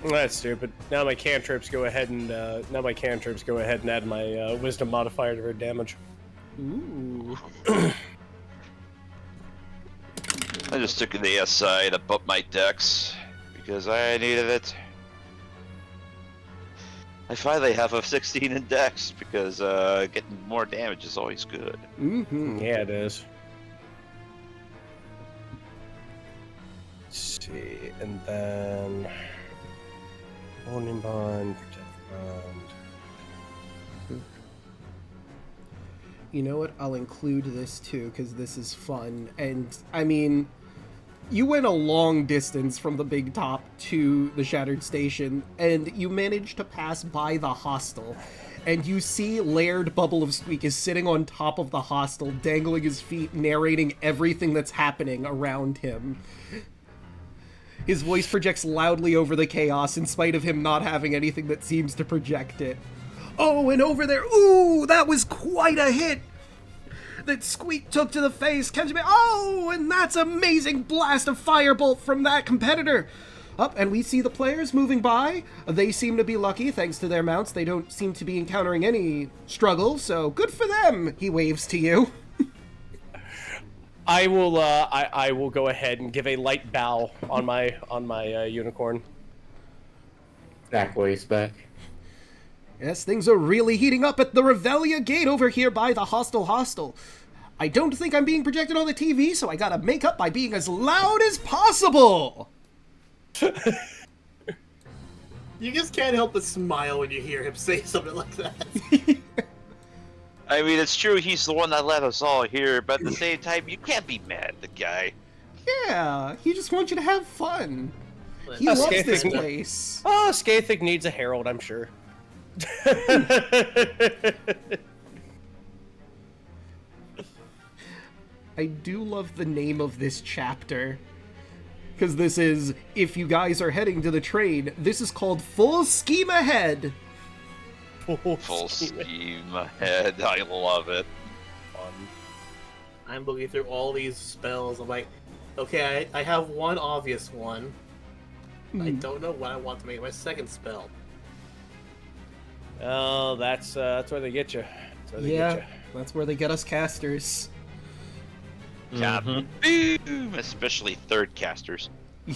damn. That's stupid. Now my cantrips go ahead and add my wisdom modifier to her damage. Ooh. I just took the S side to bump my dex because I needed it. I finally have a 16 in dex because getting more damage is always good. Mm-hmm. Yeah, it is. Let's see, and then Warning Bond, Protect Bond. You know what? I'll include this too, because this is fun. And, I mean, you went a long distance from the big top to the Shattered Station, and you managed to pass by the hostel. And you see Laird Bubble of Squeak is sitting on top of the hostel, dangling his feet, narrating everything that's happening around him. His voice projects loudly over the chaos, in spite of him not having anything that seems to project it. Oh, and over there, ooh, that was quite a hit! That Squeak took to the face, catch me, oh, and that's amazing blast of firebolt from that competitor! Up, and we see the players moving by. They seem to be lucky, thanks to their mounts. They don't seem to be encountering any struggle, so good for them, he waves to you. I will go ahead and give a light bow on my unicorn. Back ways back. Yes, things are really heating up at the Revelia gate over here by the hostel. I don't think I'm being projected on the TV, so I gotta make up by being as loud as possible! You just can't help but smile when you hear him say something like that. I mean, it's true, he's the one that let us all here, but at the same time, you can't be mad at the guy. Yeah, he just wants you to have fun. He Us loves Scathing- this place. Oh, Scathing needs a herald, I'm sure. I do love the name of this chapter. Because this is, if you guys are heading to the train, this is called Full Scheme Ahead. Full scheme ahead. I love it. I'm looking through all these spells. I'm like, okay, I have one obvious one. I don't know what I want to make my second spell. Oh, that's where they get you. That's where they get us casters. Boom! Especially third casters.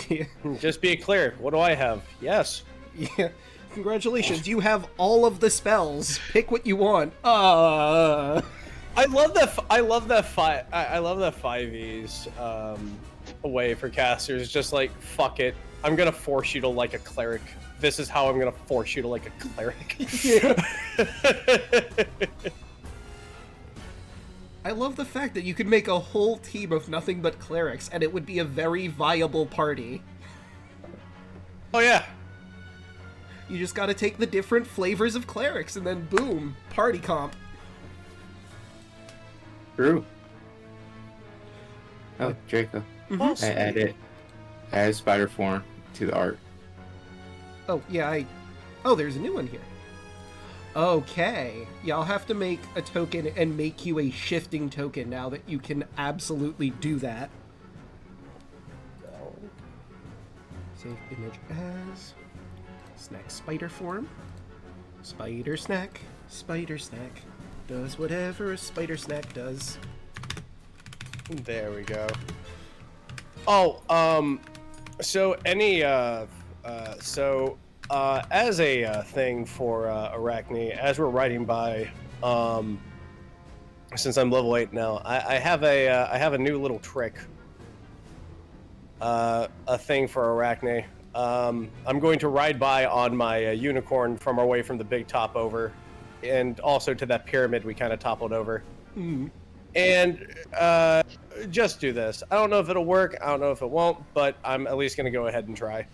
Yeah. Just be clear. What do I have? Yes. Yeah. Congratulations, you have all of the spells. Pick what you want. I love that. I love that 5es way for casters. Just like, fuck it. I'm gonna force you to like a cleric. This is how I'm gonna force you to like a cleric. I love the fact that you could make a whole team of nothing but clerics, and it would be a very viable party. Oh yeah. You just gotta take the different flavors of clerics, and then boom, party comp. True. Oh, Draco. I added spider form to the art. Oh, yeah, Oh, there's a new one here. Okay. Yeah, I'll have to make a token and make you a shifting token now that you can absolutely do that. Save image as... Snack spider form. Spider snack. Spider snack. Does whatever a spider snack does. There we go. Oh, so any, as a thing for Arachne, as we're riding by, since I'm level 8 now, I have a new little trick. A thing for Arachne. I'm going to ride by on my unicorn from our way from the big top over, and also to that pyramid we kind of toppled over. And just do this. I don't know if it'll work. I don't know if it won't, but I'm at least going to go ahead and try.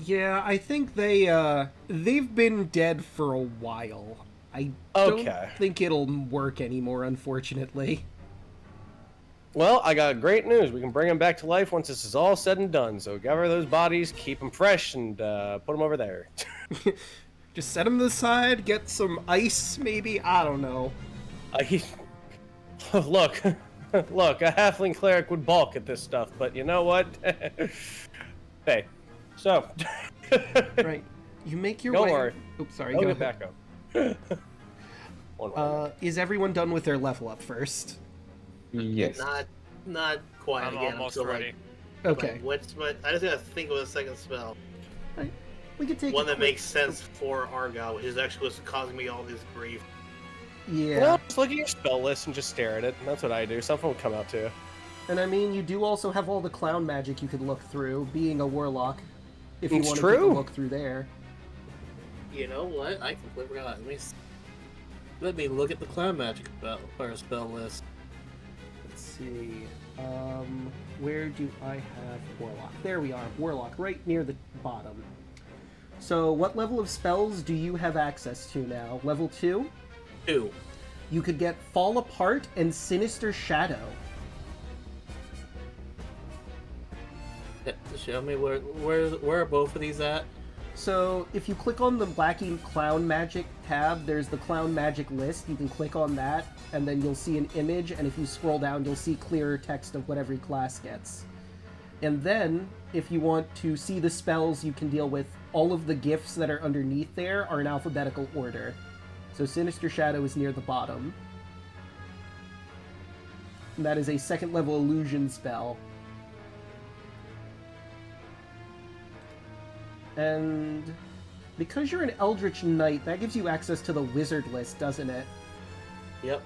Yeah, I think they've been dead for a while. I don't think it'll work anymore, unfortunately. Well, I got great news. We can bring them back to life once this is all said and done. So gather those bodies, keep them fresh, and put them over there. Just set them to the side, get some ice, maybe? I don't know. Look, a halfling cleric would balk at this stuff, but you know what? Hey, so... Right. You make your way... Don't worry. Oops, sorry, I'll go get ahead. back up. Is everyone done with their level up first? Yes. Not quite. I'm Again, almost I'm still ready. Okay. Like, I just gotta think of a second spell. Right. We could take One a that quick- makes sense for Argyle, which is actually what's causing me all this grief. Yeah. Well, just look at your spell list and just stare at it. That's what I do. Something will come out to you. And I mean, you do also have all the clown magic you could look through, being a warlock, if you It's want to true. look through there. You know what? I completely forgot. Let me look at the clown magic spell list. Let's see. Where do I have Warlock? There we are, Warlock, right near the bottom. So, what level of spells do you have access to now? Level 2? 2. You could get Fall Apart and Sinister Shadow. Show me where are both of these at? So, if you click on the Wacky Clown Magic tab, there's the Clown Magic list. You can click on that, and then you'll see an image, and if you scroll down, you'll see clearer text of what every class gets. And then, if you want to see the spells you can deal with, all of the gifts that are underneath there are in alphabetical order. So Sinister Shadow is near the bottom. And that is a second level illusion spell. And because you're an Eldritch Knight, that gives you access to the wizard list, doesn't it? Yep.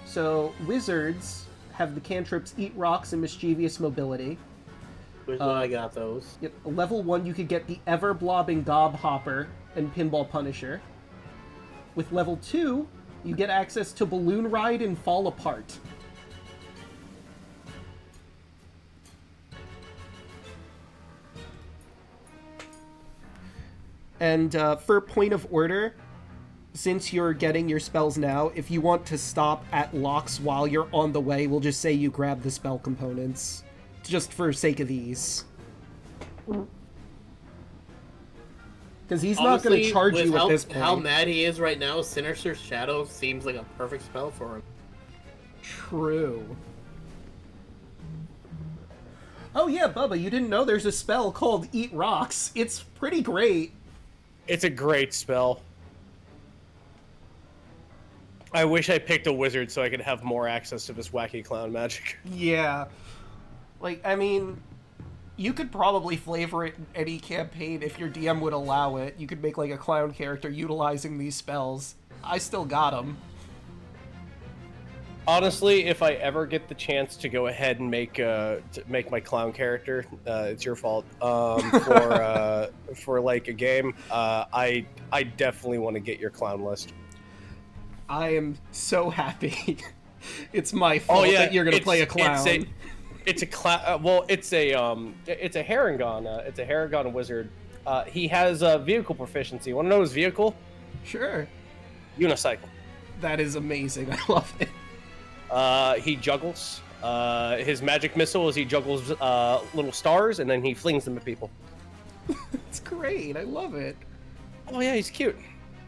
So wizards have the cantrips Eat Rocks and Mischievous Mobility. Which one I got those? Yep. Level 1, you could get the Ever-Blobbing Gobhopper and Pinball Punisher. With level 2, you get access to Balloon Ride and Fall Apart. And for point of order, since you're getting your spells now, if you want to stop at locks while you're on the way, we'll just say you grab the spell components, just for sake of ease. Because he's not going to charge you at this point. How mad he is right now, Sinister Shadow seems like a perfect spell for him. True. Oh yeah, Bubba, you didn't know there's a spell called Eat Rocks. It's pretty great. It's a great spell. I wish I picked a wizard so I could have more access to this wacky clown magic. Yeah. Like, I mean, you could probably flavor it in any campaign if your DM would allow it. You could make, like, a clown character utilizing these spells. I still got them. Honestly, if I ever get the chance to go ahead and make my clown character, it's your fault. For like a game, I definitely want to get your clown list. I am so happy. It's my fault that you're gonna play a clown. It's a Haragon. It's a Haragon wizard. He has vehicle proficiency. Want to know his vehicle? Sure. Unicycle. That is amazing. I love it. He juggles. His magic missile is he juggles little stars and then he flings them at people. It's great. I love it. Oh yeah, he's cute.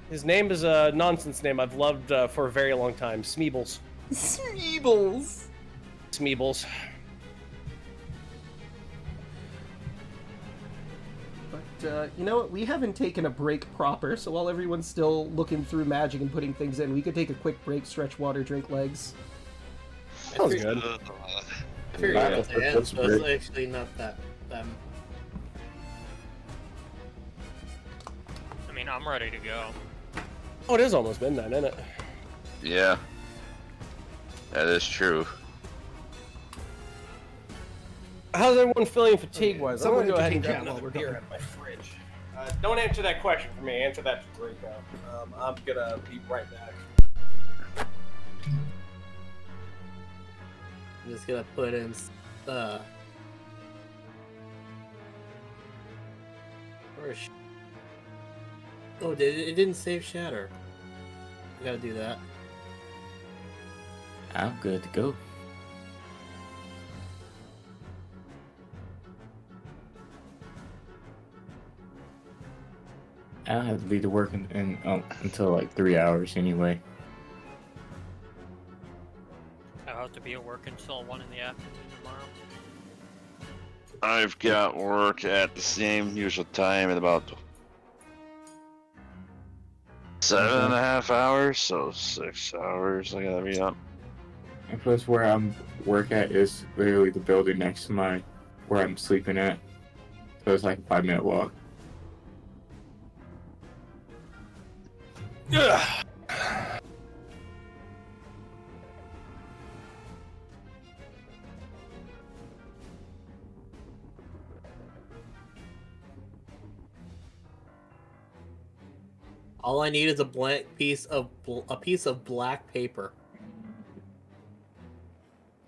His name is a nonsense name I've loved for a very long time. Smeebles. Smeebles. Smeebles. But, you know what? We haven't taken a break proper, so while everyone's still looking through magic and putting things in, we could take a quick break, stretch water, drink legs. That was good. I figured out the end, so it's actually not that. I mean, I'm ready to go. Oh, it is almost midnight, isn't it? Yeah. That is true. How's everyone feeling fatigue-wise? I'm Someone gonna go ahead take and a grab count while another we're beer going. out of my fridge. Don't answer that question for me. Answer that to Draco. I'm gonna be right back. I'm just gonna put in oh, it didn't save Shatter. I gotta do that. I'm good to go. I don't have to be to work until like 3 hours anyway. I'll have to be at work until 1 in the afternoon tomorrow. I've got work at the same usual time at about 7.5 hours, so 6 hours. I gotta be up. And plus, where I'm work at is literally the building next to where I'm sleeping at. So it's like a 5-minute walk. Ugh. All I need is a blank piece of black paper.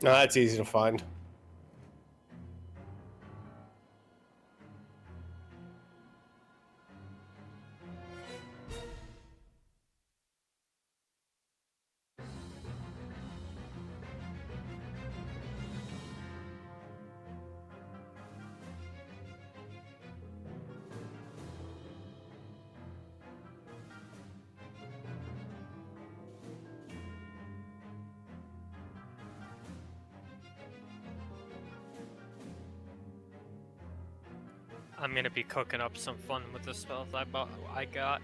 No, that's easy to find. I'm gonna be cooking up some fun with the spells I got.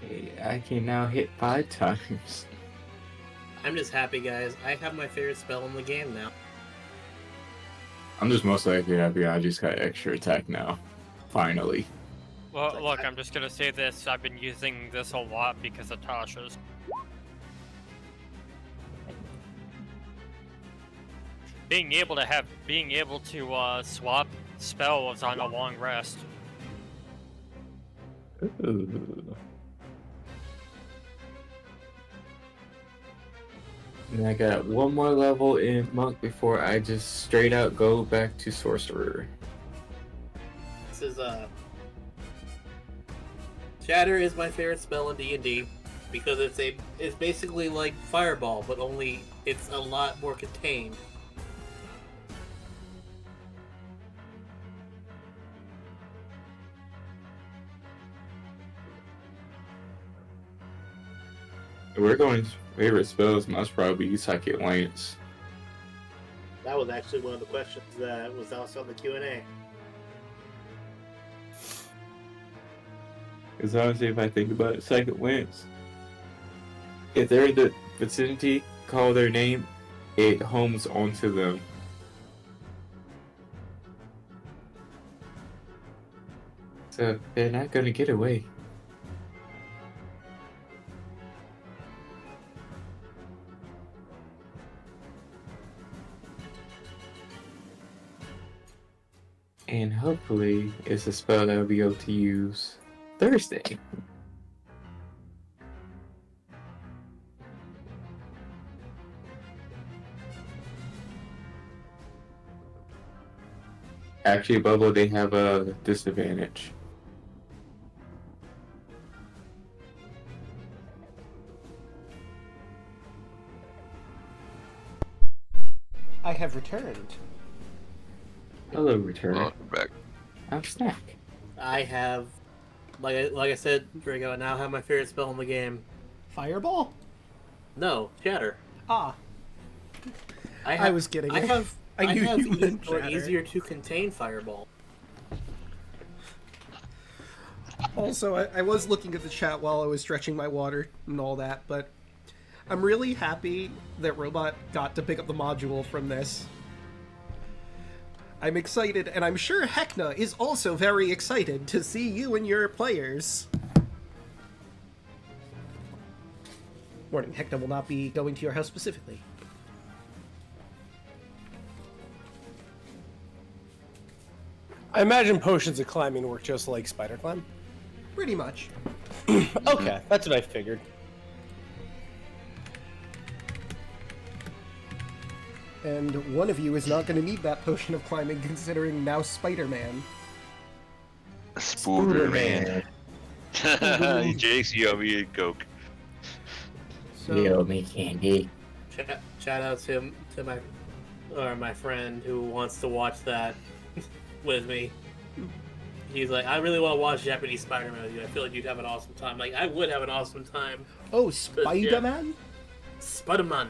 Hey, I can now hit 5 times. I'm just happy, guys. I have my favorite spell in the game now. I'm just most likely happy I just got extra attack now. Finally. Well, look, I'm just gonna say this. I've been using this a lot because of Tasha's. Being able to swap spells on a long rest. Ooh. And I got one more level in Monk before I just straight out go back to Sorcerer. This is Shatter is my favorite spell in D&D because it's basically like Fireball, but only it's a lot more contained. We're going favorite spells must probably be Psychic Lance. That was actually one of the questions that was also on the Q&A. Because honestly, if I think about it, Psychic Lance, if they're in the vicinity, call their name, it homes onto them. So they're not gonna get away. And hopefully it's a spell that I'll be able to use Thursday. Actually, Bubble, they have a disadvantage. I have returned. Hello, return. Welcome back. I'm Snack. I have, like I said, Draco, I now have my favorite spell in the game. Fireball? No, Shatter. Ah, I I was kidding. I have. I knew have you meant more Shatter. easier to contain Fireball. Also, I was looking at the chat while I was stretching my water and all that, but I'm really happy that Robot got to pick up the module from this. I'm excited, and I'm sure Heckna is also very excited to see you and your players. Warning, Heckna will not be going to your house specifically. I imagine potions of climbing work just like spider climb. Pretty much. Okay, that's what I figured. And one of you is not going to need that potion of climbing, considering now Spider-Man. Spooderman. Jake's you owe me a Coke. So, You owe me candy. Shout out to my friend who wants to watch that with me. He's like, I really want to watch Japanese Spider-Man with you. I feel like you'd have an awesome time. Like, I would have an awesome time. oh, Spider-Man? Spider-Man.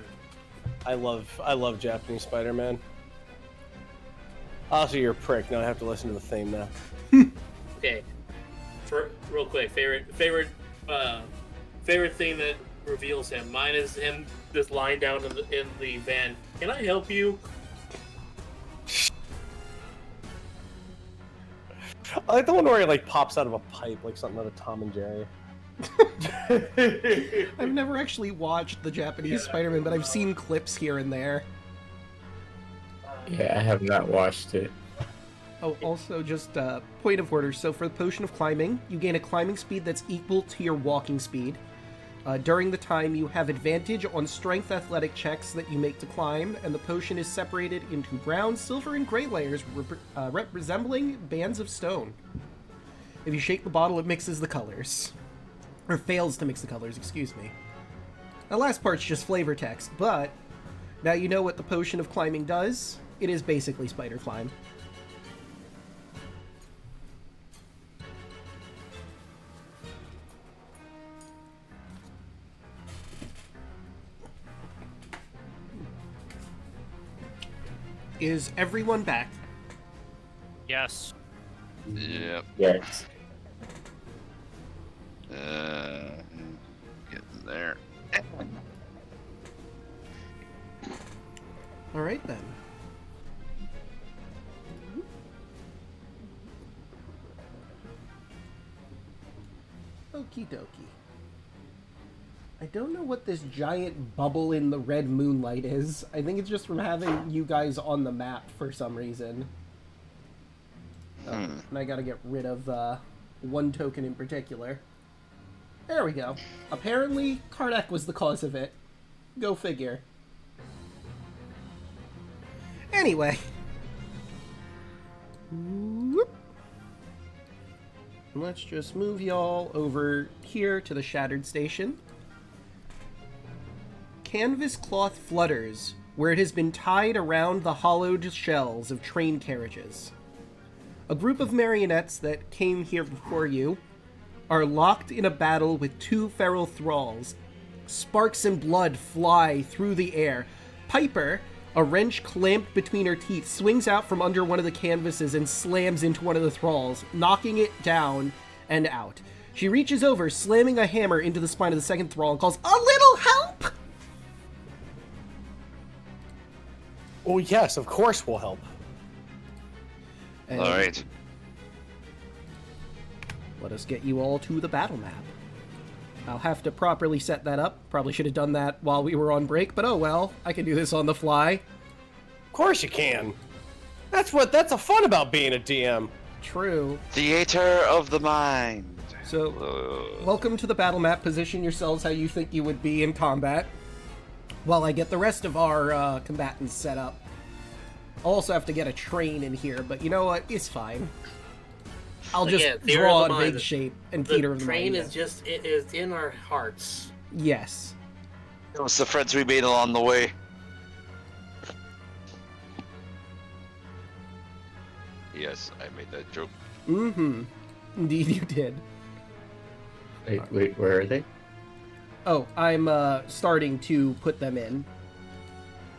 I love Japanese Spider-Man. Also, you're a prick. Now I have to listen to the theme now. Okay. Real quick, favorite thing that reveals him. Mine is him just lying down in the van. Can I help you? I like the one where he like pops out of a pipe like something out of Tom and Jerry. I've never actually watched the Japanese Spider-Man, but I've seen clips here and there. Yeah, I have not watched it. Oh, also, just point of order. So for the Potion of Climbing, you gain a climbing speed that's equal to your walking speed. During the time, you have advantage on strength athletic checks that you make to climb, and the potion is separated into brown, silver, and gray layers resembling bands of stone. If you shake the bottle, it mixes the colors. Or fails to mix the colors, excuse me. The last part's just flavor text, but now you know what the Potion of Climbing does. It is basically Spider Climb. Is everyone back? Yes. Yep. Yes. Getting there. Alright then. Okie dokie. I don't know what this giant bubble in the red moonlight is. I think it's just from having you guys on the map for some reason. And I gotta get rid of one token in particular. There we go. Apparently, Karnak was the cause of it. Go figure. Anyway. Whoop. Let's just move y'all over here to the Shattered Station. Canvas cloth flutters where it has been tied around the hollowed shells of train carriages. A group of marionettes that came here before you are locked in a battle with two feral thralls, Sparks and blood fly through the air. Piper, a wrench clamped between her teeth, swings out from under one of the canvases and slams into one of the thralls, knocking it down and out. She reaches over, slamming a hammer into the spine of the second thrall, and calls, "A little help!" Oh, yes, of course we'll help. And All right. let us get you all to the battle map. I'll have to properly set that up. Probably should have done that while we were on break, but oh well. I can do this on the fly. Of course you can. That's the fun about being a DM. True. Theater of the mind. So, welcome to the battle map. Position yourselves how you think you would be in combat, while I get the rest of our combatants set up. I'll also have to get a train in here, but you know what? It's fine. I'll just draw a big shape and theater of the mind. The train is just, it is in our hearts. Yes. It was the friends we made along the way. Yes, I made that joke. Mm-hmm. Indeed you did. Wait, where are they? Oh, I'm starting to put them in.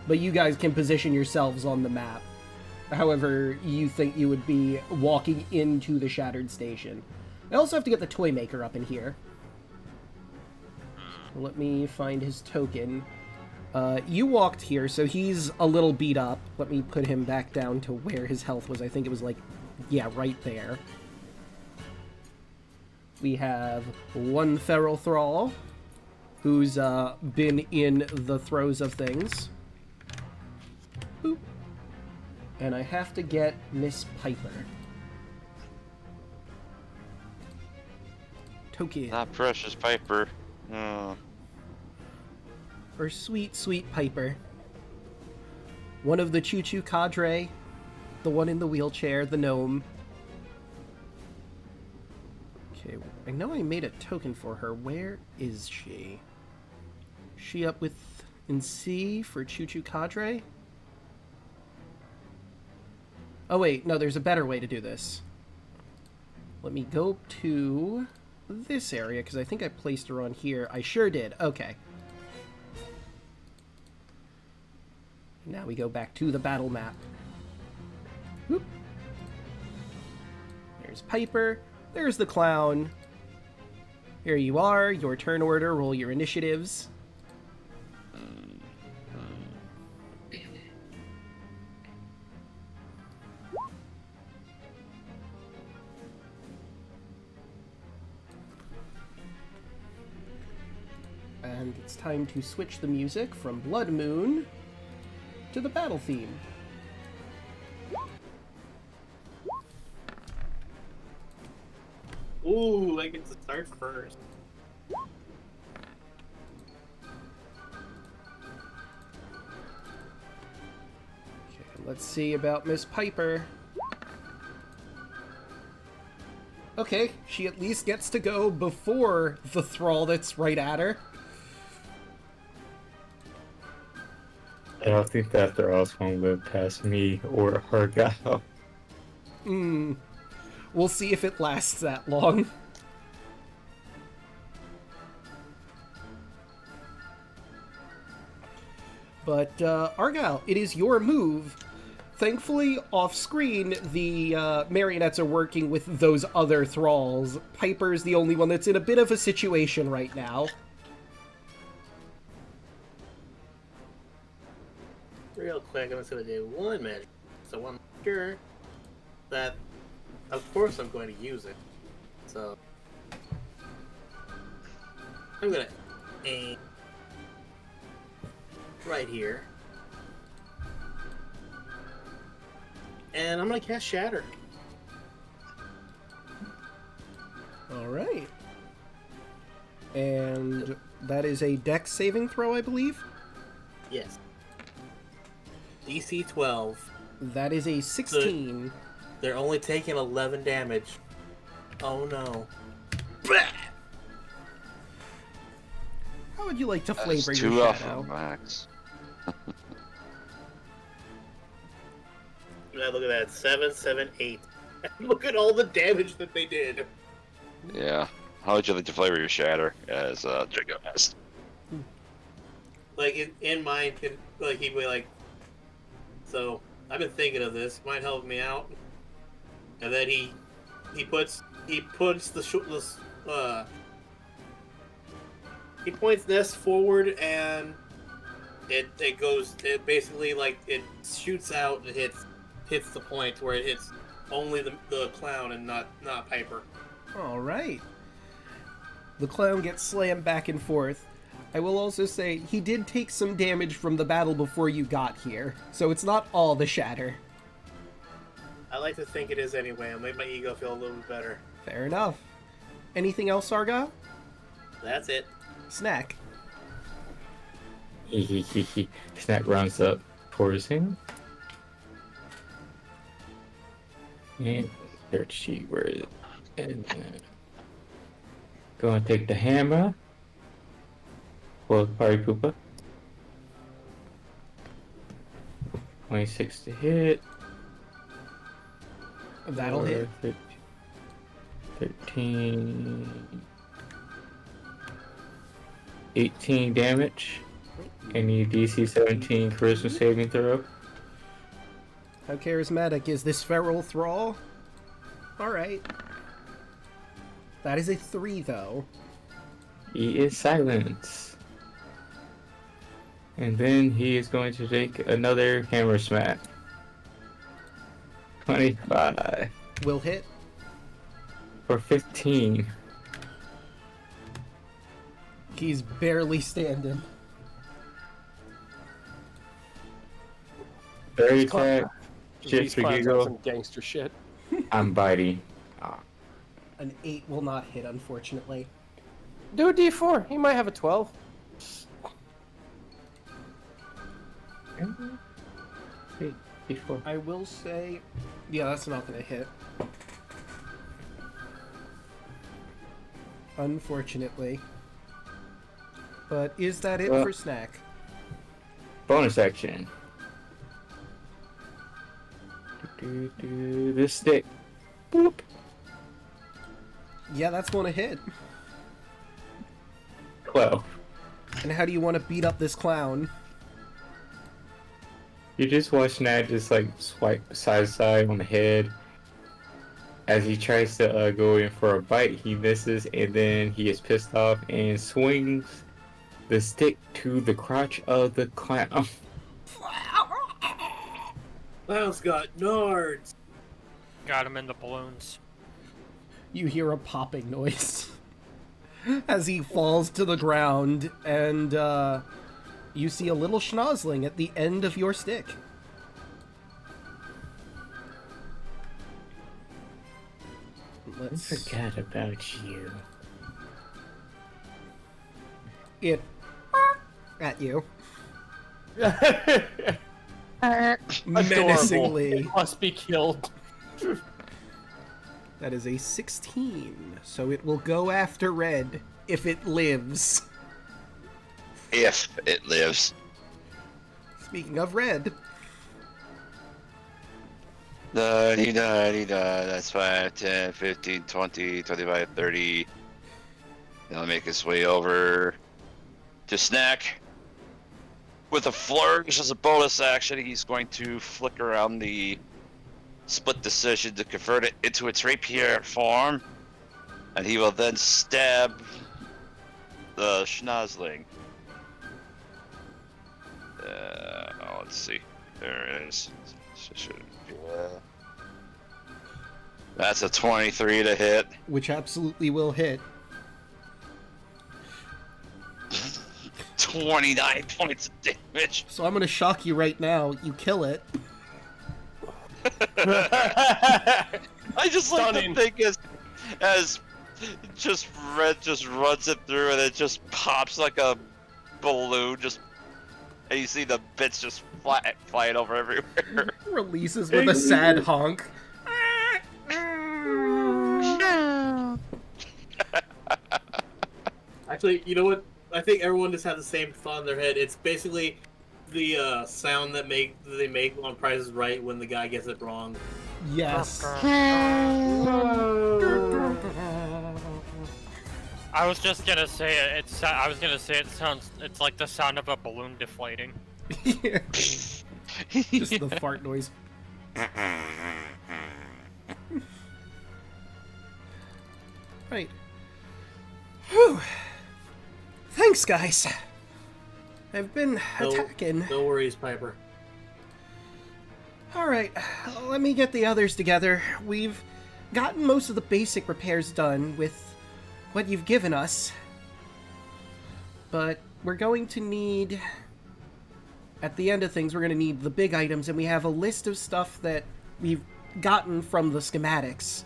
But you guys can position yourselves on the map however you think you would be walking into the Shattered Station. I also have to get the Toy Maker up in here. Let me find his token. You walked here, so he's a little beat up. Let me put him back down to where his health was. I think it was like, yeah, right there. We have one Feral Thrall, who's been in the throes of things. Boop. And I have to get Miss Piper. Token. Not Precious Piper. Oh. Or sweet, sweet Piper. One of the choo-choo cadre. The one in the wheelchair, the gnome. Okay, I know I made a token for her. Where is she? She up with in C for choo-choo cadre? Oh wait, no, there's a better way to do this. Let me go to this area, because I think I placed her on here. I sure did. Okay. Now we go back to the battle map. Whoop. There's Piper. There's the clown. Here you are. Your turn order. Roll your initiatives. And it's time to switch the music from Blood Moon to the battle theme. Ooh, I get to start first. Okay, let's see about Miss Piper. Okay, she at least gets to go before the thrall that's right at her. I don't think that they're all going to live past me or Argyle. We'll see if it lasts that long. But, Argyle, it is your move. Thankfully, off-screen, the marionettes are working with those other thralls. Piper's the only one that's in a bit of a situation right now. Real quick, I'm just gonna do one magic. So I'm sure that, of course, I'm going to use it. So I'm gonna aim right here, and I'm gonna cast Shatter. All right. And that is a Dex saving throw, I believe? Yes. DC 12. That is a 16. They're only taking 11 damage. Oh no. How would you like to That's flavor two your off shadow? of max. Yeah, look at that. 7, 7, 8. Look at all the damage that they did. Yeah. How would you like to flavor your shatter, as Draco asked? like in mind, like he'd be like, so I've been thinking of this. Might help me out. And then he puts he points this forward, and it goes, it basically, like, it shoots out and hits the point where it hits only the clown and not Piper. All right. The clown gets slammed back and forth. I will also say he did take some damage from the battle before you got here, so it's not all the shatter. I like to think it is anyway. It'll make my ego feel a little bit better. Fair enough. Anything else, Argo? That's it. Snack. Snack runs up towards him. And third sheet, where is it? And go and take the hammer. Well, party pooper. 26 to hit. That'll hit. 13. 18 damage. Any DC 17 charisma saving throw. How charismatic is this feral thrall? Alright. That is a 3, though. He is silenced. And then he is going to take another hammer smack. 25 Will hit. for 15. He's barely standing. Third These clowns- attack. Shit These for clowns have giggle. some gangster shit. I'm biting. An 8 will not hit, unfortunately. Do a D4. He might have a 12. Before. I will say... Yeah, that's not going to hit. Unfortunately. But is that it for Snack? Bonus action. This stick. Boop. Yeah, that's going to hit. 12. And how do you want to beat up this clown? You just watch Nat just like swipe side to side on the head. As he tries to go in for a bite, he misses, and then he is pissed off and swings the stick to the crotch of the clown. Clown's got nards. Got him in the balloons. You hear a popping noise as he falls to the ground, and you see a little schnozzling at the end of your stick. I forgot about you. It at you. Menacingly. It must be killed. That is a 16, so it will go after Red if it lives. If it lives. Speaking of Red, 90, that's 5, 10, 15, 20, 25, 30. He'll make his way over to Snack. With a flourish as a bonus action, he's going to flick around the split decision to convert it into its rapier form. And he will then stab the schnozzling. Let's see. There it is. That's a 23 to hit. which absolutely will hit. 29 points of damage. So I'm going to shock you right now. You kill it. I just like Stunning. to think as just Red just runs it through and it just pops like a balloon, just and you see the bits just flying over everywhere. Releases with a sad honk. Actually, you know what? I think everyone just has the same thought in their head. It's basically the sound that they make on Price is Right when the guy gets it wrong. Yes. I was just gonna say it. I was gonna say it sounds. It's like the sound of a balloon deflating. Yeah. Just the fart noise. Right. Whew. Thanks, guys. I've been attacking. No worries, Piper. Alright, let me get the others together. We've gotten most of the basic repairs done with what you've given us. But we're going to need... At the end of things, we're going to need the big items, and we have a list of stuff that we've gotten from the schematics.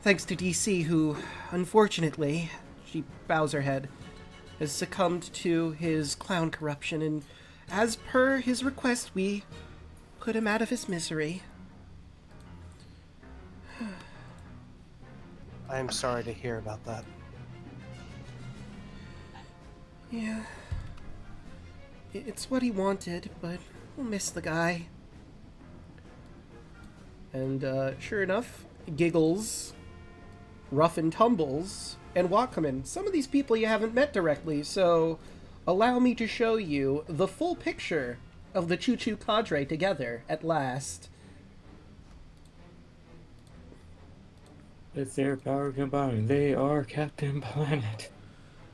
Thanks to DC, who, unfortunately, she bows her head, has succumbed to his clown corruption, and as per his request, we put him out of his misery. I am sorry to hear about that. Yeah. It's what he wanted, but we'll miss the guy. And, sure enough, Giggles, Rough and Tumbles, and Wakaman. Some of these people you haven't met directly, so allow me to show you the full picture of the Choo Choo cadre together at last. With their power combined, they are Captain Planet.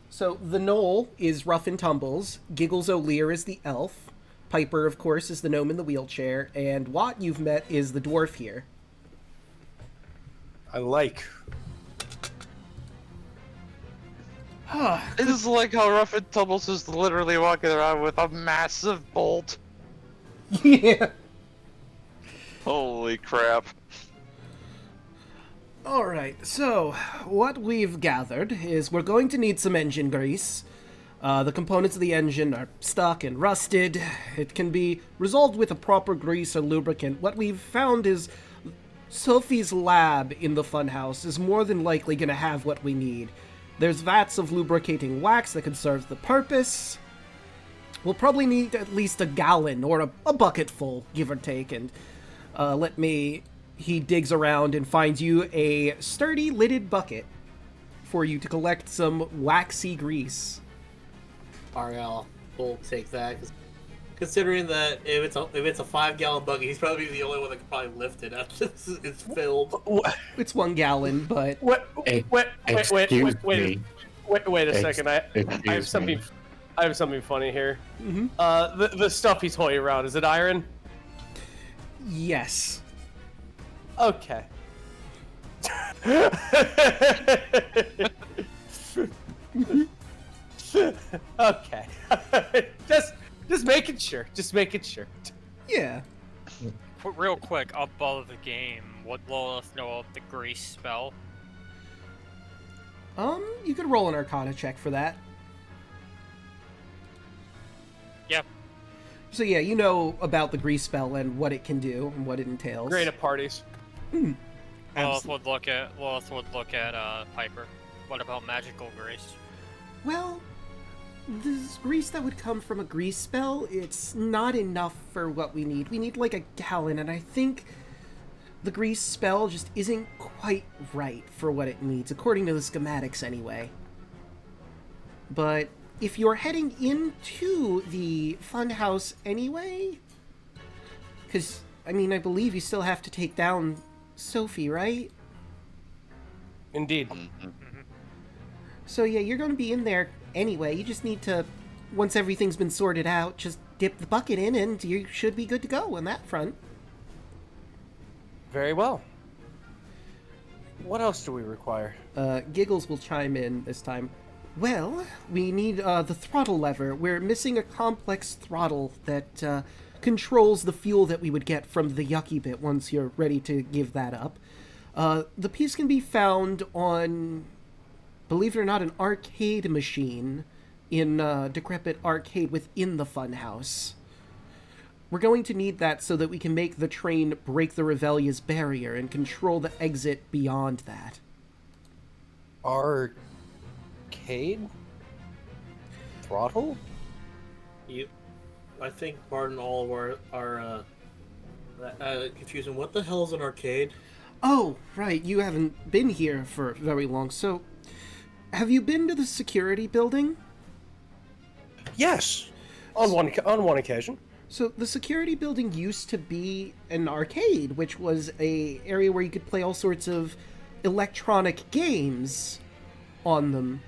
So, the Knoll is Rough and Tumbles, Giggles O'Lear is the elf, Piper, of course, is the gnome in the wheelchair, and Watt you've met is the dwarf here. I like. It is like how Rough and Tumbles is literally walking around with a massive bolt. Yeah. Holy crap. Alright, so what we've gathered is we're going to need some engine grease. The components of the engine are stuck and rusted. It can be resolved with a proper grease or lubricant. What we've found is Sophie's lab in the funhouse is more than likely going to have what we need. There's vats of lubricating wax that could serve the purpose. We'll probably need at least a gallon or a bucket full, give or take, and he digs around and finds you a sturdy lidded bucket for you to collect some waxy grease. Ariel will take that, considering that if it's a 5-gallon bucket, he's probably the only one that could probably lift it after it's filled. It's 1 gallon, but Wait a second. I have something. Me. I have something funny here. Mm-hmm. The stuff he's holding around, is it iron? Yes. Okay. Okay. Just making sure. Just making sure. Yeah. Real quick, above the game, what let us know of the grease spell? You could roll an Arcana check for that. Yep. So yeah, you know about the grease spell and what it can do and what it entails. Great at parties. Lilith would look at Piper. What about magical grease? Well, this grease that would come from a grease spell, it's not enough for what we need. We need like a gallon, and I think the grease spell just isn't quite right for what it needs, according to the schematics anyway. But if you're heading into the funhouse anyway, because, I mean, I believe you still have to take down Sophie, right? Indeed. So yeah, you're going to be in there anyway. You just need to, once everything's been sorted out, just dip the bucket in and you should be good to go on that front. Very well. What else do we require? Giggles will chime in this time. Well, we need the throttle lever. We're missing a complex throttle that controls the fuel that we would get from the yucky bit once you're ready to give that up. The piece can be found on, believe it or not, an arcade machine in Decrepit Arcade within the funhouse. We're going to need that so that we can make the train break the Revelia's barrier and control the exit beyond that. Arcade? Throttle? I think, pardon all of our confusion. What the hell is an arcade? Oh, right, you haven't been here for very long, so Have you been to the security building? Yes, on one occasion. So the security building used to be an arcade, which was a area where you could play all sorts of electronic games on them.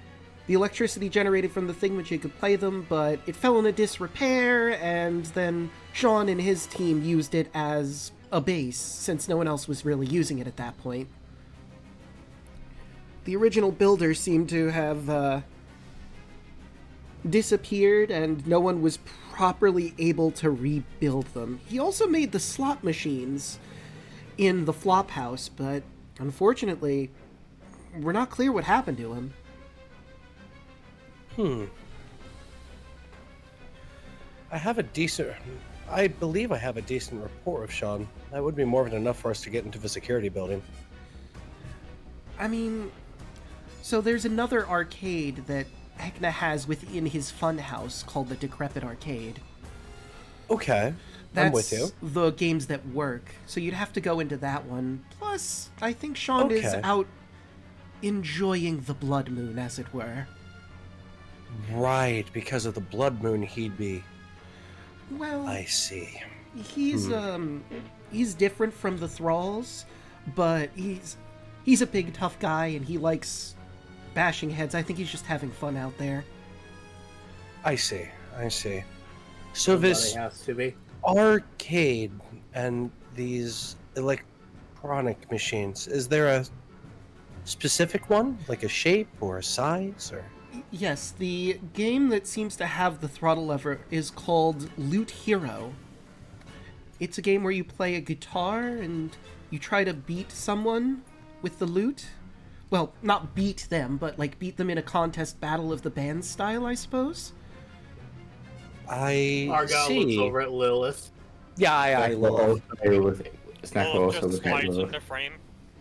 The electricity generated from the thingamajig could play them, but it fell into disrepair, and then Sean and his team used it as a base, since no one else was really using it at that point. The original builder seemed to have disappeared, and no one was properly able to rebuild them. He also made the slot machines in the flop house, but unfortunately, we're not clear what happened to him. I believe I have a decent rapport of Sean. That would be more than enough for us to get into the security building. I mean, so there's another arcade that Heckna has within his funhouse called the Decrepit Arcade. Okay, That's I'm with you. the games that work, so you'd have to go into that one. Plus, I think Sean is Okay. out enjoying the blood moon, as it were. Right, because of the blood moon, he'd be. Well, I see. he's different from the thralls, but he's a big tough guy and he likes bashing heads. I think he's just having fun out there. I see. So this Somebody has to be. arcade and these electronic machines, is there a specific one, like a shape or a size, or? Yes, the game that seems to have the throttle lever is called Loot Hero. It's a game where you play a guitar and you try to beat someone with the loot. Well, not beat them, but like beat them in a contest battle of the band style, I suppose. I Argyle see. looks over at Lilith. Yeah, I Snack will love. also be with Snack will Oh, also just look at slides Lilith. into frame.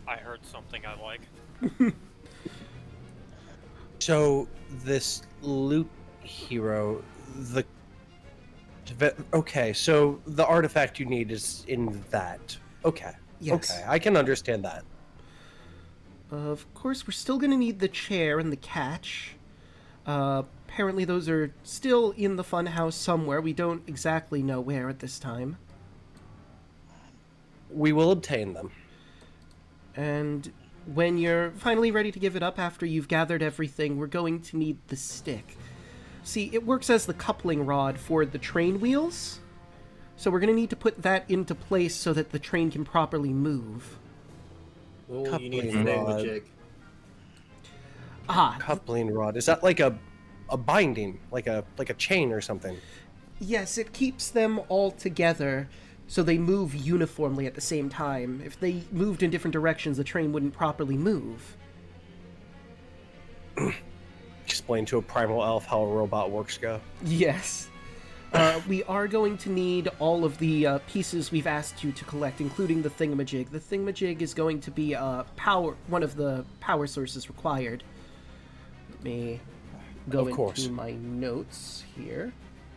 I heard something I like. So this loot hero, okay, so the artifact you need is in that. Okay. Yes. Okay, I can understand that. Of course, we're still going to need the chair and the catch. Apparently those are still in the funhouse somewhere. We don't exactly know where at this time. We will obtain them. And when you're finally ready to give it up after you've gathered everything, we're going to need the stick. See, it works as the coupling rod for the train wheels. So we're going to need to put that into place so that the train can properly move. Oh, you need to Coupling stay rod. with Jig. Ah, Coupling rod. Is that like a binding, like a chain or something? yes, it keeps them all together so they move uniformly at the same time. If they moved in different directions, the train wouldn't properly move. Explain to a primal elf how a robot works go. Yes. We are going to need all of the pieces we've asked you to collect, including the thingamajig. The thingamajig is going to be one of the power sources required. Let me go Of course. into my notes here.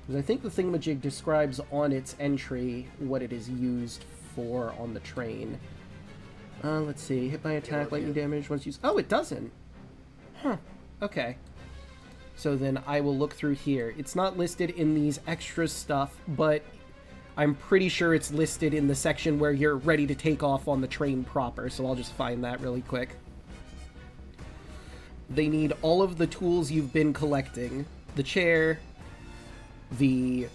Because I think the thingamajig describes on its entry what it is used for on the train. Let's see. Hit by attack, lightning damage, once used... Oh, it doesn't! Huh. Okay. So then I will look through here. It's not listed in these extra stuff, but I'm pretty sure it's listed in the section where you're ready to take off on the train proper, so I'll just find that really quick. They need all of the tools you've been collecting. The chair, the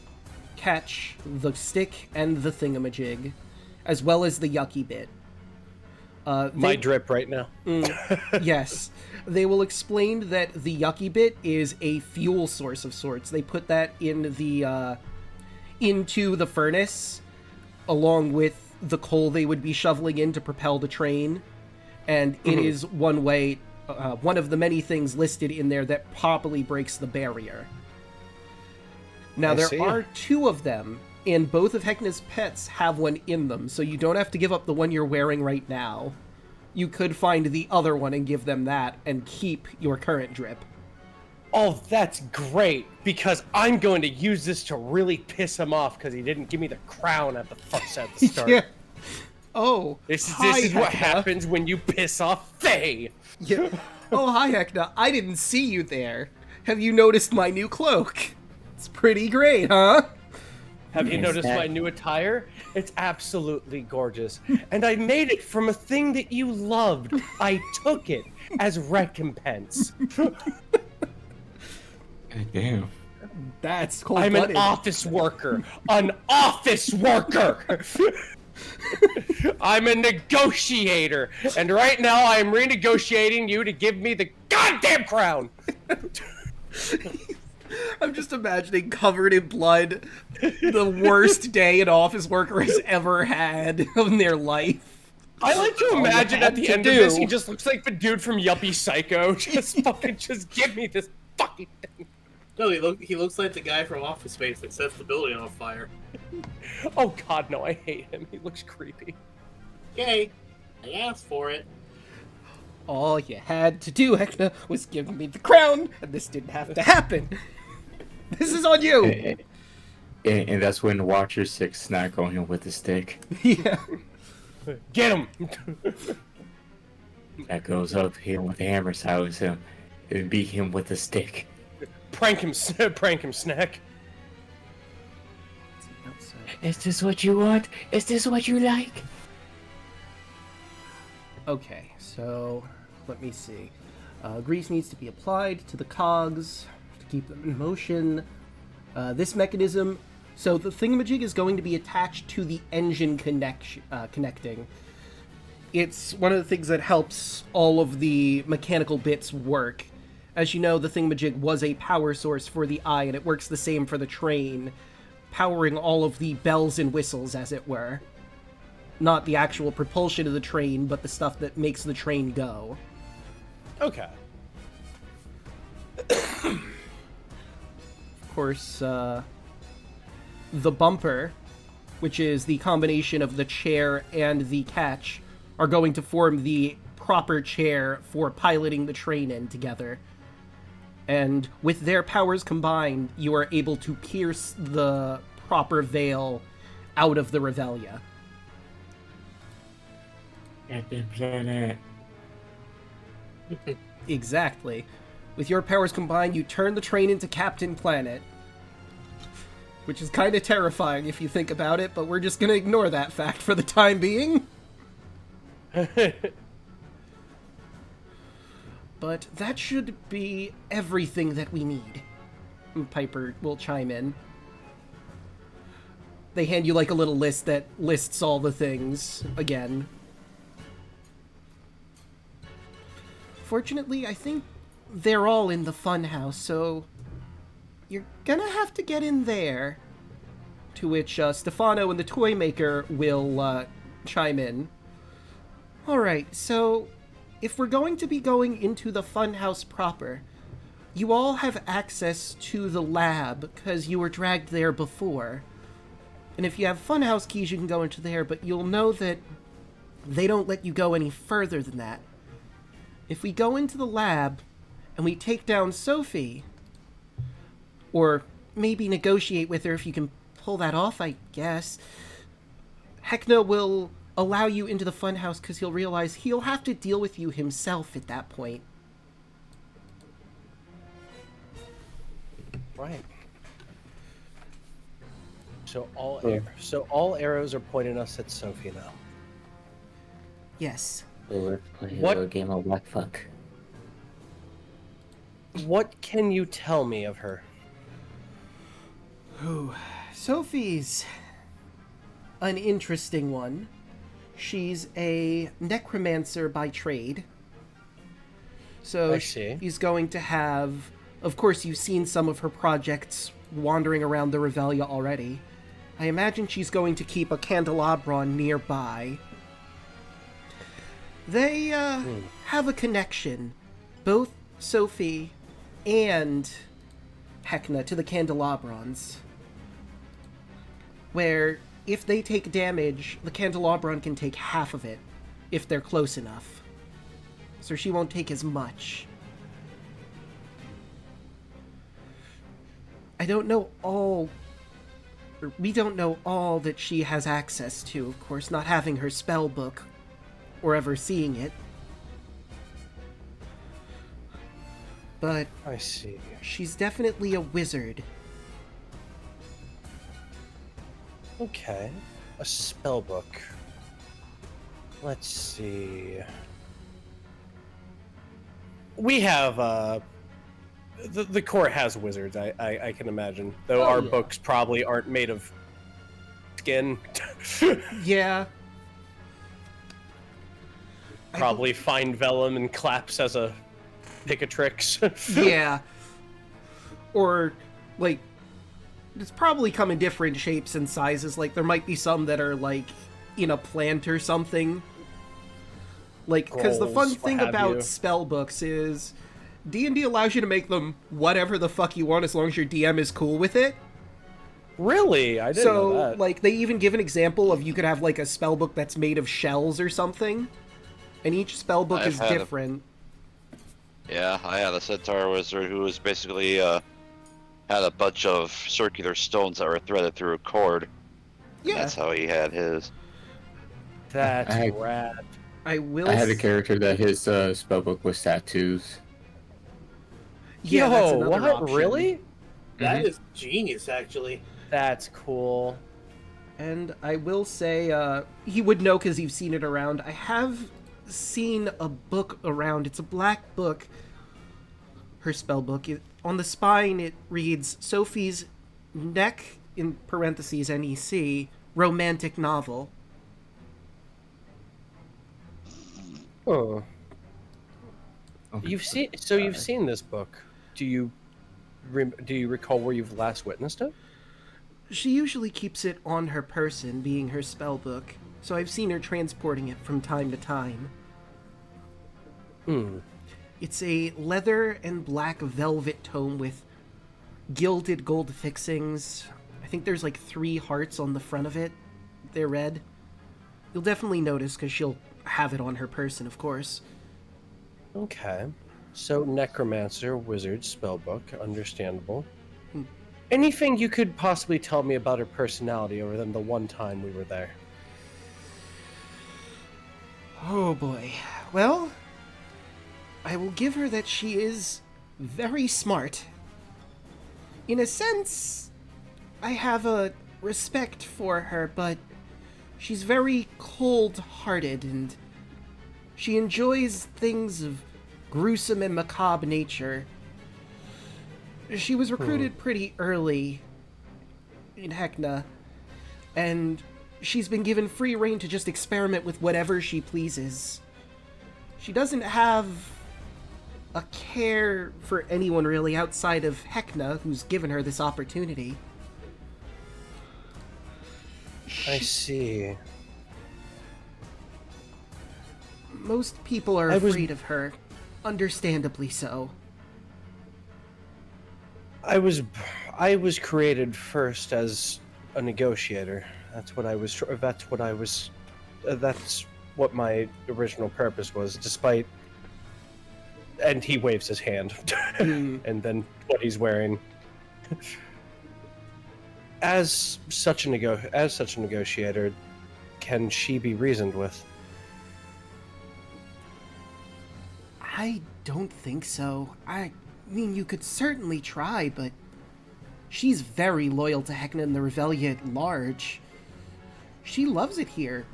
catch, the stick, and the thingamajig, as well as the yucky bit. My drip right now. Yes. They will explain that the yucky bit is a fuel source of sorts. They put that in the into the furnace along with the coal they would be shoveling in to propel the train. And it is one way, one of the many things listed in there that properly breaks the barrier. Now, there are two of them, and both of Heckna's pets have one in them, so you don't have to give up the one you're wearing right now. You could find the other one and give them that and keep your current drip. Oh, that's great, because I'm going to use this to really piss him off because he didn't give me the crown at the start. Yeah. Oh. This hi, is what Heckna. happens when you piss off Faye. Yeah. Oh, hi, Heckna. I didn't see you there. Have you noticed my new cloak? It's pretty great, huh? Have you Is noticed that- my new attire? It's absolutely gorgeous. And I made it from a thing that you loved. I took it as recompense. Damn. That's I'm cold-blooded. an office worker. An office worker! I'm a negotiator. And right now I am renegotiating you to give me the goddamn crown! I'm just imagining covered in blood, the worst day an office worker has ever had in their life. I like to imagine had at the to end of this, do. he just looks like the dude from Yuppie Psycho. Just fucking, just give me this fucking thing. No, he looks like the guy from Office Space that sets the building on fire. Oh god, no, I hate him. He looks creepy. Okay, I asked for it. All you had to do, Heckna, was give me the crown, and this didn't have to happen. This is on you. And that's when Watcher 6 snack on him with the stick. Yeah. Get him! That goes up, hit him with the hammer, silence him, and beat him with the stick. Prank him, Snack. Is this what you want? Is this what you like? Okay, so let me see. Grease needs to be applied to the cogs to keep them in motion. This mechanism, so the thingamajig is going to be attached to the engine connecting. It's one of the things that helps all of the mechanical bits work. As you know, the thingamajig was a power source for the eye, and it works the same for the train, powering all of the bells and whistles, as it were. Not the actual propulsion of the train, but the stuff that makes the train go. Okay. Of course, the bumper, which is the combination of the chair and the catch, are going to form the proper chair for piloting the train in together. And with their powers combined, you are able to pierce the proper veil out of the Revelia. Captain Planet. Exactly. With your powers combined, you turn the train into Captain Planet. Which is kind of terrifying if you think about it, but we're just going to ignore that fact for the time being. But that should be everything that we need. Piper will chime in. They hand you like a little list that lists all the things again. Fortunately, I think they're all in the funhouse, so you're gonna have to get in there. To which Stefano and the toy maker will chime in. Alright, so if we're going to be going into the funhouse proper, you all have access to the lab because you were dragged there before. And if you have funhouse keys, you can go into there, but you'll know that they don't let you go any further than that. If we go into the lab and we take down Sophie, or maybe negotiate with her if you can pull that off, I guess, Heckna will allow you into the funhouse because he'll realize he'll have to deal with you himself at that point. Right. So all arrows are pointing us at Sophie now. Yes. So let's play a What- little game of black fuck. What can you tell me of her? Sophie's an interesting one. She's a necromancer by trade. So I see. she's going to have... Of course, you've seen some of her projects wandering around the Revelia already. I imagine she's going to keep a Candlabrawn nearby. They have a connection. Both Sophie and Heckna to the Candelabrons. Where, if they take damage, the Candelabron can take half of it, if they're close enough. So she won't take as much. I don't know all... We don't know all that she has access to, of course, not having her spell book, or ever seeing it. but I see. she's definitely a wizard. Okay. A spell book. Let's see. We have the court has wizards, I can imagine. Though our yeah. books probably aren't made of skin. Yeah. Probably find vellum and claps as a pick of tricks. Yeah. Or, like, it's probably come in different shapes and sizes. Like, there might be some that are, like, in a plant or something. Like, because the fun Scrolls, thing what have about you. spell books is D&D allows you to make them whatever the fuck you want as long as your DM is cool with it. Really? I didn't know So, that. like, they even give an example of you could have, like, a spell book that's made of shells or something. And each spell book I've is had a- different. Yeah, I had a centaur wizard who was basically had a bunch of circular stones that were threaded through a cord. Yeah. That's how he had his. That's I- rad. I will... I had a character that his spellbook was tattoos. Yeah, that's Yo, another what? option. Really? That is genius, actually. That's cool. And I will say, he would know because you've seen it around. I have seen a book around. It's a black book. Her spell book. On the spine, it reads Sophie's Neck, in parentheses, NEC, romantic novel. Oh. Okay. You've seen this book. Do you recall where you've last witnessed it? She usually keeps it on her person, being her spell book, so I've seen her transporting it from time to time. It's a leather and black velvet tome with gilded gold fixings. I think there's like 3 hearts on the front of it. They're red. You'll definitely notice because she'll have it on her person, of course. Okay. So necromancer, wizard, spellbook, understandable. Anything you could possibly tell me about her personality other than the one time we were there? Oh boy. Well, I will give her that she is very smart. In a sense, I have a respect for her, but she's very cold-hearted, and she enjoys things of gruesome and macabre nature. She was recruited pretty early in Heckna, and she's been given free rein to just experiment with whatever she pleases. She doesn't have a care for anyone really outside of Heckna, who's given her this opportunity. I see. Most people are I was- afraid of her, understandably so. I was created first as a negotiator. That's what my original purpose was, despite... And he waves his hand. And then what he's wearing. As such a negotiator, can she be reasoned with? I don't think so. I mean, you could certainly try, but she's very loyal to Heckna and the Revelian at large. She loves it here.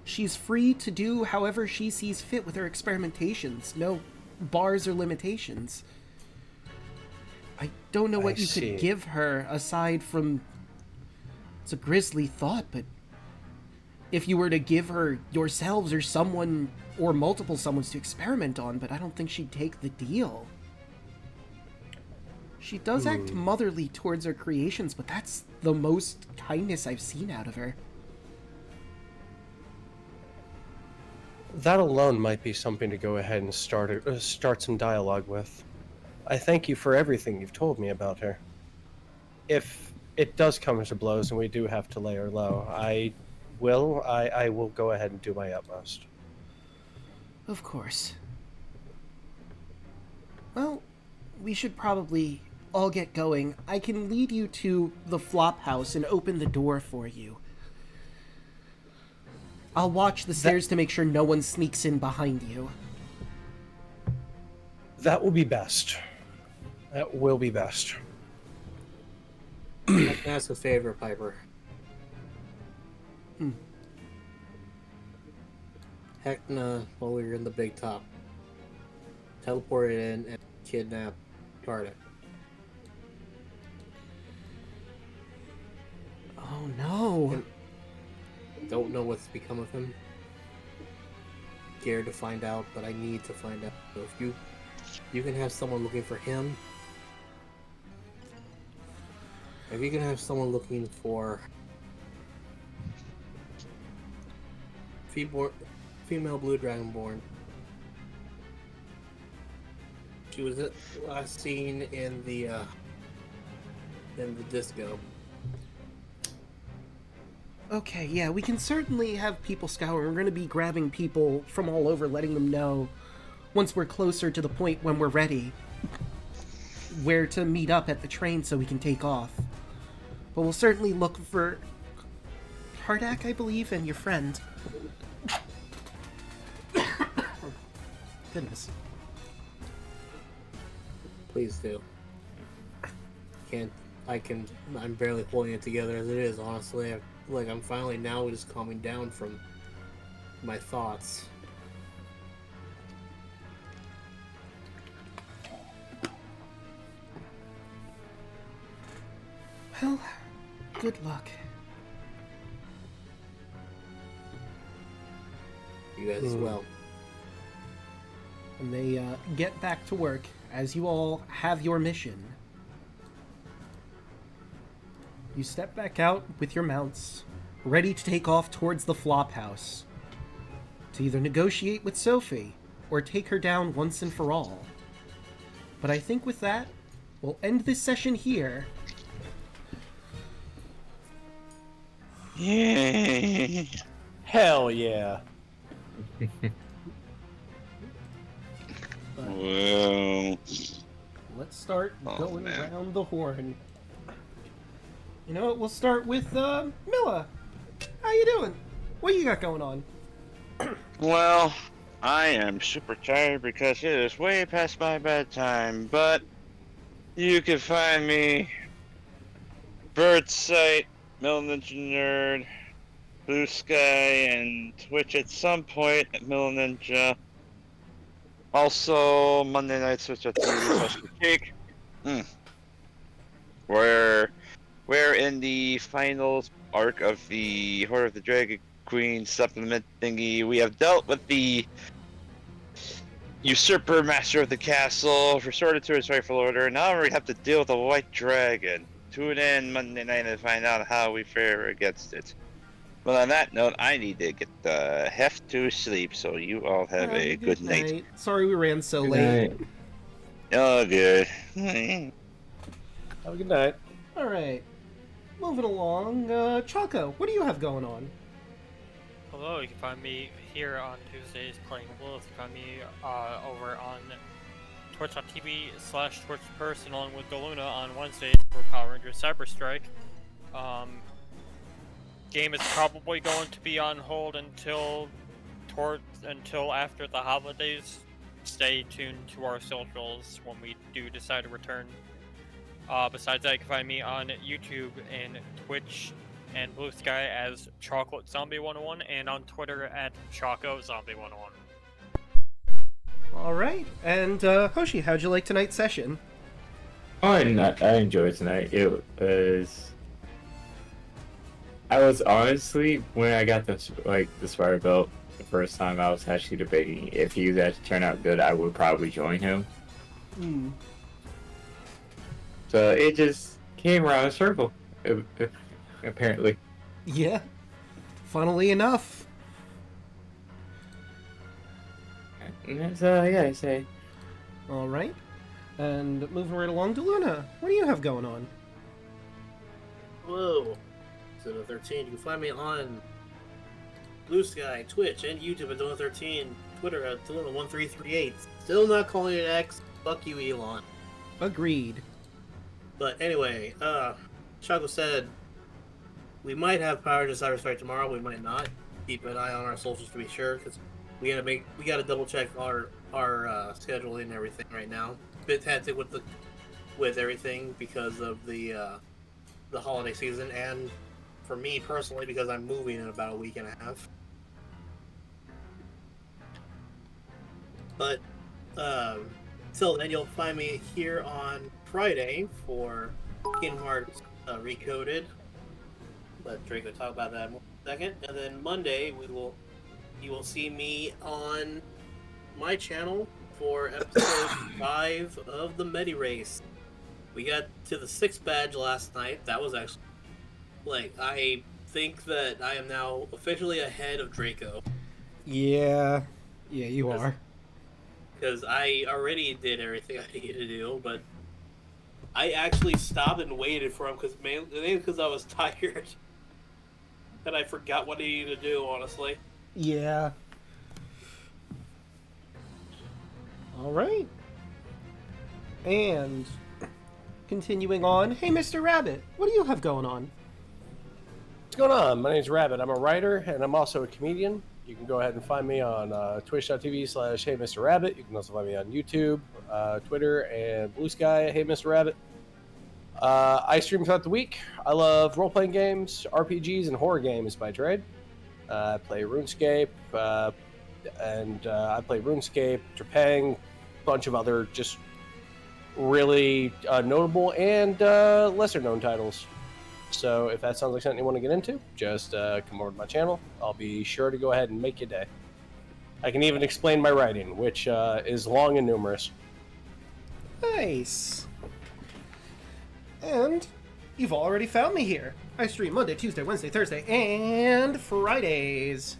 She's free to do however she sees fit with her experimentations. No bars or limitations. I don't know what I you see. could give her aside from... It's a grisly thought, but if you were to give her yourselves or someone or multiple someones to experiment on, but I don't think she'd take the deal. She does act motherly towards her creations, but that's the most kindness I've seen out of her. That alone might be something to go ahead and start some dialogue with. I thank you for everything you've told me about her. If it does come to blows and we do have to lay her low, I will go ahead and do my utmost. Of course. Well, we should probably all get going. I can lead you to the flop house and open the door for you. I'll watch the stairs to make sure no one sneaks in behind you. That will be best. That will be best. That's a favor, Piper. Heckna, while we were in the big top, teleported in and kidnapped Cardiff. Oh no. Don't know what's become of him. Scared to find out, but I need to find out. So if you can have someone looking for him. If you can have someone looking for female blue dragonborn. She was last seen in the disco. Okay, yeah, we can certainly have people scour. We're going to be grabbing people from all over, letting them know, once we're closer to the point when we're ready, where to meet up at the train so we can take off. But we'll certainly look for Hardak, I believe, and your friend. Goodness. Please do. I'm barely holding it together as it is, honestly. I'm finally now just calming down from my thoughts. Well, good luck. You guys as well. And they get back to work as you all have your mission. You step back out with your mounts, ready to take off towards the flop house, to either negotiate with Sophie or take her down once and for all. But I think with that, we'll end this session here. Yay! Hell yeah. Well, Let's start Oh, going man. around the horn. You know what? We'll start with Milla. How you doing? What you got going on? well, I am super tired because it is way past my bedtime, but you can find me Birdsight, Millaninja Nerd, Blue Sky, and Twitch at some point at Millaninja. Also, Monday night Switch at TV Cake. We're in the final arc of the Horde of the Dragon Queen supplement thingy. We have dealt with the usurper master of the castle, restored it to its rightful order. Now we have to deal with the white dragon. Tune in Monday night and find out how we fare against it. Well, on that note, I need to get the heft to sleep, so you all have a good night. Sorry we ran so Good late. night. Oh, good. Have a good night. All right. Moving along, Choco, what do you have going on? Hello, you can find me here on Tuesdays playing Wolf. You can find me over on twitch.tv/TwitchPerson along with Daluna on Wednesdays for Power Rangers Cyber Strike. Game is probably going to be on hold until after the holidays. Stay tuned to our socials when we do decide to return. Besides that, you can find me on YouTube and Twitch and Blue Sky as Chocolate Zombie 101 and on Twitter at Choco Zombie 101. All right. And Hoshi, how'd you like tonight's session? I enjoyed tonight. I was honestly, when I got the Spire Belt the first time, I was actually debating if he was actually turn out good, I would probably join him. So it just came around in a circle, apparently. Yeah. Funnily enough. And that's all I gotta say. All right. And moving right along to Luna, what do you have going on? Hello. So the 13. You can find me on Blue Sky, Twitch, and YouTube at Daluna13. Twitter at Daluna1338. Still not calling it X. Fuck you, Elon. Agreed. But anyway, Choco said we might have Power to Cyber Strike tomorrow. We might not. Keep an eye on our socials to be sure, because we gotta double check our scheduling and everything right now. Bit hectic with the with everything because of the holiday season, and for me personally because I'm moving in about a week and a half. But till then, you'll find me here on Friday for Kingdom Hearts Recoded. Let Draco talk about that in a second. And then Monday, you will see me on my channel for episode 5 of the Menagerie. We got to the 6th badge last night. That was actually, I think that I am now officially ahead of Draco. Yeah, you are. Because I already did everything I needed to do, but I actually stopped and waited for him mainly because I was tired. And I forgot what I needed to do, honestly. Yeah. All right. And continuing on, hey, Mr. Rabbit, what do you have going on? What's going on? My name's Rabbit. I'm a writer, and I'm also a comedian. You can go ahead and find me on twitch.tv/HeyMrRabbit. You can also find me on YouTube, Twitter, and Blue Sky, Hey Mr. Rabbit. I stream throughout the week. I love role-playing games, RPGs, and horror games by trade. I play RuneScape, Trepang, a bunch of other just really notable and lesser-known titles. So if that sounds like something you want to get into, just come over to my channel. I'll be sure to go ahead and make your day. I can even explain my writing, which is long and numerous. Nice. And you've already found me here. I stream Monday, Tuesday, Wednesday, Thursday, and Fridays.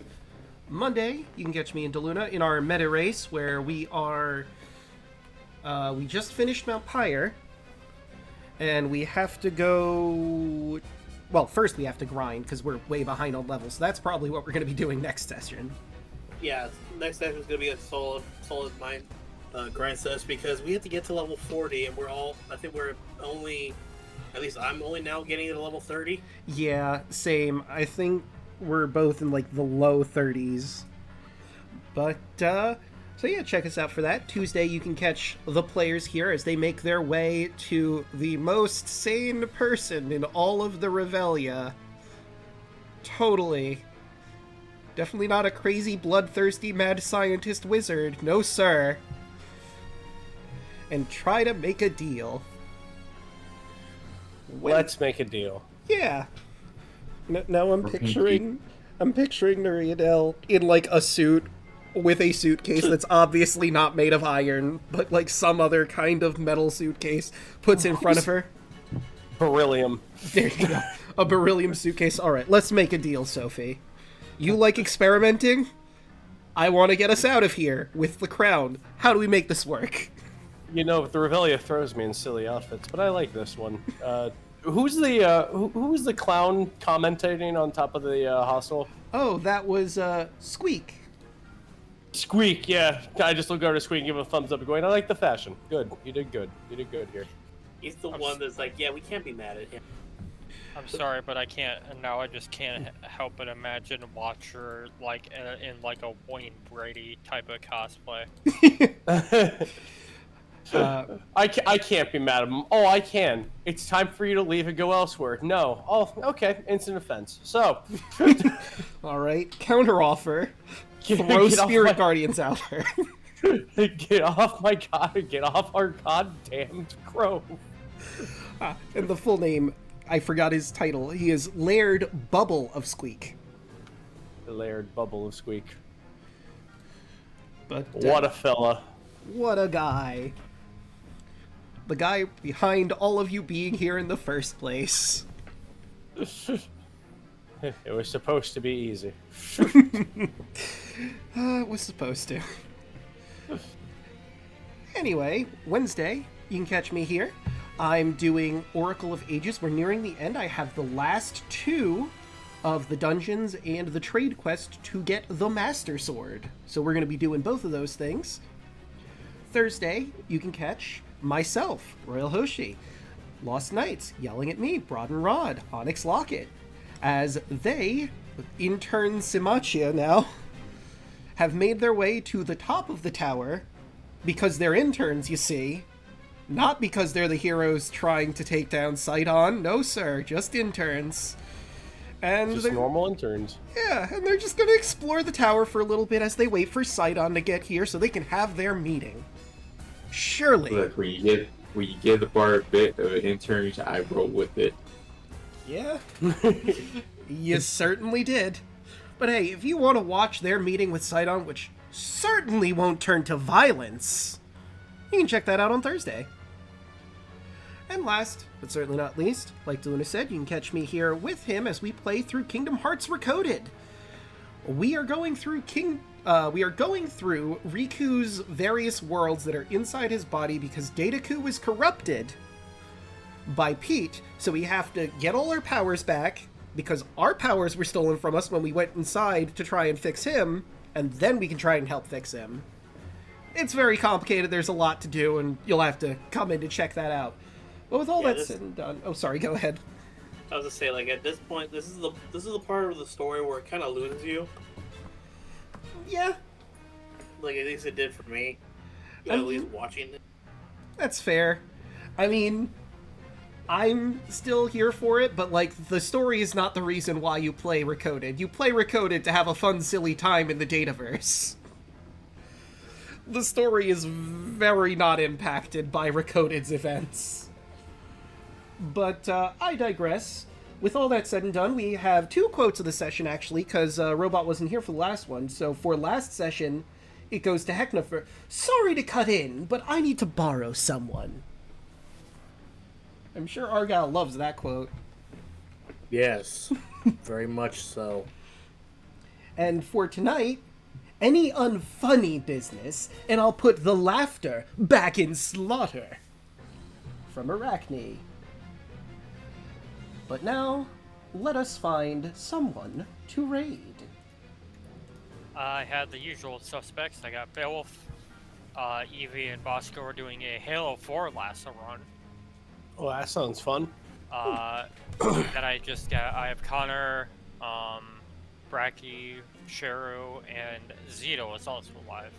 Monday, you can catch me in Daluna in our meta race where we are... we just finished Mount Pyre. And we have to go... Well, first we have to grind, because we're way behind on levels. So that's probably what we're going to be doing next session. Yeah, next session is going to be a solid mind grind session, because we have to get to level 40, and I think we're only... At least I'm only now getting to level 30. Yeah, same. I think we're both in, the low 30s. But, so yeah, check us out for that. Tuesday, you can catch the players here as they make their way to the most sane person in all of the Revelia. Totally. Definitely not a crazy, bloodthirsty, mad scientist wizard. No, sir. And try to make a deal. Let's make a deal. Yeah. Now I'm picturing Nuriadel in, a suit with a suitcase that's obviously not made of iron, but some other kind of metal suitcase puts in front of her. Beryllium. There you go. A beryllium suitcase. All right, let's make a deal, Sophie. You like experimenting? I want to get us out of here with the crown. How do we make this work? The Revelia throws me in silly outfits, but I like this one. Who's the clown commentating on top of the hostel? Oh, that was Squeak. Squeak, yeah. I just look over to Squeak and give him a thumbs up and going, I like the fashion. Good. You did good. You did good here. He's the one that's yeah, we can't be mad at him. I'm sorry, but I can't, and now I just can't help but imagine Watcher in a Wayne Brady type of cosplay. I can't be mad at him. Oh, I can. It's time for you to leave and go elsewhere. No. Oh, okay. Instant offense. So. All right. Counteroffer. Throw Spirit Guardians out there. Get off my god. Get off our goddamned grove. And the full name, I forgot his title. He is Laird Bubble of Squeak. Laird Bubble of Squeak. But what a fella. What a guy. The guy behind all of you being here in the first place. It was supposed to be easy. It was supposed to. Anyway, Wednesday, you can catch me here. I'm doing Oracle of Ages. We're nearing the end. I have the last 2 of the dungeons and the trade quest to get the Master Sword. So we're going to be doing both of those things. Thursday, you can catch myself, Royal Hoshi, Lost Knights, Yelling at Me, Broad and Rod, Onyx Locket, as they, intern Simachia now, have made their way to the top of the tower, because they're interns, you see, Not because they're the heroes trying to take down Sidon. No, sir. Just interns. And Just normal interns. Yeah, and they're just going to explore the tower for a little bit as they wait for Sidon to get here so they can have their meeting. Surely. Look, when you give the bar a bit of interns, I roll with it. Yeah. You certainly did. But hey, if you want to watch their meeting with Sidon, which certainly won't turn to violence, you can check that out on Thursday. And last, but certainly not least, like Daluna said, you can catch me here with him as we play through Kingdom Hearts Recoded. We are going through Riku's various worlds that are inside his body because Dataku was corrupted by Pete, so we have to get all our powers back because our powers were stolen from us when we went inside to try and fix him, and then we can try and help fix him. It's very complicated, there's a lot to do, and you'll have to come in to check that out. But with all that said and done... Oh, sorry, go ahead. I was gonna say, like, at this point, this is the part of the story where it kind of loses you. Yeah. Like, at least it did for me. At least watching it. That's fair. I mean, I'm still here for it, but, like, the story is not the reason why you play Recoded. You play Recoded to have a fun, silly time in the Dataverse. The story is very not impacted by Recoded's events. But I digress. With all that said and done, we have 2 quotes of the session, actually, because Robot wasn't here for the last one. So for last session, it goes to Heckna for, "Sorry to cut in, but I need to borrow someone." I'm sure Argyle loves that quote. Yes, very much so. And for tonight, "Any unfunny business, and I'll put the laughter back in slaughter." From Arachne. But now, let us find someone to raid. I had the usual suspects. I got Beowulf, Evie, and Bosco are doing a Halo 4 lasso run. Oh, that sounds fun. Then I have Connor, Bracky, Sheru, and Zito is also alive.